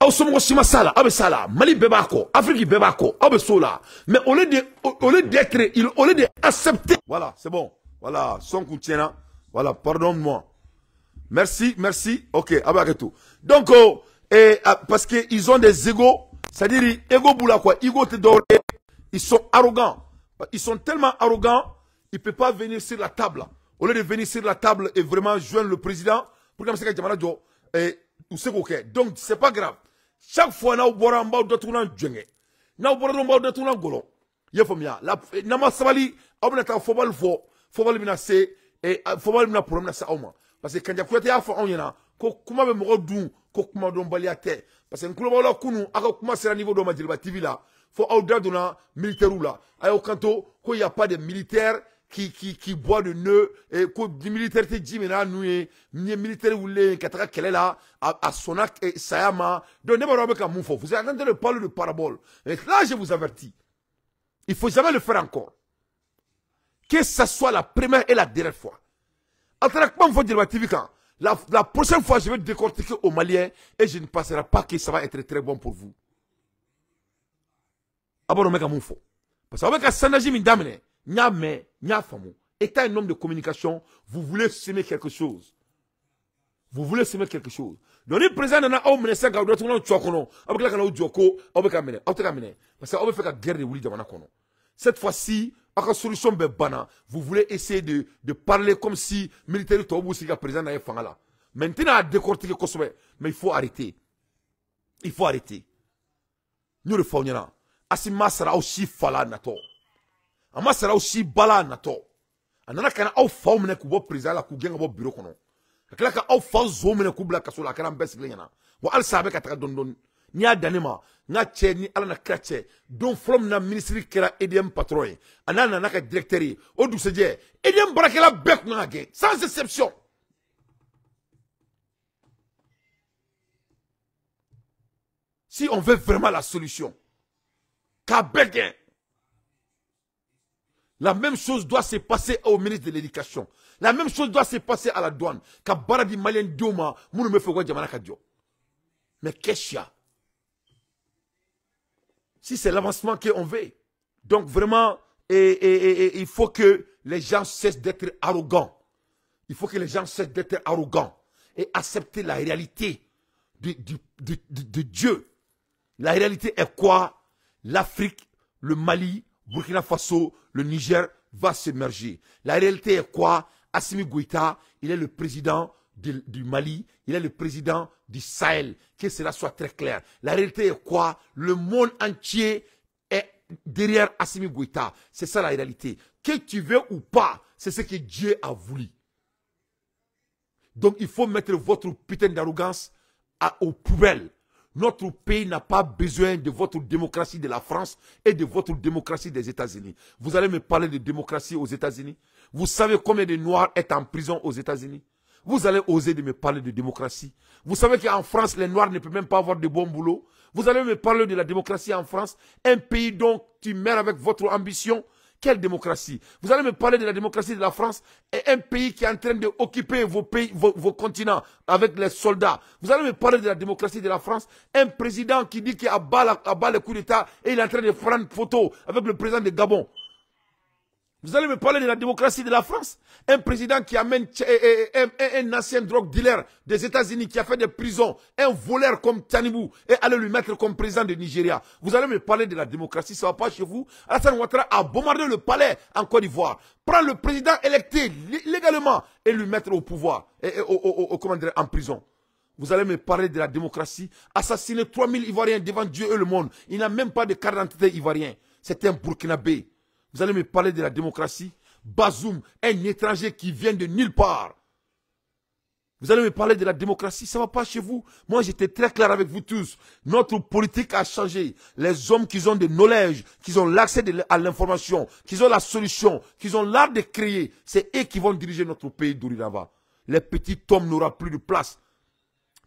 Speaker 1: au Somosima Sala, au Bessala, Mali Bebako, Afrique Bebako, au Bessola. Mais au lieu d'accepter, voilà, c'est bon, voilà, son coutien, voilà, pardonne-moi. Merci, ok, abaketou. Donc, parce qu'ils ont des égos, c'est-à-dire, égo boula quoi, égo te doré, ils sont arrogants. Ils sont tellement arrogants, ils ne peuvent pas venir sur la table. Au lieu de venir sur la table et vraiment joindre le président, pour que donc, c'est pas grave. Chaque fois, nous avons un peu de temps de temps. Nous avons un peu de temps de temps. Il faut bien. Nous avons sabali, nous avons football fort, football binacé et football bina problème ça au moins. Parce que quand il y a quoi t'as fait on y en a, comment me redou, comment don baliate. Parce que nous avons là kunu, alors comment c'est le niveau de ma TV là. Faut au-delà de la militaire ou là. Ayo kanto, qu'il n'y a pas de militaires qui boit de nœuds, et que militaire te dit maintenant, nous, militaire voulait, qu'elle est là, à Sonak et Sayama. Donc, vous êtes en train de parler de parabole. Et là, je vous avertis. Il ne faut jamais le faire encore. Que ce soit la première et la dernière fois. La prochaine fois, je vais décortiquer aux Maliens et je ne penserai pas que ça va être très bon pour vous. Parce que étant un homme de communication, vous voulez semer quelque chose. Vous voulez semer quelque chose. Donc, le président n'a pas mené ça, parce que guerre de cette fois-ci, à solution vous voulez essayer de parler comme si le militaire est président n'a pas là. Maintenant, à décortiquer Kosovo, mais il faut arrêter. Il faut arrêter. Nous le faisons. Asima sera aussi fala nato. Ama sera aussi bala nato. Anana kana au fa mene kubo président la kugenga bo bureau kono. Kala ka au fa zo mene kubla kasola kana mbes glena. Wa al sabe ka taka dondon. Ni adanema nga che ni ala na krache don from na ministry kera EDM patron. Anana na ka directeur o du seje EDM barakela bek na ge sans exception. Si on veut vraiment la solution, la même chose doit se passer au ministre de l'Éducation. La même chose doit se passer à la douane. Mais qu'est-ce qu'il y a? Si c'est l'avancement qu'on veut. Donc vraiment, il faut que les gens cessent d'être arrogants. Il faut que les gens cessent d'être arrogants et accepter la réalité de Dieu. La réalité est quoi? L'Afrique, le Mali, Burkina Faso, le Niger va s'émerger. La réalité est quoi? Assimi Goïta, il est le président du Mali, il est le président du Sahel. Que cela soit très clair. La réalité est quoi? Le monde entier est derrière Assimi Goïta. C'est ça la réalité. Que tu veux ou pas, c'est ce que Dieu a voulu. Donc il faut mettre votre putain d'arrogance aux poubelles. Notre pays n'a pas besoin de votre démocratie de la France et de votre démocratie des États-Unis. Vous allez me parler de démocratie aux États-Unis? Vous savez combien de Noirs sont en prison aux États-Unis? Vous allez oser de me parler de démocratie? Vous savez qu'en France, les Noirs ne peuvent même pas avoir de bon boulot? Vous allez me parler de la démocratie en France? Un pays dont tu meurs avec votre ambition? Quelle démocratie? Vous allez me parler de la démocratie de la France et un pays qui est en train d'occuper vos pays, vos continents avec les soldats. Vous allez me parler de la démocratie de la France? Un président qui dit qu'il abat le coup d'État et il est en train de prendre photo avec le président de Gabon. Vous allez me parler de la démocratie de la France? Un président qui amène un ancien drogue dealer des États-Unis qui a fait des prisons, un voleur comme Tanibou, et allez lui mettre comme président de Nigeria. Vous allez me parler de la démocratie, ça ne va pas chez vous? Alassane Ouattara a bombardé le palais en Côte d'Ivoire. Prendre le président électé légalement et lui mettre au pouvoir, en prison. Vous allez me parler de la démocratie? Assassiner 3000 Ivoiriens devant Dieu et le monde. Il n'a même pas de carte d'identité ivoirien. C'est un Burkinabé. Vous allez me parler de la démocratie? Bazoum, un étranger qui vient de nulle part. Vous allez me parler de la démocratie? Ça ne va pas chez vous? Moi, j'étais très clair avec vous tous. Notre politique a changé. Les hommes qui ont de knowledge, qui ont l'accès à l'information, qui ont la solution, qui ont l'art de créer, c'est eux qui vont diriger notre pays d'Ourinava. Les petits hommes n'auront plus de place.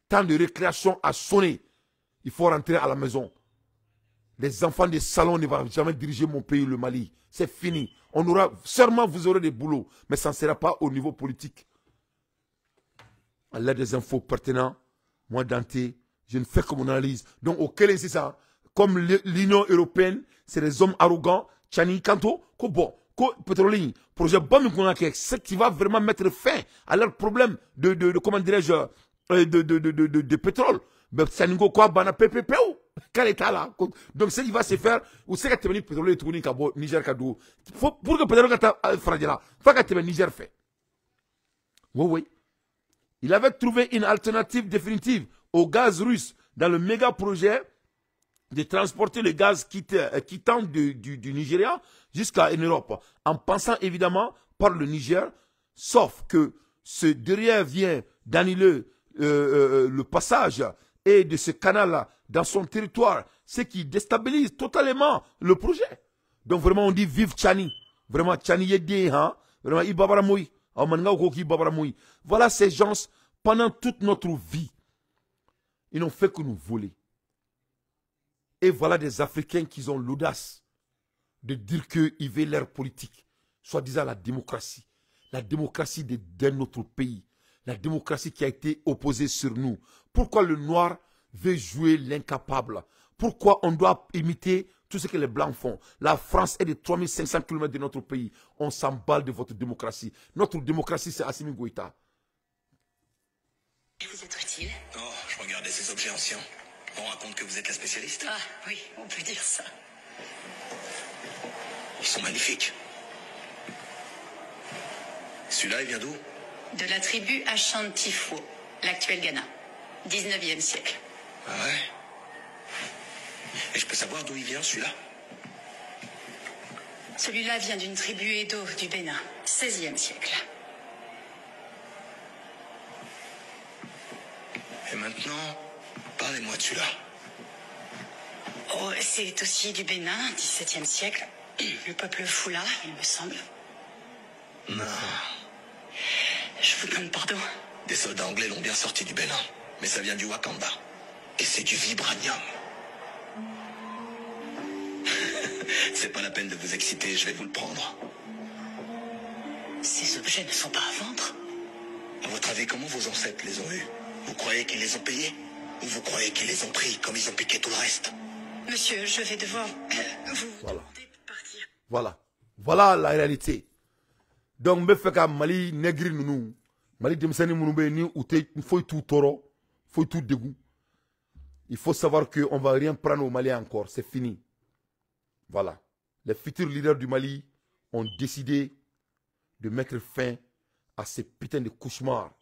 Speaker 1: Temps de récréation a sonné. Il faut rentrer à la maison. Les enfants des salons ne vont jamais diriger mon pays, le Mali. C'est fini. On aura, sûrement vous aurez des boulots, mais ça ne sera pas au niveau politique. À l'aide des infos pertinentes, moi Dante, je ne fais que mon analyse. Donc, auquel c'est ça? Comme l'Union européenne, c'est des hommes arrogants. Tchani Kanto, bon, pétrolier, projet bon, ce qui va vraiment mettre fin à leur problème comment dirais-je, de pétrole. Mais ça n'y a quoi, bana PPP ou? Quel état là? Donc, ce qui va se faire, ou c'est que tu veux pétrole tourner Kabo, Niger Kadou. Pour que le pétrole soit là, il faut que tu Niger fait. Oui, oui. Il avait trouvé une alternative définitive au gaz russe dans le méga projet de transporter le gaz quittant du Nigeria jusqu'à Europe. En passant évidemment par le Niger, sauf que ce derrière vient d'annuler le passage et de ce canal-là dans son territoire, ce qui déstabilise totalement le projet. Donc vraiment on dit vive Tchani, Vraiment, Tchani Yedé, hein? Vraiment, Ibabaramoui. Voilà ces gens, pendant toute notre vie, ils n'ont fait que nous voler. Et voilà des Africains qui ont l'audace de dire qu'ils veulent leur politique, soi-disant la démocratie de notre pays, la démocratie qui a été opposée sur nous. Pourquoi le noir veut jouer l'incapable? Pourquoi on doit imiter tout ce que les blancs font? La France est de 3500 km de notre pays. On s'emballe de votre démocratie. Notre démocratie, c'est Assimi Goïta.
Speaker 8: Et vous êtes utile?
Speaker 9: Oh, je regardais ces objets anciens. On raconte que vous êtes la spécialiste?
Speaker 8: Ah oui, on peut dire ça.
Speaker 9: Ils sont magnifiques. Celui-là, il vient d'où?
Speaker 8: De la tribu Ashantifo, l'actuel Ghana. 19e siècle.
Speaker 9: Ah ouais? Et je peux savoir d'où il vient, celui-là?
Speaker 8: Celui-là vient d'une tribu Edo du Bénin, 16e siècle.
Speaker 9: Et maintenant, parlez-moi de celui-là.
Speaker 8: Oh, c'est aussi du Bénin, 17e siècle. Le peuple Fula, il me semble.
Speaker 9: Non.
Speaker 8: Je vous demande pardon.
Speaker 9: Des soldats anglais l'ont bien sorti du Bénin. Mais ça vient du Wakanda. Et c'est du vibranium. C'est pas la peine de vous exciter, je vais vous le prendre.
Speaker 8: Ces objets ne sont pas à vendre.
Speaker 9: À votre avis, comment vos ancêtres les ont eus? Vous croyez qu'ils les ont payés? Ou vous croyez qu'ils les ont pris comme ils ont piqué tout le reste?
Speaker 8: Monsieur, je vais devoir vous demander de partir.
Speaker 1: Voilà. Voilà la réalité. Donc, me fait que Mali négri nous. Mali demsani mounoube ni outé, il faut tout toro, il faut tout dégoût. Il faut savoir qu'on ne va rien prendre au Mali encore, c'est fini. Voilà. Les futurs leaders du Mali ont décidé de mettre fin à ces putains de cauchemars,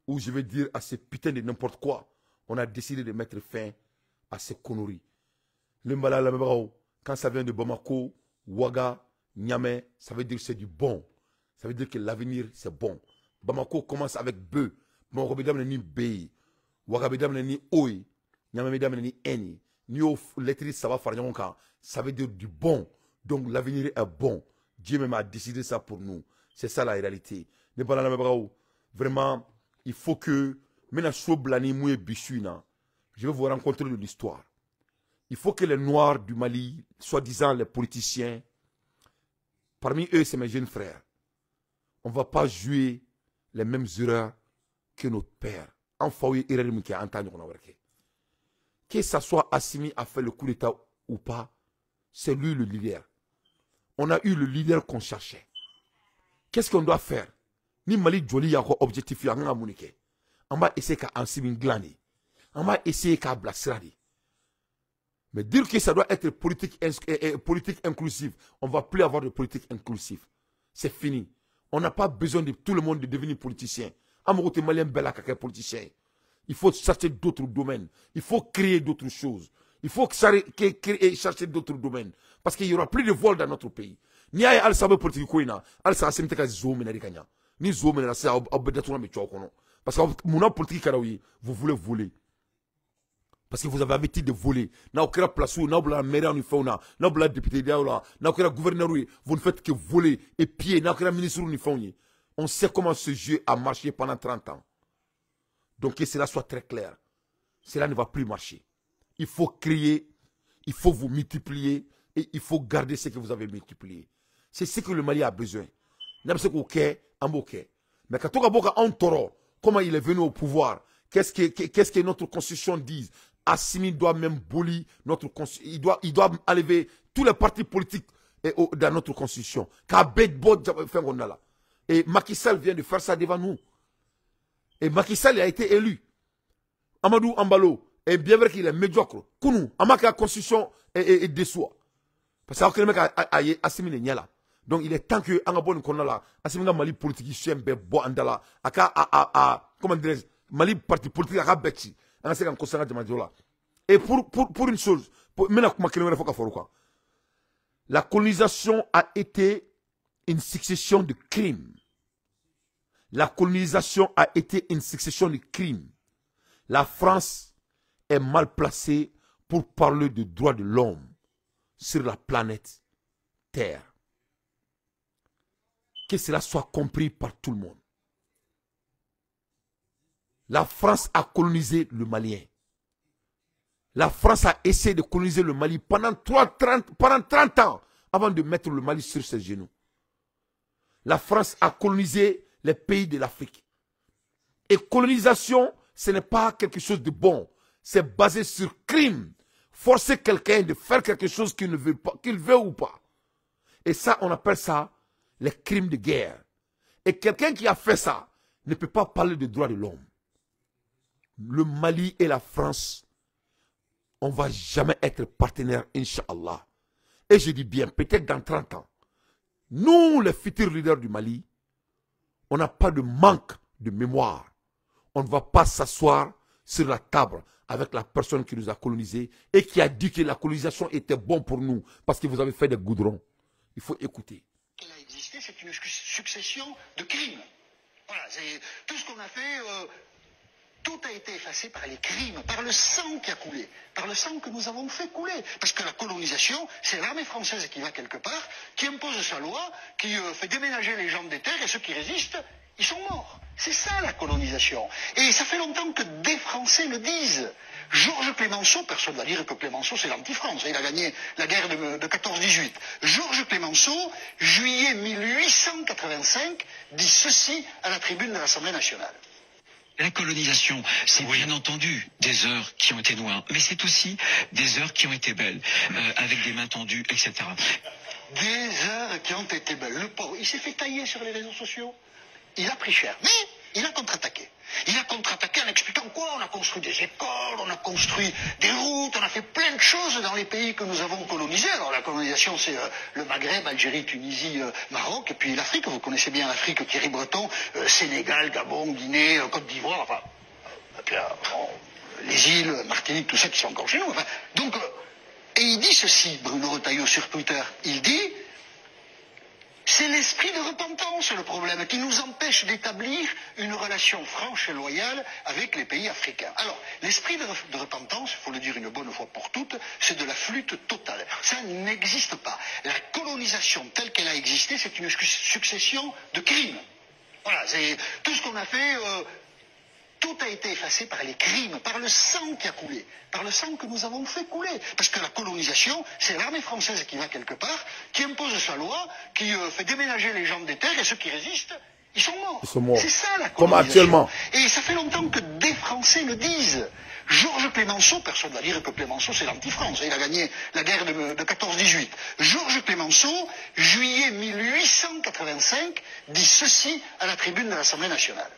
Speaker 1: ou je veux dire à ces putains de n'importe quoi. On a décidé de mettre fin à ces conneries. Le Mbala Lamebao, quand ça vient de Bamako, Ouaga, Niamey, ça veut dire que c'est du bon. Ça veut dire que l'avenir c'est bon. Bamako commence avec B. Bamako bedam ni B. Ouaga bedam ni Oi. Niamey bedam ni N. Ni au lettre ça va faire ça veut dire du bon. Donc l'avenir est bon. Dieu même a décidé ça pour nous. C'est ça la réalité. Vraiment, il faut que je vais vous rencontrer de l'histoire. Il faut que les Noirs du Mali, soi-disant les politiciens, parmi eux, c'est mes jeunes frères. On ne va pas jouer les mêmes erreurs que notre père. Que ça soit Assimi a fait le coup d'État ou pas, c'est lui le leader. On a eu le leader qu'on cherchait. Qu'est-ce qu'on doit faire? Ni Mali Joli a un objectif, on va essayer qu'à Assimi glaner. On va essayer qu'à Blassradi. Mais dire que ça doit être politique inclusive, on ne va plus avoir de politique inclusive. C'est fini. On n'a pas besoin de tout le monde de devenir politicien. Il faut chercher d'autres domaines. Il faut créer d'autres choses. Il faut chercher d'autres domaines. Parce qu'il n'y aura plus de vol dans notre pays. Ni a al sabe politique koina, al sa asimte ka zo menari kanya. Ni zo menara sa obedatouna me chokono. Parce que mon politique karawi, vous voulez voler. Parce que vous avez l'habitude de voler. N'a aucun place où, n'a aucun maire en fauna, n'a aucun député d'aoula, n'a aucun gouverneur, vous ne faites que voler et piller, n'a aucun ministre ni fauni. On sait comment ce jeu a marché pendant 30 ans. Donc que cela soit très clair. Cela ne va plus marcher. Il faut créer, il faut vous multiplier et il faut garder ce que vous avez multiplié. C'est ce que le Mali a besoin. Mais quand on toro, comment il est venu au pouvoir, qu'est-ce que notre constitution dit? Assimi doit même abolir notre constitution. Il doit enlever tous les partis politiques dans notre constitution. Et Macky Sall vient de faire ça devant nous. Et Macky Sall a été élu. Amadou Ambalo est bien vrai qu'il est médiocre. Kounou, Amaka constitution est déçoit. Parce que le mec a Assimi n'est là. Donc il est temps que Angabon Konala, Assimi Mali politique, chien bo andala, comment dire, Mali parti politique à Betty. Et pour une chose, la colonisation a été une succession de crimes. La colonisation a été une succession de crimes. La France est mal placée pour parler des droits de l'homme sur la planète Terre. que cela soit compris par tout le monde. La France a colonisé le Malien. La France a essayé de coloniser le Mali pendant 30 ans avant de mettre le Mali sur ses genoux. La France a colonisé les pays de l'Afrique. Et colonisation, ce n'est pas quelque chose de bon. C'est basé sur crime. Forcer quelqu'un de faire quelque chose qu'il ne veut pas, qu'il veut ou pas. Et ça, on appelle ça les crimes de guerre. Et quelqu'un qui a fait ça ne peut pas parler de droits de l'homme. Le Mali et la France, on ne va jamais être partenaires, Inch'Allah. Et je dis bien, peut-être dans 30 ans, nous, les futurs leaders du Mali, on n'a pas de manque de mémoire. On ne va pas s'asseoir sur la table avec la personne qui nous a colonisés et qui a dit que la colonisation était bonne pour nous parce que vous avez fait des goudrons. Il faut écouter.
Speaker 9: Elle a existé, c'est une succession de crimes. Voilà, c'est tout ce qu'on a fait. Tout a été effacé par les crimes, par le sang qui a coulé, par le sang que nous avons fait couler. Parce que la colonisation, c'est l'armée française qui va quelque part, qui impose sa loi, qui fait déménager les gens des terres, et ceux qui résistent, ils sont morts. C'est ça la colonisation. Et ça fait longtemps que des Français le disent. Georges Clémenceau, personne ne va dire que Clémenceau c'est l'anti-France, il a gagné la guerre de 14-18. Georges Clémenceau, juillet 1885, dit ceci à la tribune de l'Assemblée nationale.
Speaker 10: La colonisation, c'est bien entendu des heures qui ont été noires, mais c'est aussi des heures qui ont été belles, avec des mains tendues, etc.
Speaker 9: Des heures qui ont été belles. Le pauvre, il s'est fait tailler sur les réseaux sociaux. Il a pris cher, mais il a contre-attaqué. Il a contre-attaqué en expliquant quoi? On a construit des écoles, on a construit des routes, on a fait plein de choses dans les pays que nous avons colonisés. Alors la colonisation, c'est le Maghreb, Algérie, Tunisie, Maroc, et puis l'Afrique. Vous connaissez bien l'Afrique, Thierry Breton, Sénégal, Gabon, Guinée, Côte d'Ivoire, enfin, puis, les îles, Martinique, tout ça qui sont encore chez nous. Enfin, donc, et il dit ceci, Bruno Retailleau sur Twitter, il dit... C'est l'esprit de repentance, le problème, qui nous empêche d'établir une relation franche et loyale avec les pays africains. Alors, l'esprit de repentance, il faut le dire une bonne fois pour toutes, c'est de la flûte totale. Ça n'existe pas. La colonisation telle qu'elle a existé, c'est une succession de crimes. Voilà, c'est tout ce qu'on a fait... Tout a été effacé par les crimes, par le sang qui a coulé, par le sang que nous avons fait couler. Parce que la colonisation, c'est l'armée française qui va quelque part, qui impose sa loi, qui fait déménager les gens des terres, et ceux qui résistent, ils sont morts. Ils sont morts. C'est ça la colonisation.
Speaker 1: Comme actuellement.
Speaker 9: Et ça fait longtemps que des Français le disent. Georges Clémenceau, personne ne va dire que Clémenceau c'est l'anti-France, il a gagné la guerre de 14-18. Georges Clémenceau, juillet 1885, dit ceci à la tribune de l'Assemblée nationale.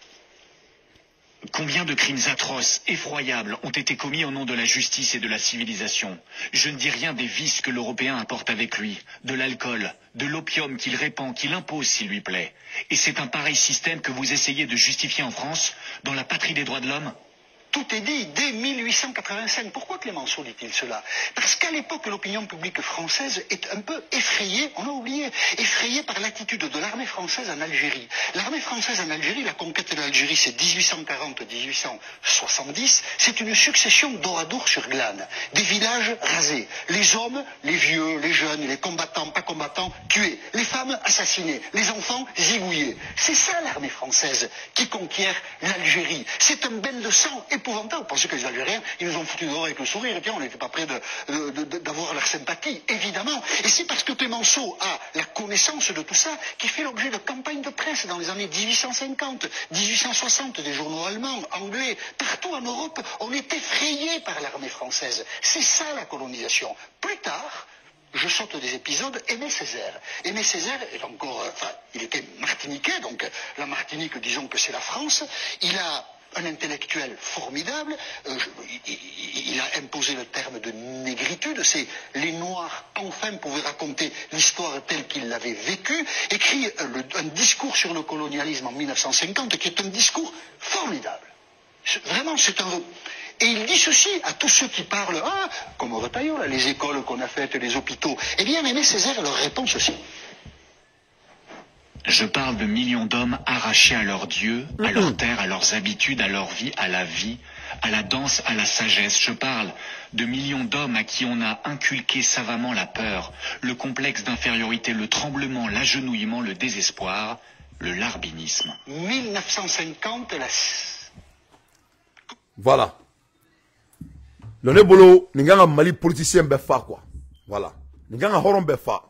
Speaker 10: Combien de crimes atroces, effroyables, ont été commis au nom de la justice et de la civilisation? Je ne dis rien des vices que l'Européen apporte avec lui, de l'alcool, de l'opium qu'il répand, qu'il impose s'il lui plaît. Et c'est un pareil système que vous essayez de justifier en France, dans la patrie des droits de l'homme?
Speaker 9: Tout est dit dès 1885. Pourquoi Clémenceau dit-il cela? Parce qu'à l'époque, l'opinion publique française est un peu effrayée, on a oublié, effrayée par l'attitude de l'armée française en Algérie. L'armée française en Algérie, la conquête de l'Algérie, c'est 1840-1870, c'est une succession d'oradours sur glane, des villages rasés, les hommes, les vieux, les jeunes, les combattants, pas combattants, tués, les femmes assassinées, les enfants zigouillés. C'est ça l'armée française qui conquiert l'Algérie. C'est un bain de sang épouvantable. Vous pensez que les Algériens, ils nous ont foutu dehors avec le sourire, et bien on n'était pas prêts d'avoir leur sympathie, évidemment. Et c'est parce que Clémenceau a la connaissance de tout ça qui fait l'objet de campagnes de presse dans les années 1850, 1860, des journaux allemands, anglais, partout en Europe, on est effrayé par l'armée française. C'est ça la colonisation. Plus tard, je saute des épisodes, Aimé Césaire. Aimé Césaire est encore, il était martiniquais, donc la Martinique, disons que c'est la France. Il a un intellectuel formidable, il a imposé le terme de négritude, c'est les Noirs enfin pouvaient raconter l'histoire telle qu'ils l'avaient vécue, écrit un discours sur le colonialisme en 1950 qui est un discours formidable. Vraiment, c'est un... Et il dit ceci à tous ceux qui parlent, comme Retailleau, là, les écoles qu'on a faites, les hôpitaux. Eh bien, Aimé Césaire leur répond ceci.
Speaker 10: Je parle de millions d'hommes arrachés à leur Dieu, à leur terre, à leurs habitudes, à leur vie, à la vie, à la danse, à la sagesse. Je parle de millions d'hommes à qui on a inculqué savamment la peur, le complexe d'infériorité, le tremblement, l'agenouillement, le désespoir, le larbinisme.
Speaker 9: 1950,
Speaker 1: Voilà. Le nebolo, n'inganga Mali politicien befa quoi. Voilà. N'inganga horon befa.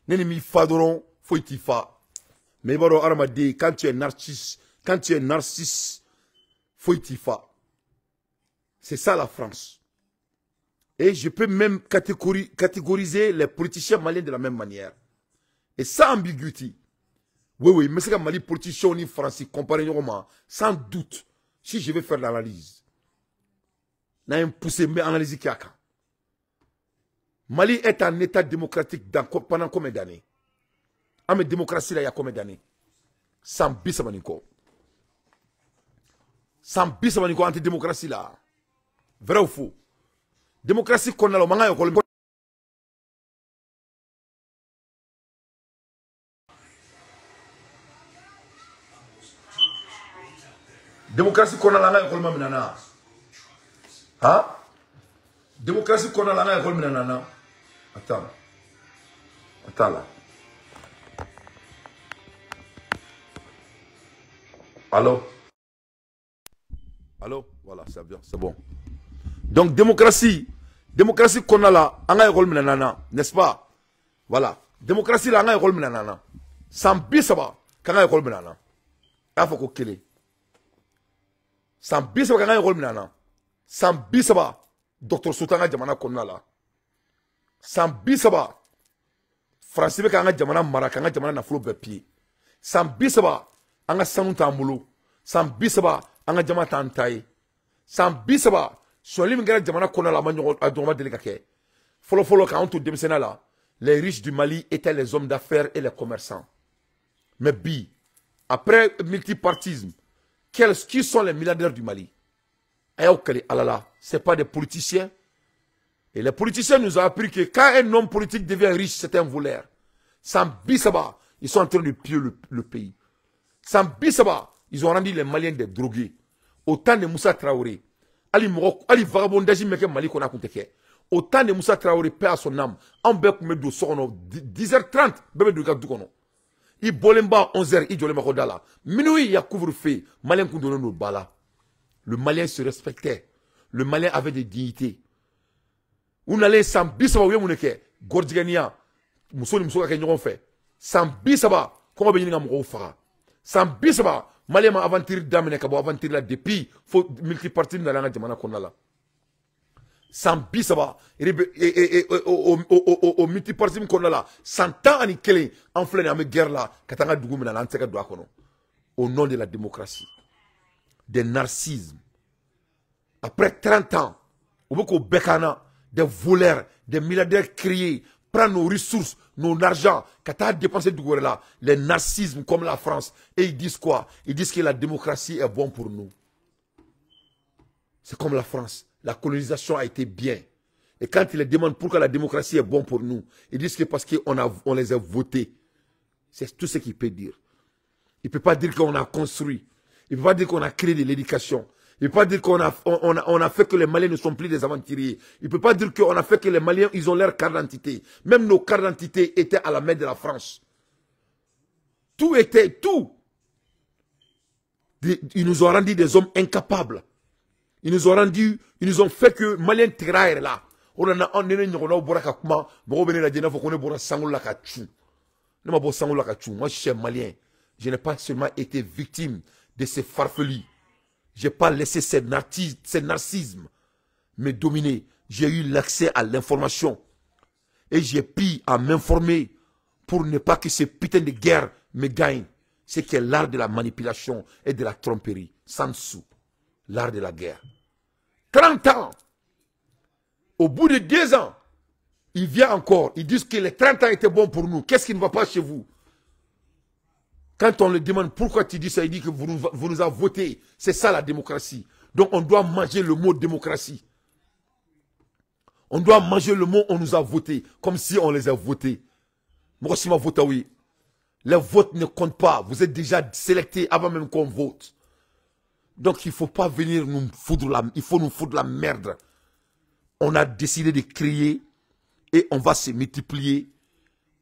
Speaker 1: Neni mi fadoron, faut y fa. Mais baro aramadi, quand tu es narcisse, faut y fa. C'est ça la France. Et je peux même catégoriser les politiciens maliens de la même manière. Et sans ambiguïté. Oui, mais c'est que Mali politicien ni français comparé sans doute, si je vais faire l'analyse. N'a un poussé mais analyse qui a quand. Mali est un état démocratique pendant combien d'années? Ah mais démocratie là il y a combien d'années? Sans bisamaniko. Sans bisamaniko anti-démocratie là. Vrai ou faux? Démocratie qu'on a le manga yokol. Démocratie qu'on a la yokol maminana. Hein? Démocratie qu'on a la yokol maminana. Attends là. Allô? Voilà, ça vient, c'est bon. Donc, démocratie qu'on a là, on a un rôle menanana, n'est-ce pas? Voilà. Démocratie là, on a un rôle menanana. Sans bisaba, on a un rôle menanana. Il faut qu'on kele. Sans bisaba, on a un rôle menanana. Sans bisaba, Dr. Soutanga Djamana qu'on a là. Sans bisaba, Français on a Djamana Mara, on a Djamana Naflo Bepi. Sans bisaba, on a Sanou Tambolo. Sans bisaba, on a Djamana Tantaye. Sans bisaba, Solim Gara Djamana Kona la Magnon à Doma Delikake. Follow quand on tout démissionne là. Les riches du Mali étaient les hommes d'affaires et les commerçants. Mais après multipartisme, qui sont les milliardaires du Mali? Ce n'est pas des politiciens. Et les politiciens nous ont appris que quand un homme politique devient riche, c'est un voleur. Sans Bissaba, ils sont en train de piller le pays. Sans Bissaba, ils ont rendu les Maliens des drogués. Autant de Moussa Traoré. Ali vagabondage meke Mali qu'on a conteke. Autant de Moussa Traoré, paix à son âme. En bec me do sono 10h30, bébé de gadou kono. I bolemba 11h, i jolema kodala. Minuit, il y a couvre-feu. Malien qu'on donne nos balas. Le Malien se respectait. Le Malien avait des dignités. On allait sans bisaba, oui, mon équerre. Gordigania, Moussoni Moussouka Kenyon fait. Sans bisaba, comment venir à mon fara. Sans bisaba, Malien m'a aventuré d'amener Kabo, aventuré là depuis, faut multipartite dans la Djamana qu'on a là. Sans bisaba, au multipartisme qu'on a là, 100 ans à Nikele, en pleine à guerre là, Katanga Dougoumena, l'Anteka Douakono. Au nom de la démocratie. Des narcissismes. Après 30 ans, au bout qu'au Bekana, des voleurs, des milliardaires criés, prennent nos ressources, nos argent, quand à dépenser du là, les narcissismes comme la France, et ils disent quoi? Ils disent que la démocratie est bonne pour nous. C'est comme la France. La colonisation a été bien. Et quand ils les demandent pourquoi la démocratie est bonne pour nous, ils disent que parce qu'on les a votés. C'est tout ce qu'il peut dire. Il ne peut pas dire qu'on a construit. Il ne peut pas dire qu'on a créé de l'éducation. Il ne peut pas dire qu'on a fait que les Maliens ne sont plus des aventuriers. Il ne peut pas dire qu'on a fait que les Maliens, ils ont leur carte d'identité. Même nos cartes d'identité étaient à la main de la France. Tout était, tout. Ils nous ont rendu des hommes incapables. Ils nous ont fait que Maliens trahissent là. Moi, je suis malien. Je n'ai pas seulement été victime de ces farfelus. Je n'ai pas laissé ces narcissismes me dominer. J'ai eu l'accès à l'information. Et j'ai pu à m'informer pour ne pas que ces putains de guerre me gagnent. C'est que l'art de la manipulation et de la tromperie. Sans sous. L'art de la guerre. 30 ans. Au bout de 2 ans, il vient encore. Ils disent que les 30 ans étaient bons pour nous. Qu'est-ce qui ne va pas chez vous? Quand on le demande pourquoi tu dis ça, il dit que vous nous avez voté. C'est ça la démocratie. Donc on doit manger le mot démocratie. On doit manger le mot on nous a voté. Comme si on les a votés. Moi aussi, ma vote, oui. Les votes ne comptent pas. Vous êtes déjà sélectés avant même qu'on vote. Donc il ne faut pas venir nous foutre la merde. On a décidé de créer et on va se multiplier.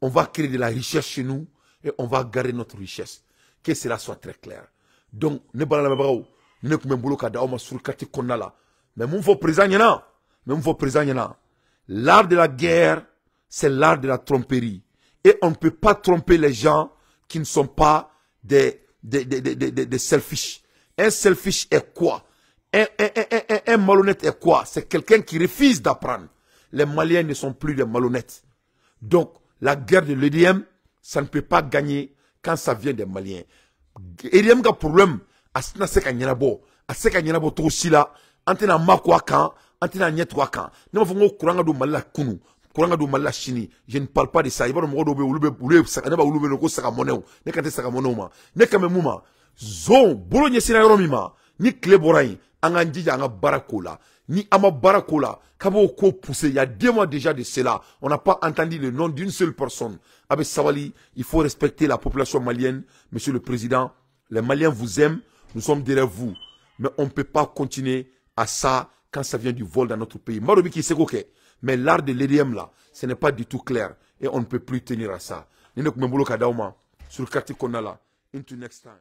Speaker 1: On va créer de la richesse chez nous et on va garder notre richesse. Que cela soit très clair. Donc, ne balala mabrao, ne kume mbolo kada oma sur kati konala. Mais mon faux présent yana. L'art de la guerre, c'est l'art de la tromperie. Et on ne peut pas tromper les gens qui ne sont pas des selfish. Un selfish est quoi? Un malhonnête est quoi? C'est quelqu'un qui refuse d'apprendre. Les Maliens ne sont plus des malhonnêtes. Donc, la guerre de l'EDM, ça ne peut pas gagner quand ça vient des Maliens. EDM a un problème. Asina seka nyanabo. Aseka nyanabo to sila. Antena makwa kan. Antena nyetwa kan. Ne ma fongo kuranga do malila kunu. Kuranga do malila chini. Je ne parle pas de ça. Iba no mo do be ulube saka ne ba ulube no ko saka moneo. Ne kante saka moneo ma. Ne kame muma. Zon bolo nyesina yoromi ma. Ni kle borai. Anga njija anga barakola. Ni ama barakola. Kabo ko poussé. Il y a 2 mois déjà de cela. On n'a pas entendu le nom d'une seule personne. Abe Sawali, il faut respecter la population malienne. Monsieur le Président, les Maliens vous aiment. Nous sommes derrière vous. Mais on ne peut pas continuer à ça quand ça vient du vol dans notre pays. Marobi qui sait ok. Mais l'art de l'EDM là, ce n'est pas du tout clair. Et on ne peut plus tenir à ça. Sur le quartier qu'on a là. Into next time.